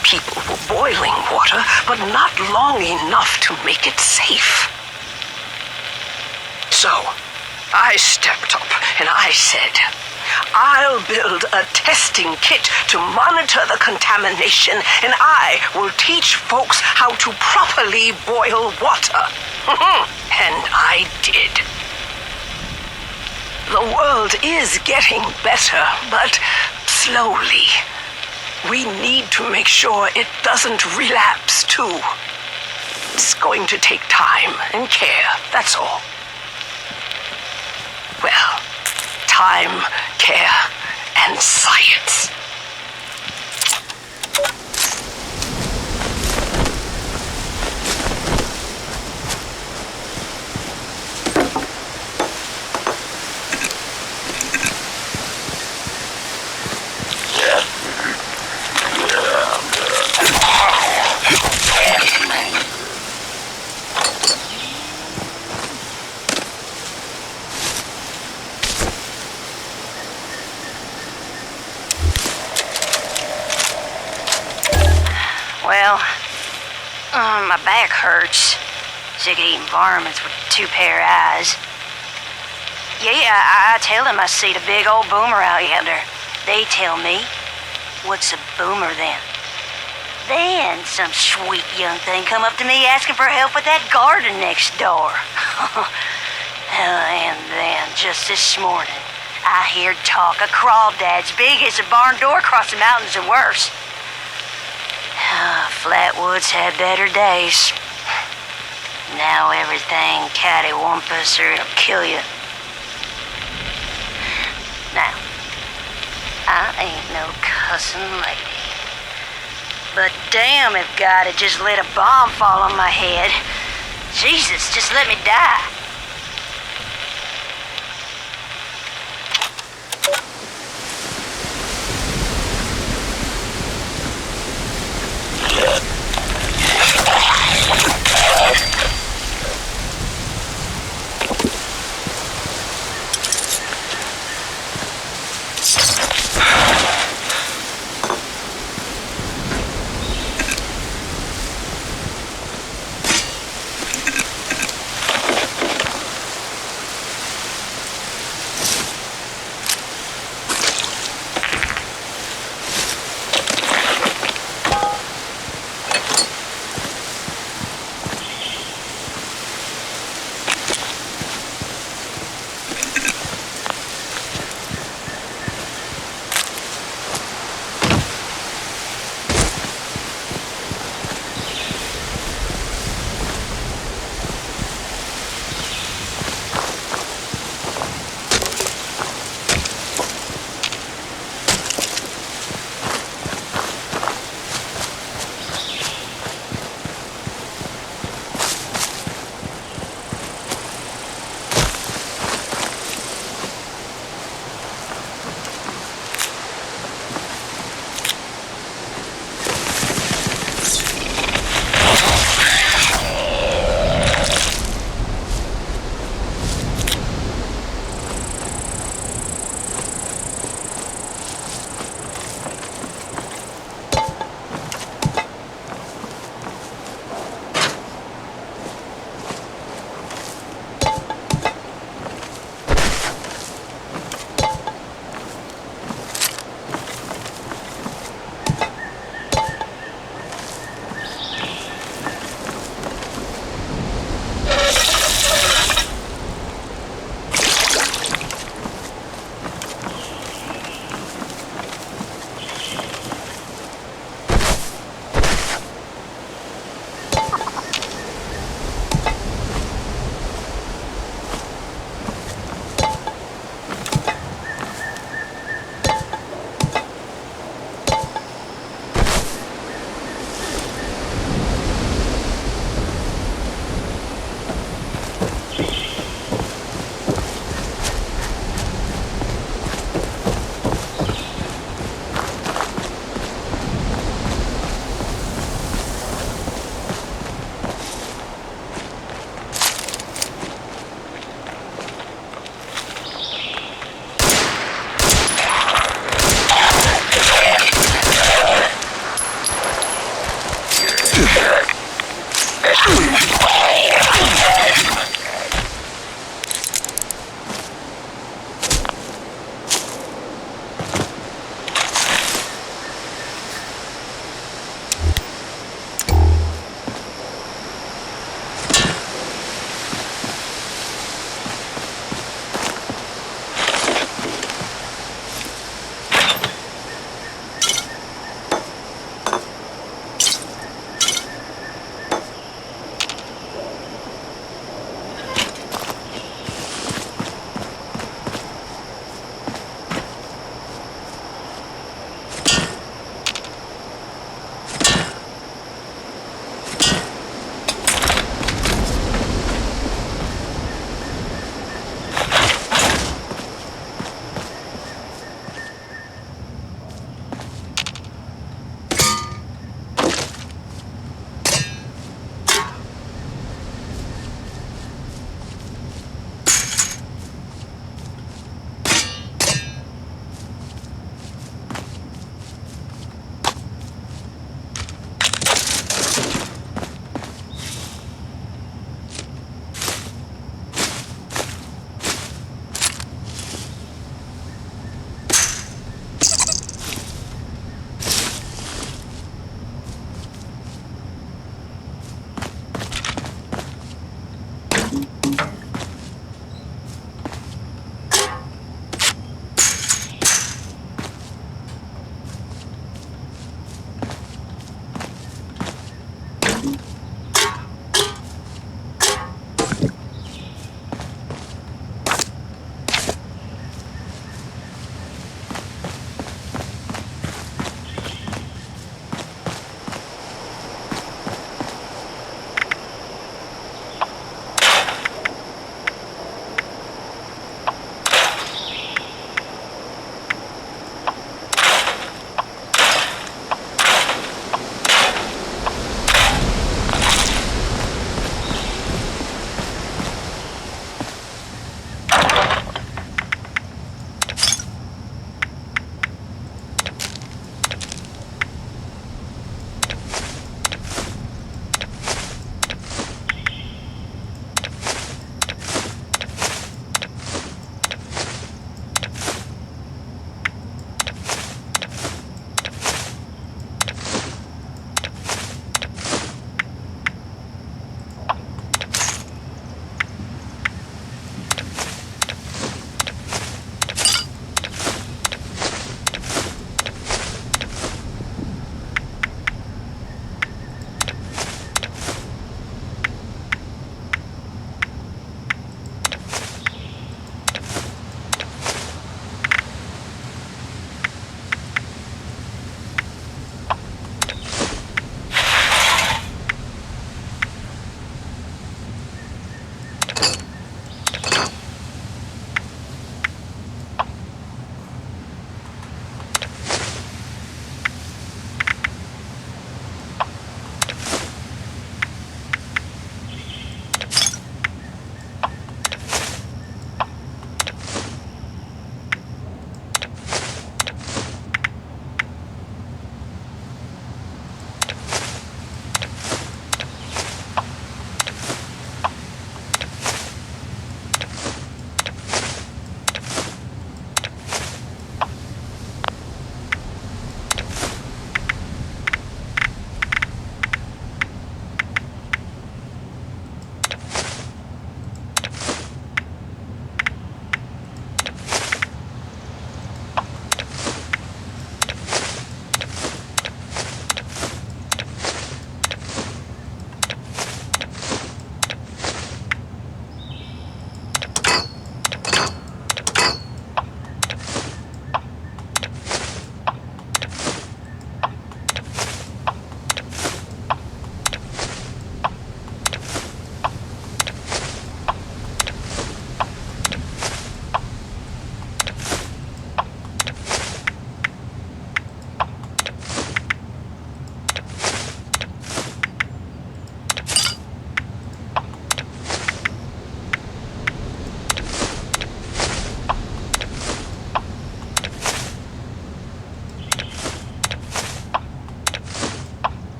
People were boiling water, but not long enough to make it safe. So, I stepped up and I said, I'll build a testing kit to monitor the contamination, and I will teach folks how to properly boil water. And I did. The world is getting better, but slowly. We need to make sure it doesn't relapse, too. It's going to take time and care, that's all. Well, time, care, and science.
Well, my back hurts. Sick of eating varmints with 2 pair of eyes. Yeah, I tell them I see the big old boomer out yonder. They tell me, what's a boomer then? Then some sweet young thing come up to me asking for help with that garden next door. And then, just this morning, I heard talk of crawdads big as a barn door across the mountains and worse. Flatwoods had better days. Now everything cattywampus or it'll kill you. Now, I ain't no cussing lady. But damn if God had just let a bomb fall on my head. Jesus, just let me die.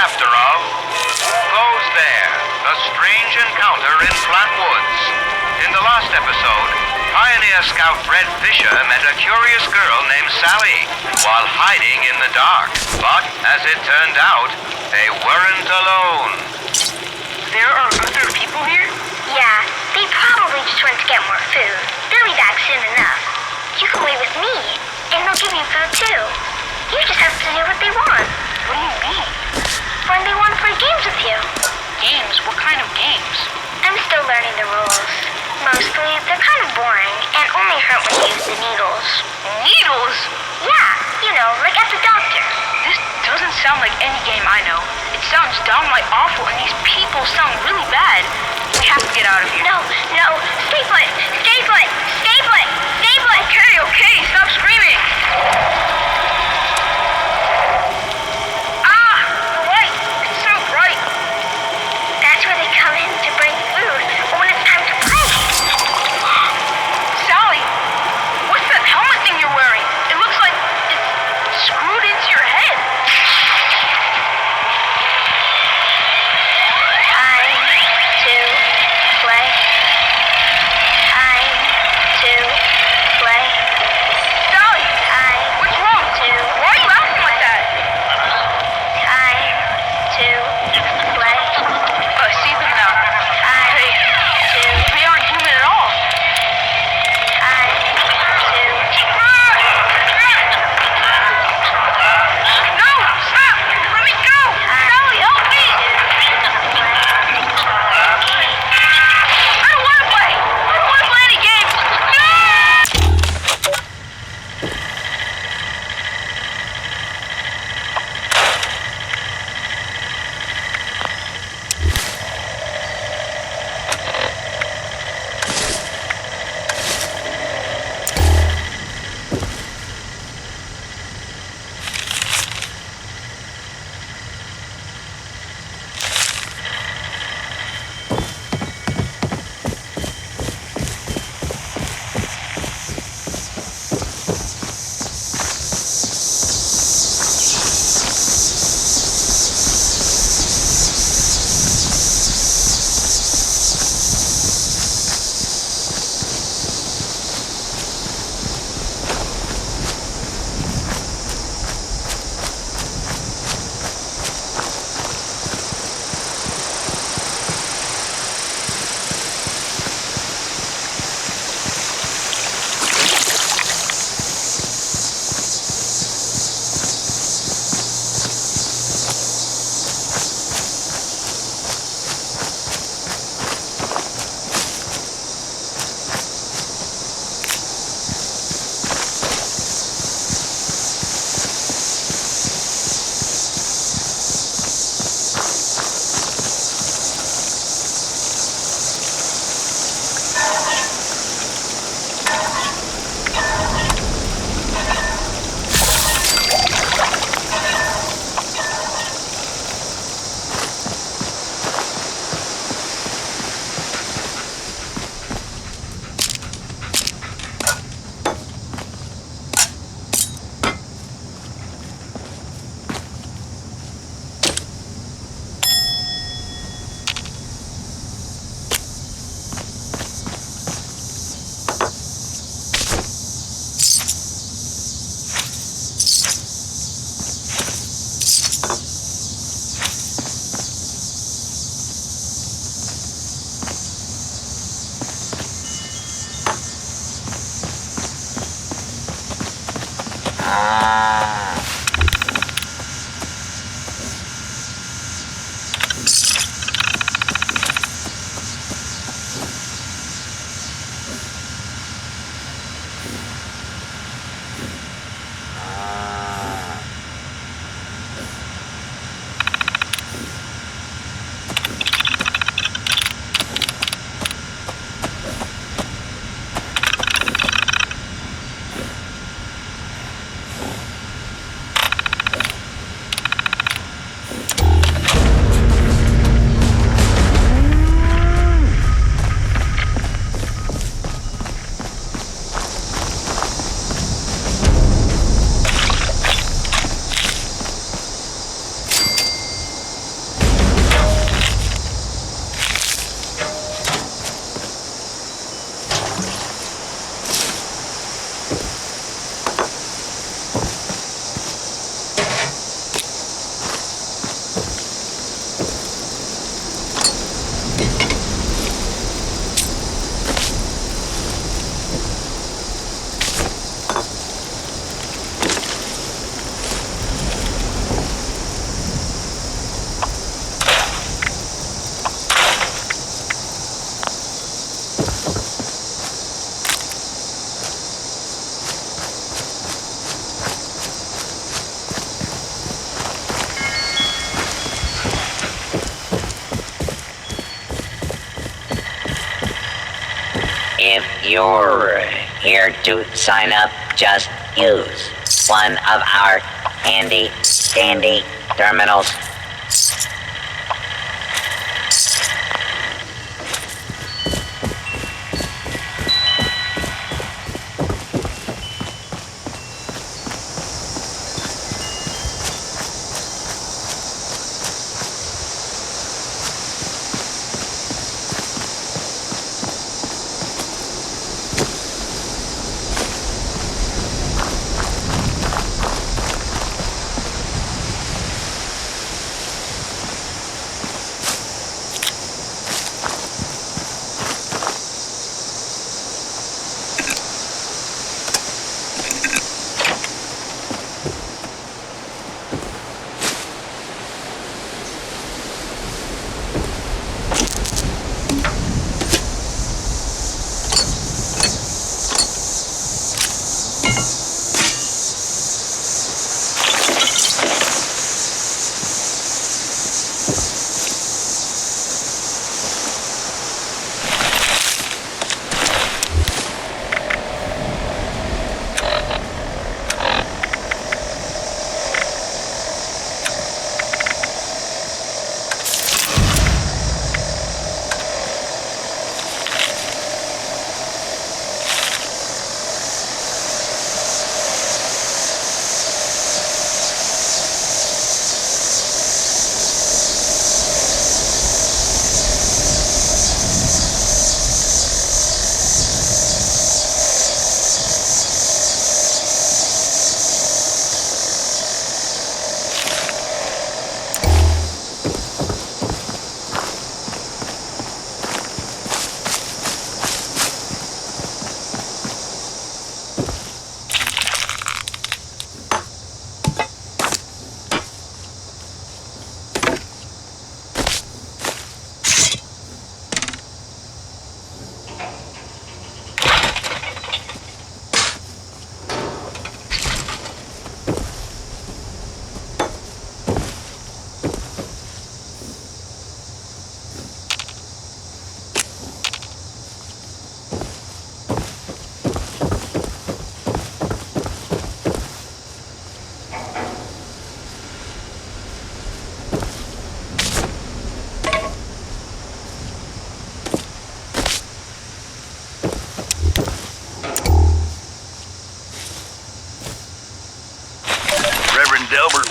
chapter of Who Goes There? The Strange Encounter in Flat Woods. In the last episode, Pioneer Scout Fred Fisher met a curious girl named Sally while hiding in the dark. But as it turned out, they weren't alone.
There are other people here?
Yeah, they probably just went to get more food. They'll be back soon enough. You can wait with me, and they'll give you food too. You just have to do what they want.
What do you mean?
When they want to play games with you.
Games? What kind of games?
I'm still learning the rules. Mostly, they're kind of boring and only hurt when you use the needles.
Needles?
Yeah, you know, like at the doctor.
This doesn't sound like any game I know. It sounds downright awful, and these people sound really bad. We have to get out of here.
No, stay put, stay put, stay put, stay put.
Okay, stop screaming. Ah, the light. It's so bright.
That's where they come in to bring food, or when it's time to play.
Sally, what's that helmet thing you're wearing? It looks like it's screwed into your head.
Time to play. Time to play.
Sally, what's wrong? Why are you acting like that?
Time to play.
I see them now. They aren't human at all. No, stop! Let me go! Sally, help me! I don't want to play! I don't want to play any games! No!
If you're here to sign up, just use one of our handy dandy terminals.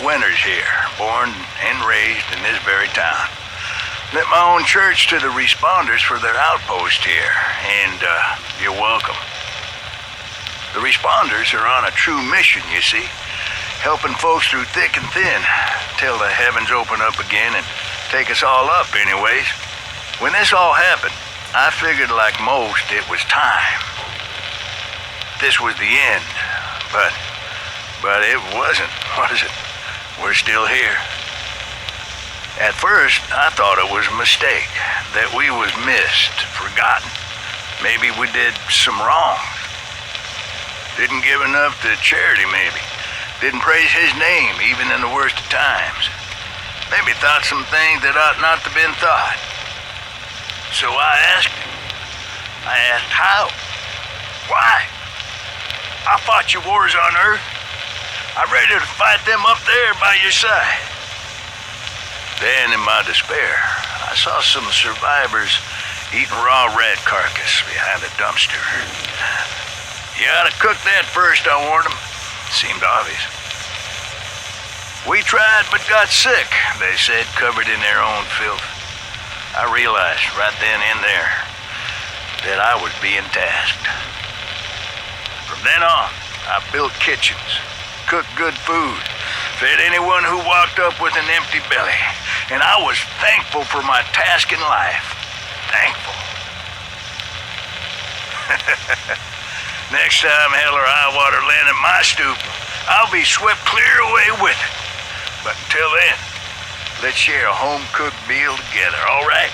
Winters here, born and raised in this very town. Lit my own church to the responders for their outpost here, and you're welcome. The responders are on a true mission, you see, helping folks through thick and thin, till the heavens open up again and take us all up anyways. When this all happened, I figured like most it was time. This was the end, but it wasn't, was it? We're still here. At first, I thought it was a mistake, that we was missed, forgotten. Maybe we did some wrong. Didn't give enough to charity, maybe. Didn't praise his name, even in the worst of times. Maybe thought some things that ought not to been thought. So I asked him. I asked how? Why? I fought your wars on Earth. I'm ready to fight them up there by your side. Then, in my despair, I saw some survivors eating raw rat carcass behind a dumpster. You ought to cook that first, I warned them. Seemed obvious. We tried but got sick, they said, covered in their own filth. I realized right then and there that I was being tasked. From then on, I built kitchens, cooked good food, fed anyone who walked up with an empty belly, and I was thankful for my task in life. Thankful. Next time hell or high water land at my stoop, I'll be swept clear away with it. But until then, let's share a home-cooked meal together, all right?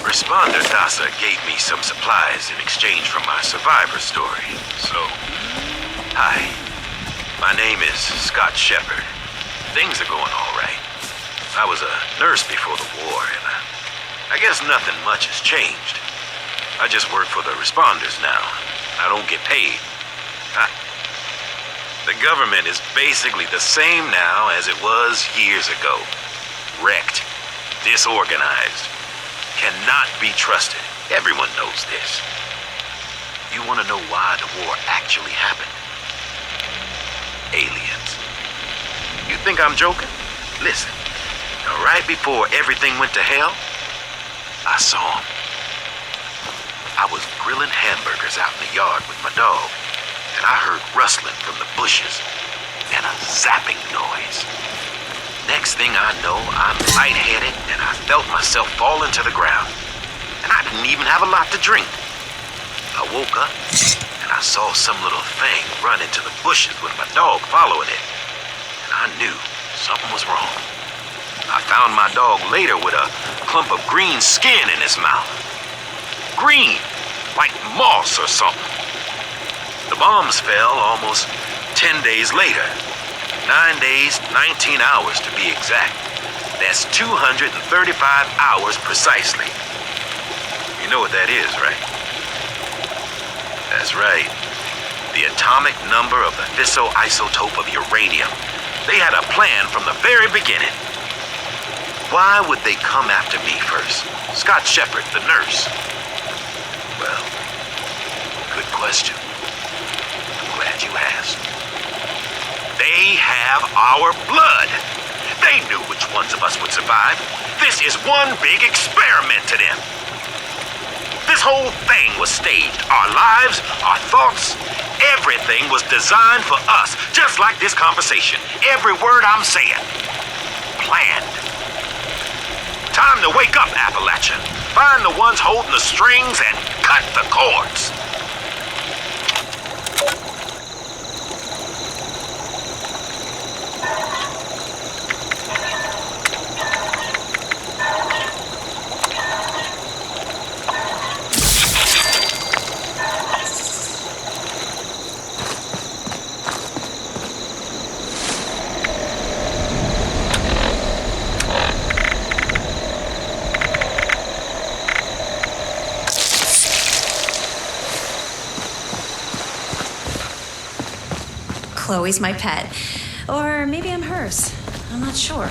Responder Dasa gave me some supplies in exchange for my survivor story. So, hi. My name is Scott Shepard. Things are going all right. I was a nurse before the war, and I guess nothing much has changed. I just work for the responders now. I don't get paid. The government is basically the same now as it was years ago. Wrecked. Disorganized. Cannot be trusted. Everyone knows this. You want to know why the war actually happened? Aliens. You think I'm joking? Listen. Right before everything went to hell, I saw them. I was grilling hamburgers out in the yard with my dog, and I heard rustling from the bushes and a zapping noise. Next thing I know, I'm lightheaded, and I felt myself falling to the ground. And I didn't even have a lot to drink. I woke up, and I saw some little thing run into the bushes with my dog following it. And I knew something was wrong. I found my dog later with a clump of green skin in his mouth. Green, like moss or something. The bombs fell almost 10 days later. 9 days, 19 hours to be exact. That's 235 hours precisely. You know what that is, right? That's right. The atomic number of the fissile isotope of uranium. They had a plan from the very beginning. Why would they come after me first? Scott Shepard, the nurse. Well, good question. I'm glad you asked. They have our blood. They knew which ones of us would survive. This is one big experiment to them. This whole thing was staged. Our lives, our thoughts, everything was designed for us, just like this conversation. Every word I'm saying. Planned. Time to wake up, Appalachia. Find the ones holding the strings and cut the cords.
Chloe's my pet. Or maybe I'm hers. I'm not sure.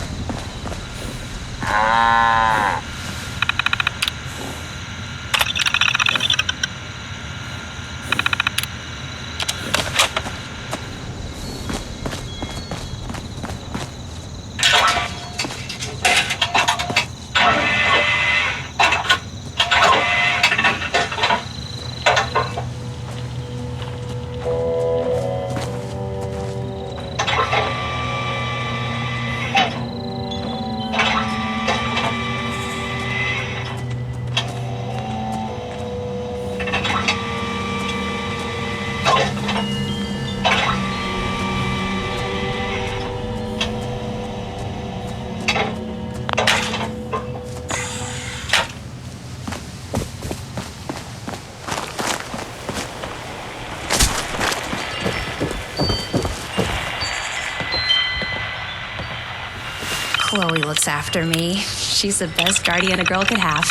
Chloe looks after me. She's the best guardian a girl could have.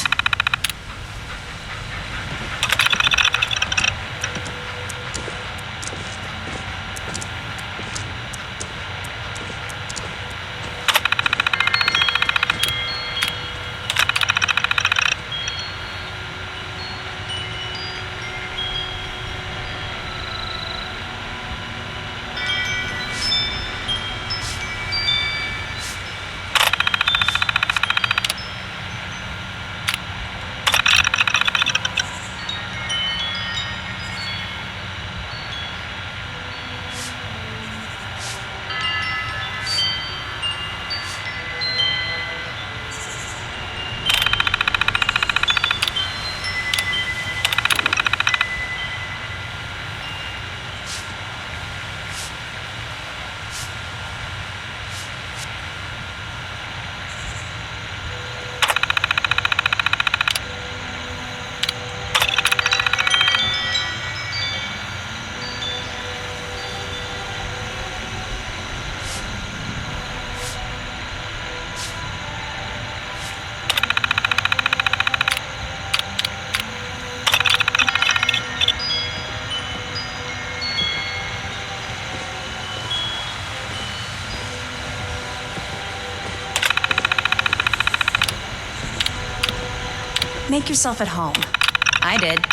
Make yourself at home. I did.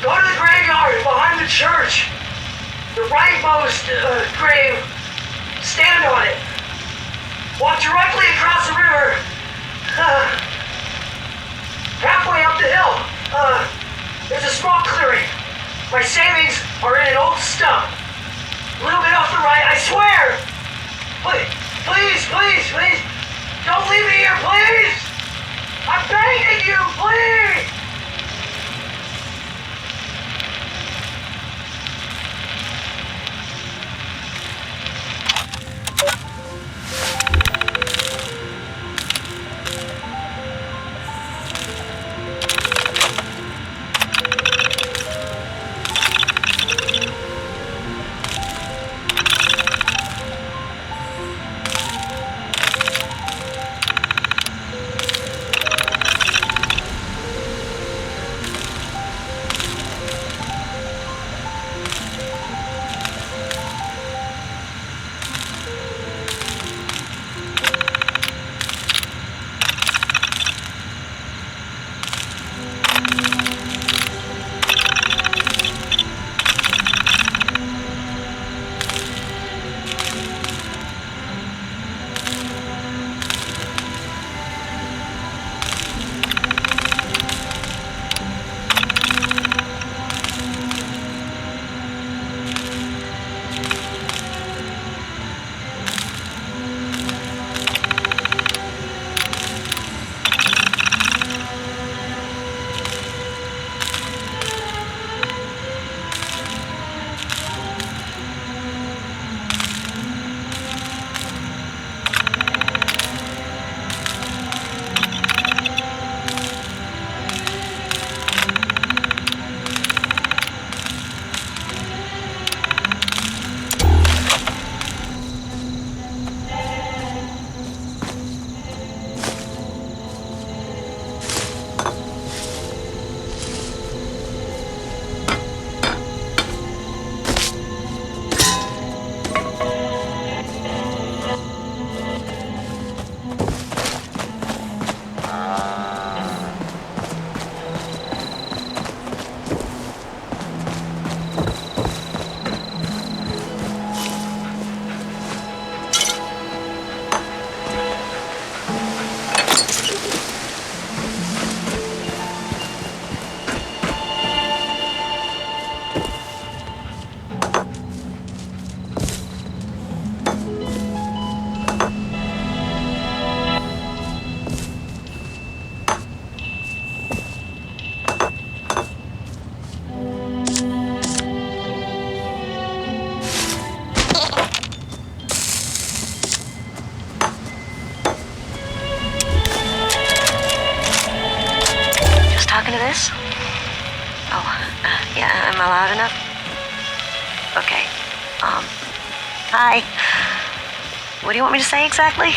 Go to the graveyard behind the church. The rightmost grave. Stand on it. Walk directly across the river. Halfway up the hill. There's a small clearing. My savings are in an old stump. A little bit off the right, I swear! Please! Don't leave me here, please! I'm begging you, please!
Talking to this? Oh, yeah, am I loud enough? Okay. Hi. What do you want me to say exactly?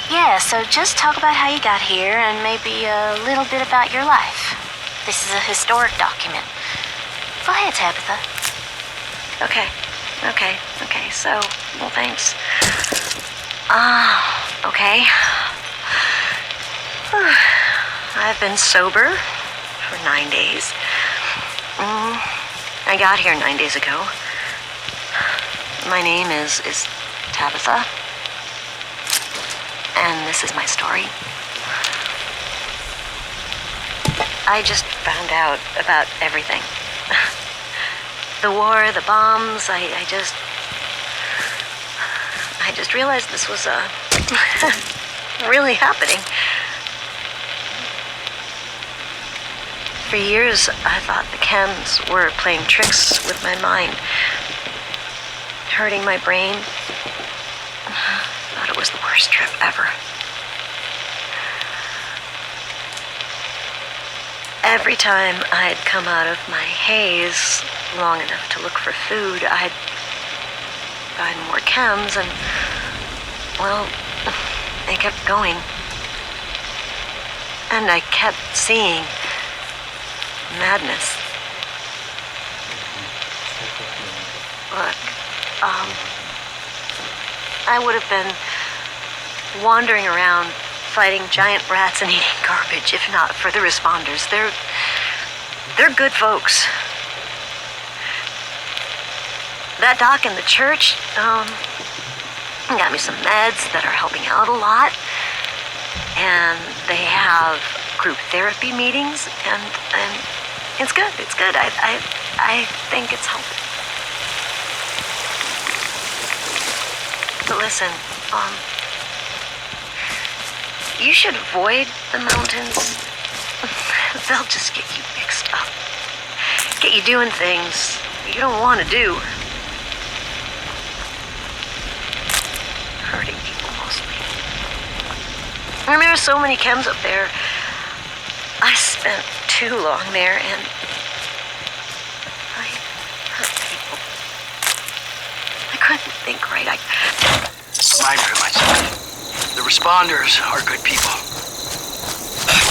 Yeah, so just talk about how you got here and maybe a little bit about your life. This is a historic document. Go ahead, Tabitha. Okay, so, well, thanks. Okay. I've been sober for 9 days. I got here 9 days ago. My name is Tabitha. And this is my story. I just found out about everything. The war, the bombs, I just realized this was really happening. For years, I thought the chems were playing tricks with my mind, hurting my brain. Thought it was the worst trip ever. Every time I'd come out of my haze long enough to look for food, I'd find more chems and, well, they kept going. And I kept seeing madness. Look, I would have been wandering around fighting giant rats and eating garbage if not for the responders. They're good folks. That doc in the church, got me some meds that are helping out a lot. And they have group therapy meetings, and it's good. It's good. I think it's helping. But listen, you should avoid the mountains. They'll just get you mixed up. Get you doing things you don't want to do. Hurting people mostly. And there are so many chems up there. I spent too long there, and I hurt people. I couldn't think right.
Reminder to myself. The responders are good people.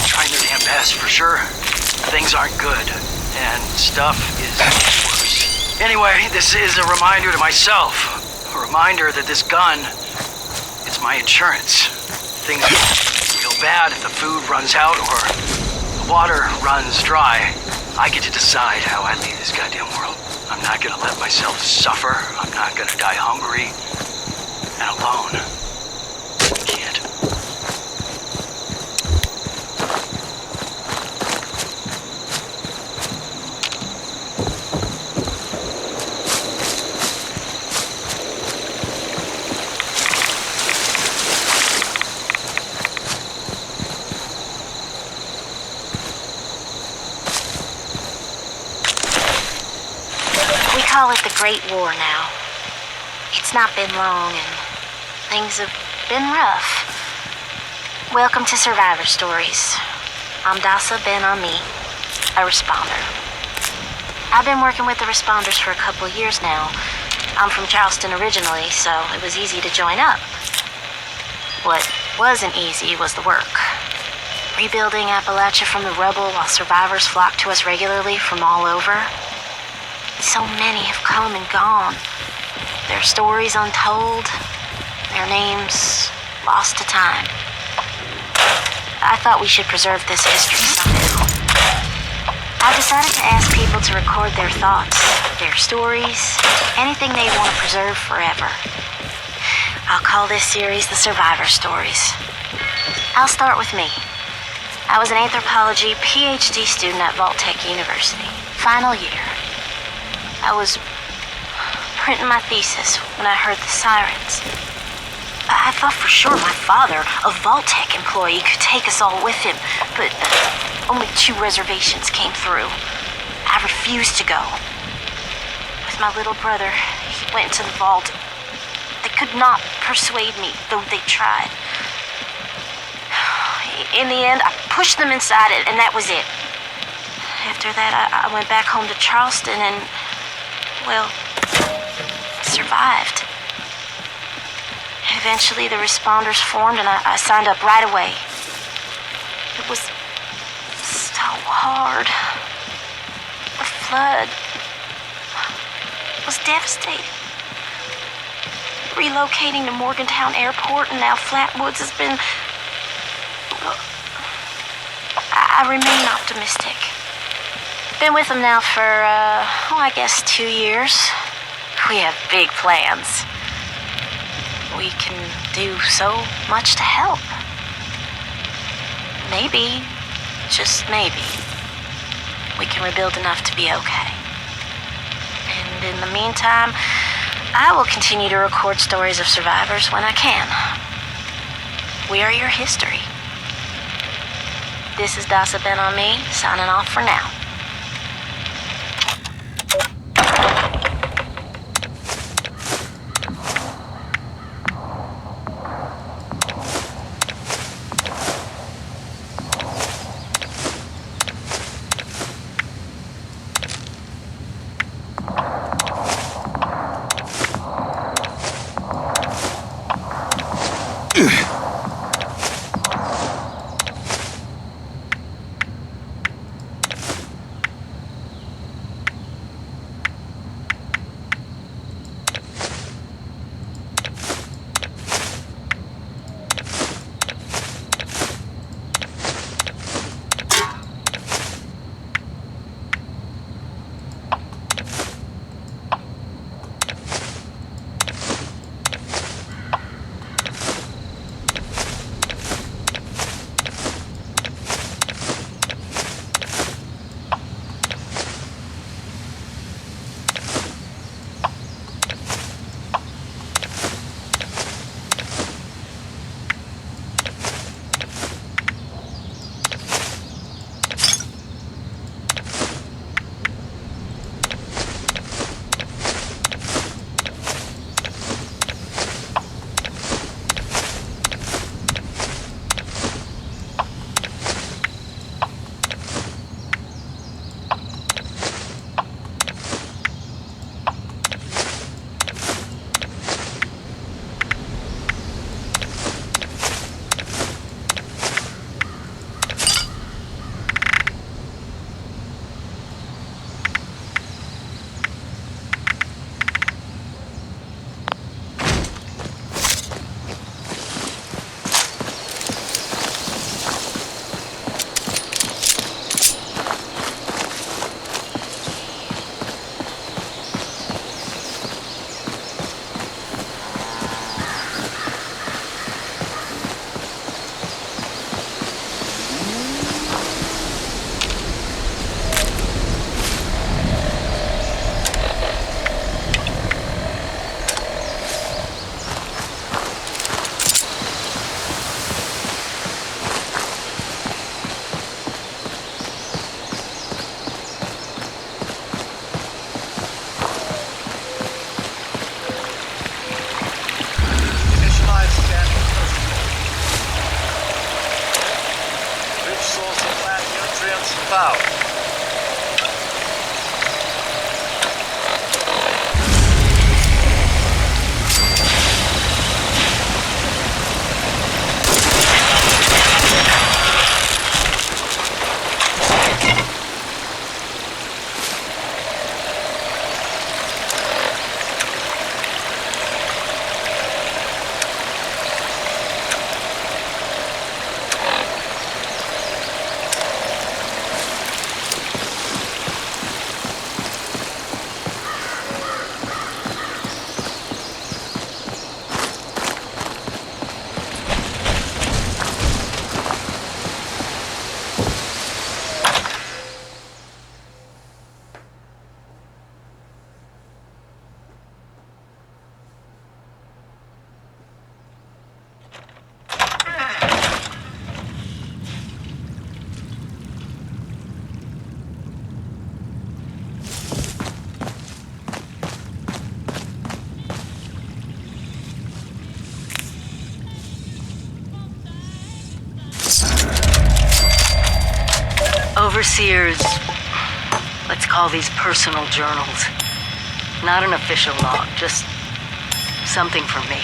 Trying their damn best, for sure. Things aren't good, and stuff is worse. Anyway, this is a reminder to myself. A reminder that this gun, it's my insurance. Things get real bad if the food runs out or the water runs dry. I get to decide how I leave this goddamn world. I'm not gonna let myself suffer. I'm not gonna die hungry and alone. Can't.
We call it the Great War now. It's not been long, and things have been rough. Welcome to Survivor Stories. I'm Dasa Ben-Ami, a responder. I've been working with the responders for a couple of years now. I'm from Charleston originally, so it was easy to join up. What wasn't easy was the work. Rebuilding Appalachia from the rubble while survivors flock to us regularly from all over. So many have come and gone. Their stories untold, their names lost to time. I thought we should preserve this history somehow. I decided to ask people to record their thoughts, their stories, anything they want to preserve forever. I'll call this series The Survivor Stories. I'll start with me. I was an anthropology PhD student at Vault-Tec University, final year. I was printing my thesis when I heard the sirens. I thought for sure my father, a Vault-Tec employee, could take us all with him, but only 2 reservations came through. I refused to go. With my little brother, he went to the vault. They could not persuade me, though they tried. In the end, I pushed them inside, and that was it. After that, I went back home to Charleston and, well, survived. Eventually, the responders formed, and I signed up right away. It was so hard. The flood was devastating. Relocating to Morgantown Airport and now Flatwoods has been... I remain optimistic. Been with them now for, I guess 2 years. We have big plans. We can do so much to help. Maybe, just maybe, we can rebuild enough to be okay. And in the meantime, I will continue to record stories of survivors when I can. We are your history. This is Dasa Ben-Ami, signing off for now.
step out.
Overseers, let's call these personal journals. Not an official log, just something from me.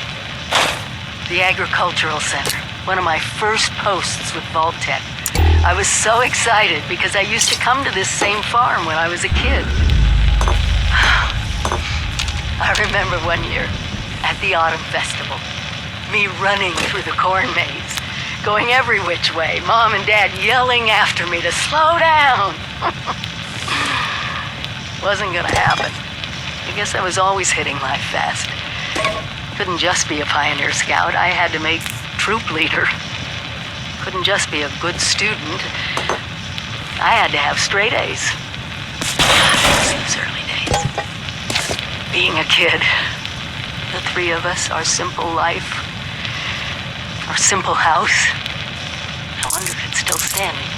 The Agricultural Center, one of my first posts with Vault-Tec. I was so excited because I used to come to this same farm when I was a kid. I remember one year at the Autumn Festival, me running through the corn maze, going every which way, Mom and Dad yelling after me to slow down. Wasn't gonna happen. I guess I was always hitting life fast. Couldn't just be a pioneer scout, I had to make troop leader. Couldn't just be a good student, I had to have straight A's. These early days. Being a kid, the three of us, our simple life, our simple house. I wonder if it's still standing.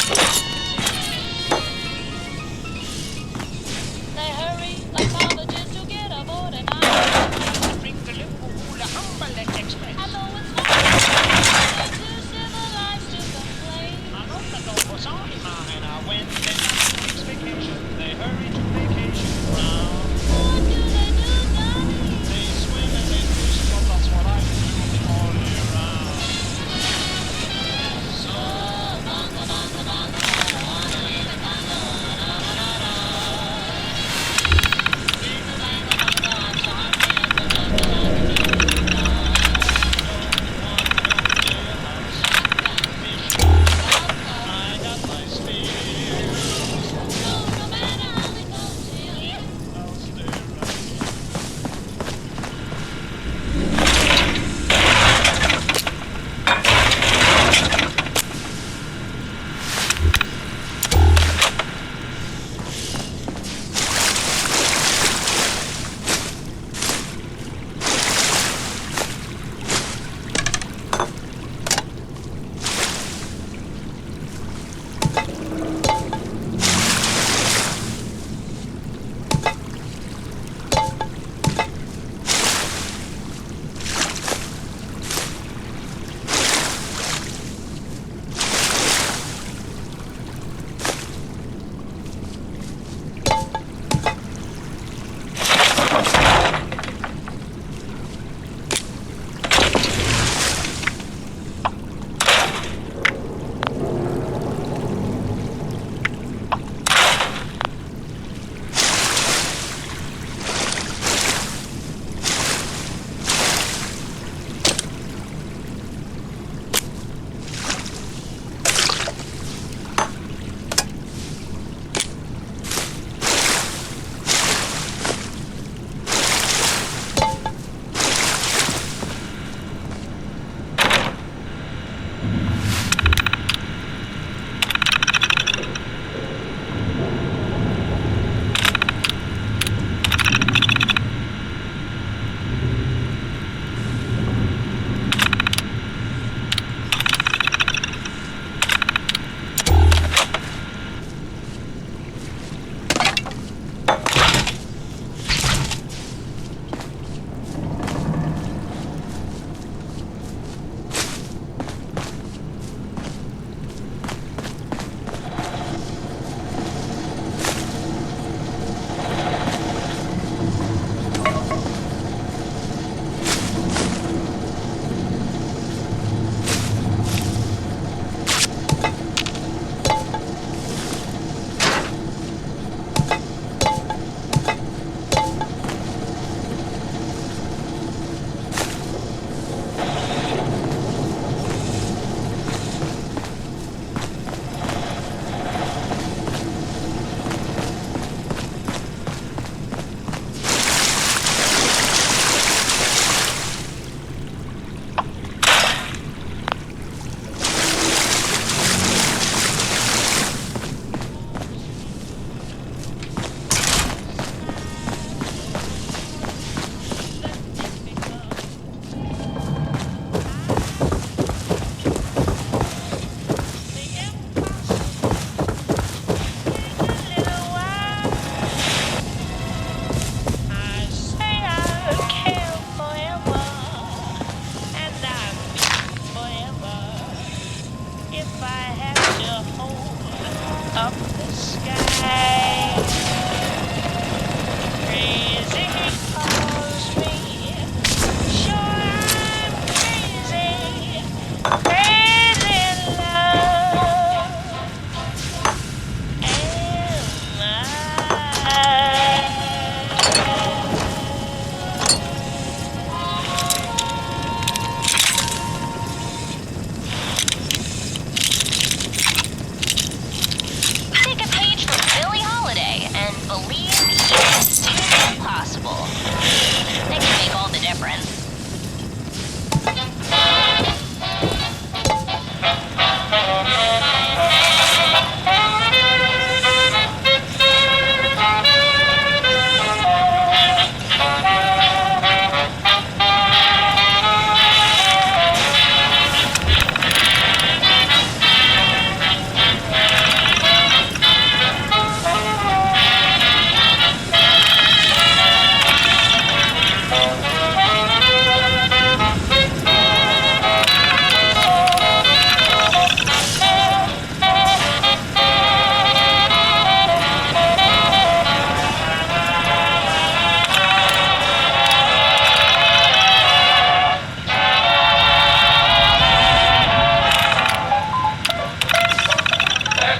They hurry like colleges to get aboard an island. Bring the Liverpool Humberland Express. Although it's not too civilized to complain. I know the dog was on mine. When they got 2 weeks vacation, they hurry to vacation ground. What do they do, Johnny? They swim and they fish, but that's what I do all year round. So, bongo, bongo, bongo, wanna leave it, bongo, na-na-na-na-na. Bingo, bango, bongo, I'm sorry, but bongo, like a baby dog. No one don't care, I'm shotgun fishing. I got my spear.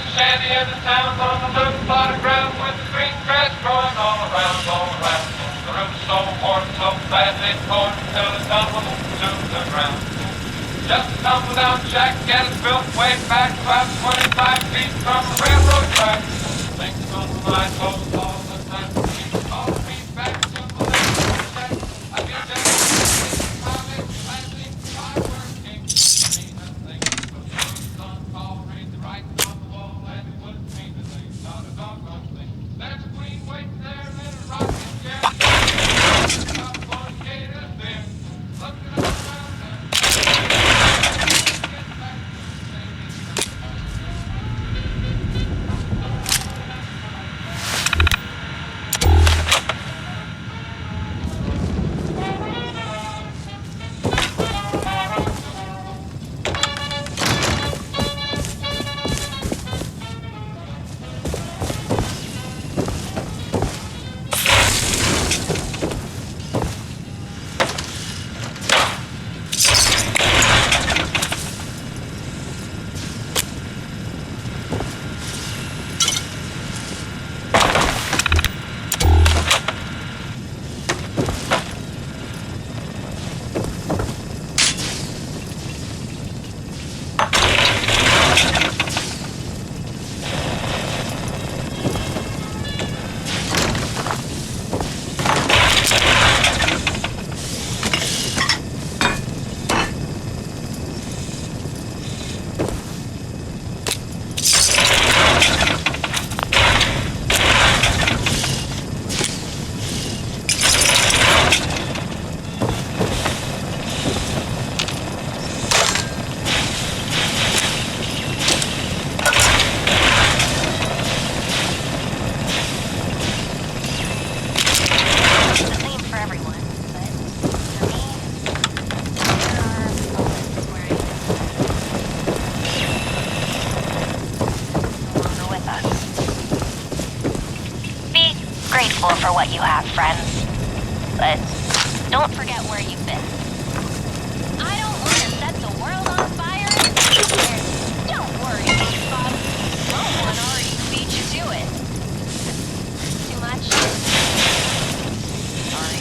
There's a shanty in the town on a little plot of ground with the green grass growing all around, all around. The root's so worn, so badly torn till it tumbles to the ground. Just a tumble down shack and it's built way back about 25 feet from the railroad track. Things on the mind goes all the time. Keep all me back to the little shack. I feel just smiling, laughing, hard-working. Mean a thing. The blues on call, read the writing on the wall, and it wouldn't mean a thing, not a doggone thing. There's a queen waiting there in a rocking chair. Top fornicators there. Looking all around there.
Grateful for what you have, friends. But don't forget where you've been. I don't want to set the world on fire. And don't worry, Bob. Someone already beat you to it. Too much? Sorry.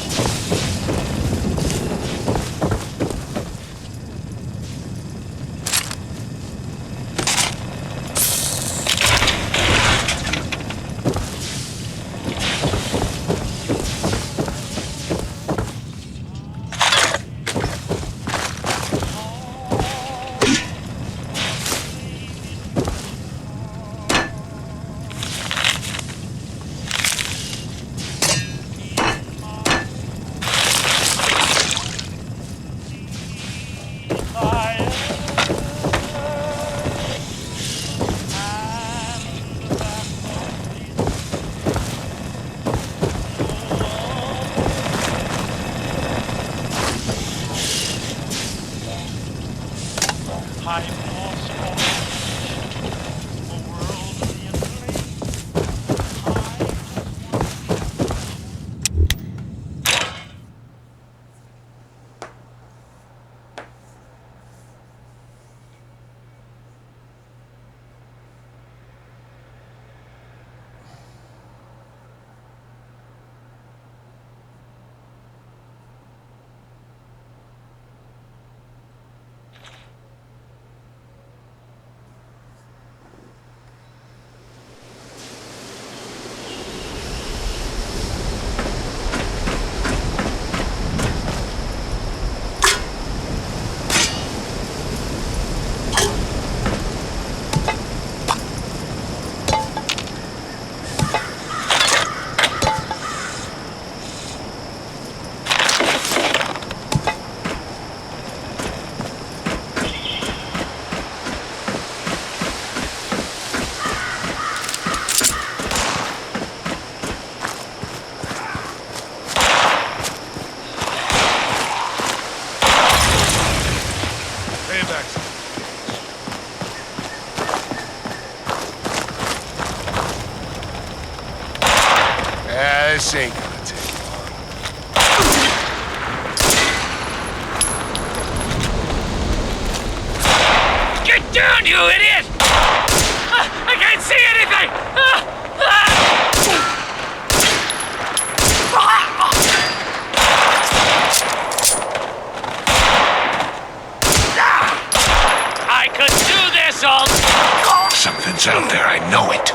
This ain't gonna take long.
Get down, you idiot! I can't
Someone's out there, I know it.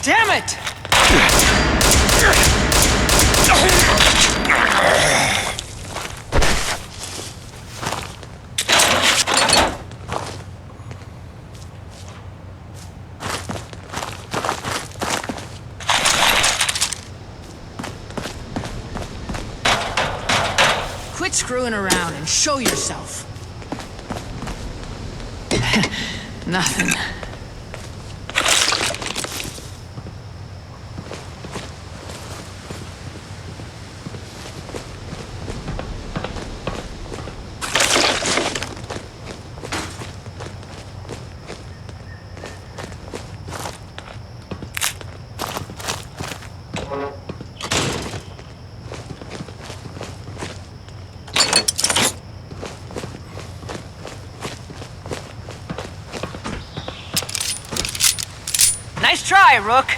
Damn it!
Quit screwing around and show yourself. Nothing.
Nice try, Rook.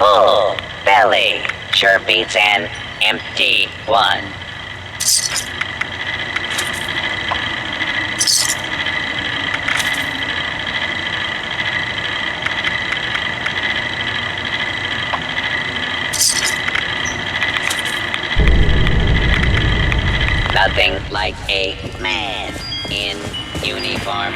full belly sure beats an empty one. Nothing like a man in uniform.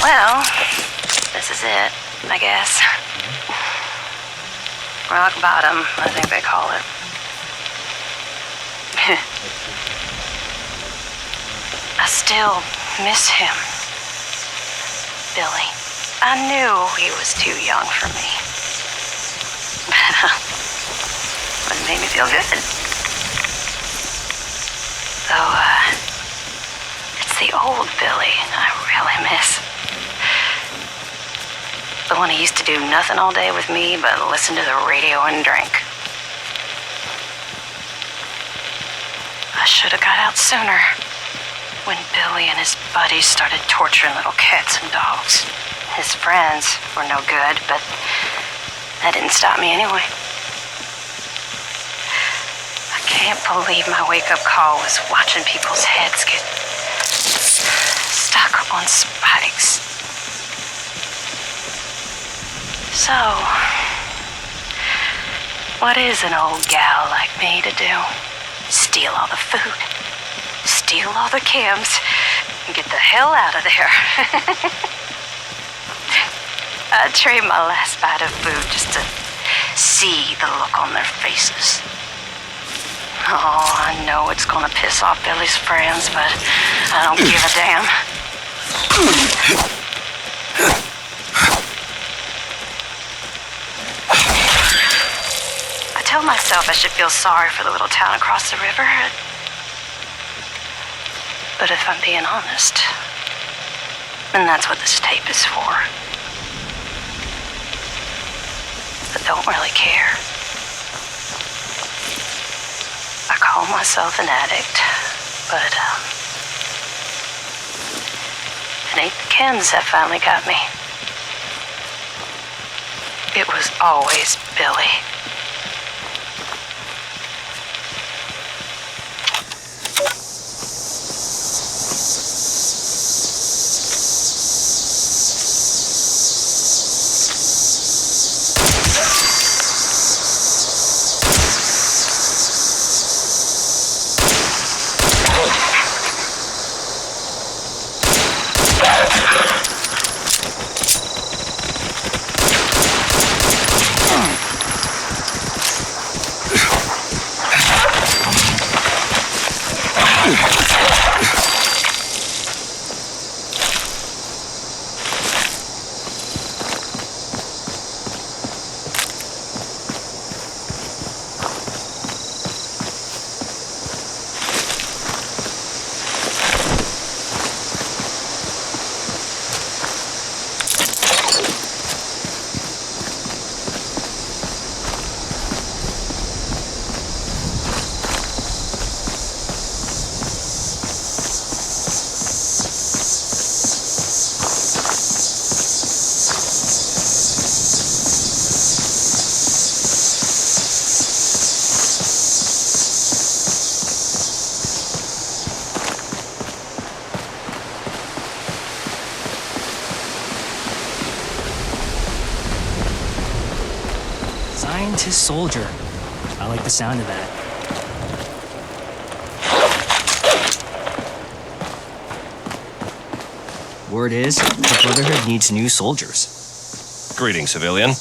Well, this is it, I guess. Rock bottom, I think they call it. I still miss him. Billy. I knew he was too young for me. But it made me feel good. Though, it's the old Billy I really miss. The one who used to do nothing all day with me but listen to the radio and drink. I should have got out sooner. When Billy and his buddies started torturing little cats and dogs. His friends were no good, but that didn't stop me anyway. I can't believe my wake-up call was watching people's heads get stuck on spikes. So, what is an old gal like me to do? Steal all the food, steal all the cams, and get the hell out of there. I'd trade my last bite of food just to see the look on their faces. Oh, I know it's gonna piss off Billy's friends, but I don't give a damn. I tell myself I should feel sorry for the little town across the river. But if I'm being honest, and that's what this tape is for, I don't really care. I call myself an addict, but it ain't the chems that finally got me. It was always Billy.
Scientist soldier. I like the sound of that. Word is, the Brotherhood needs new soldiers.
Greetings, civilian.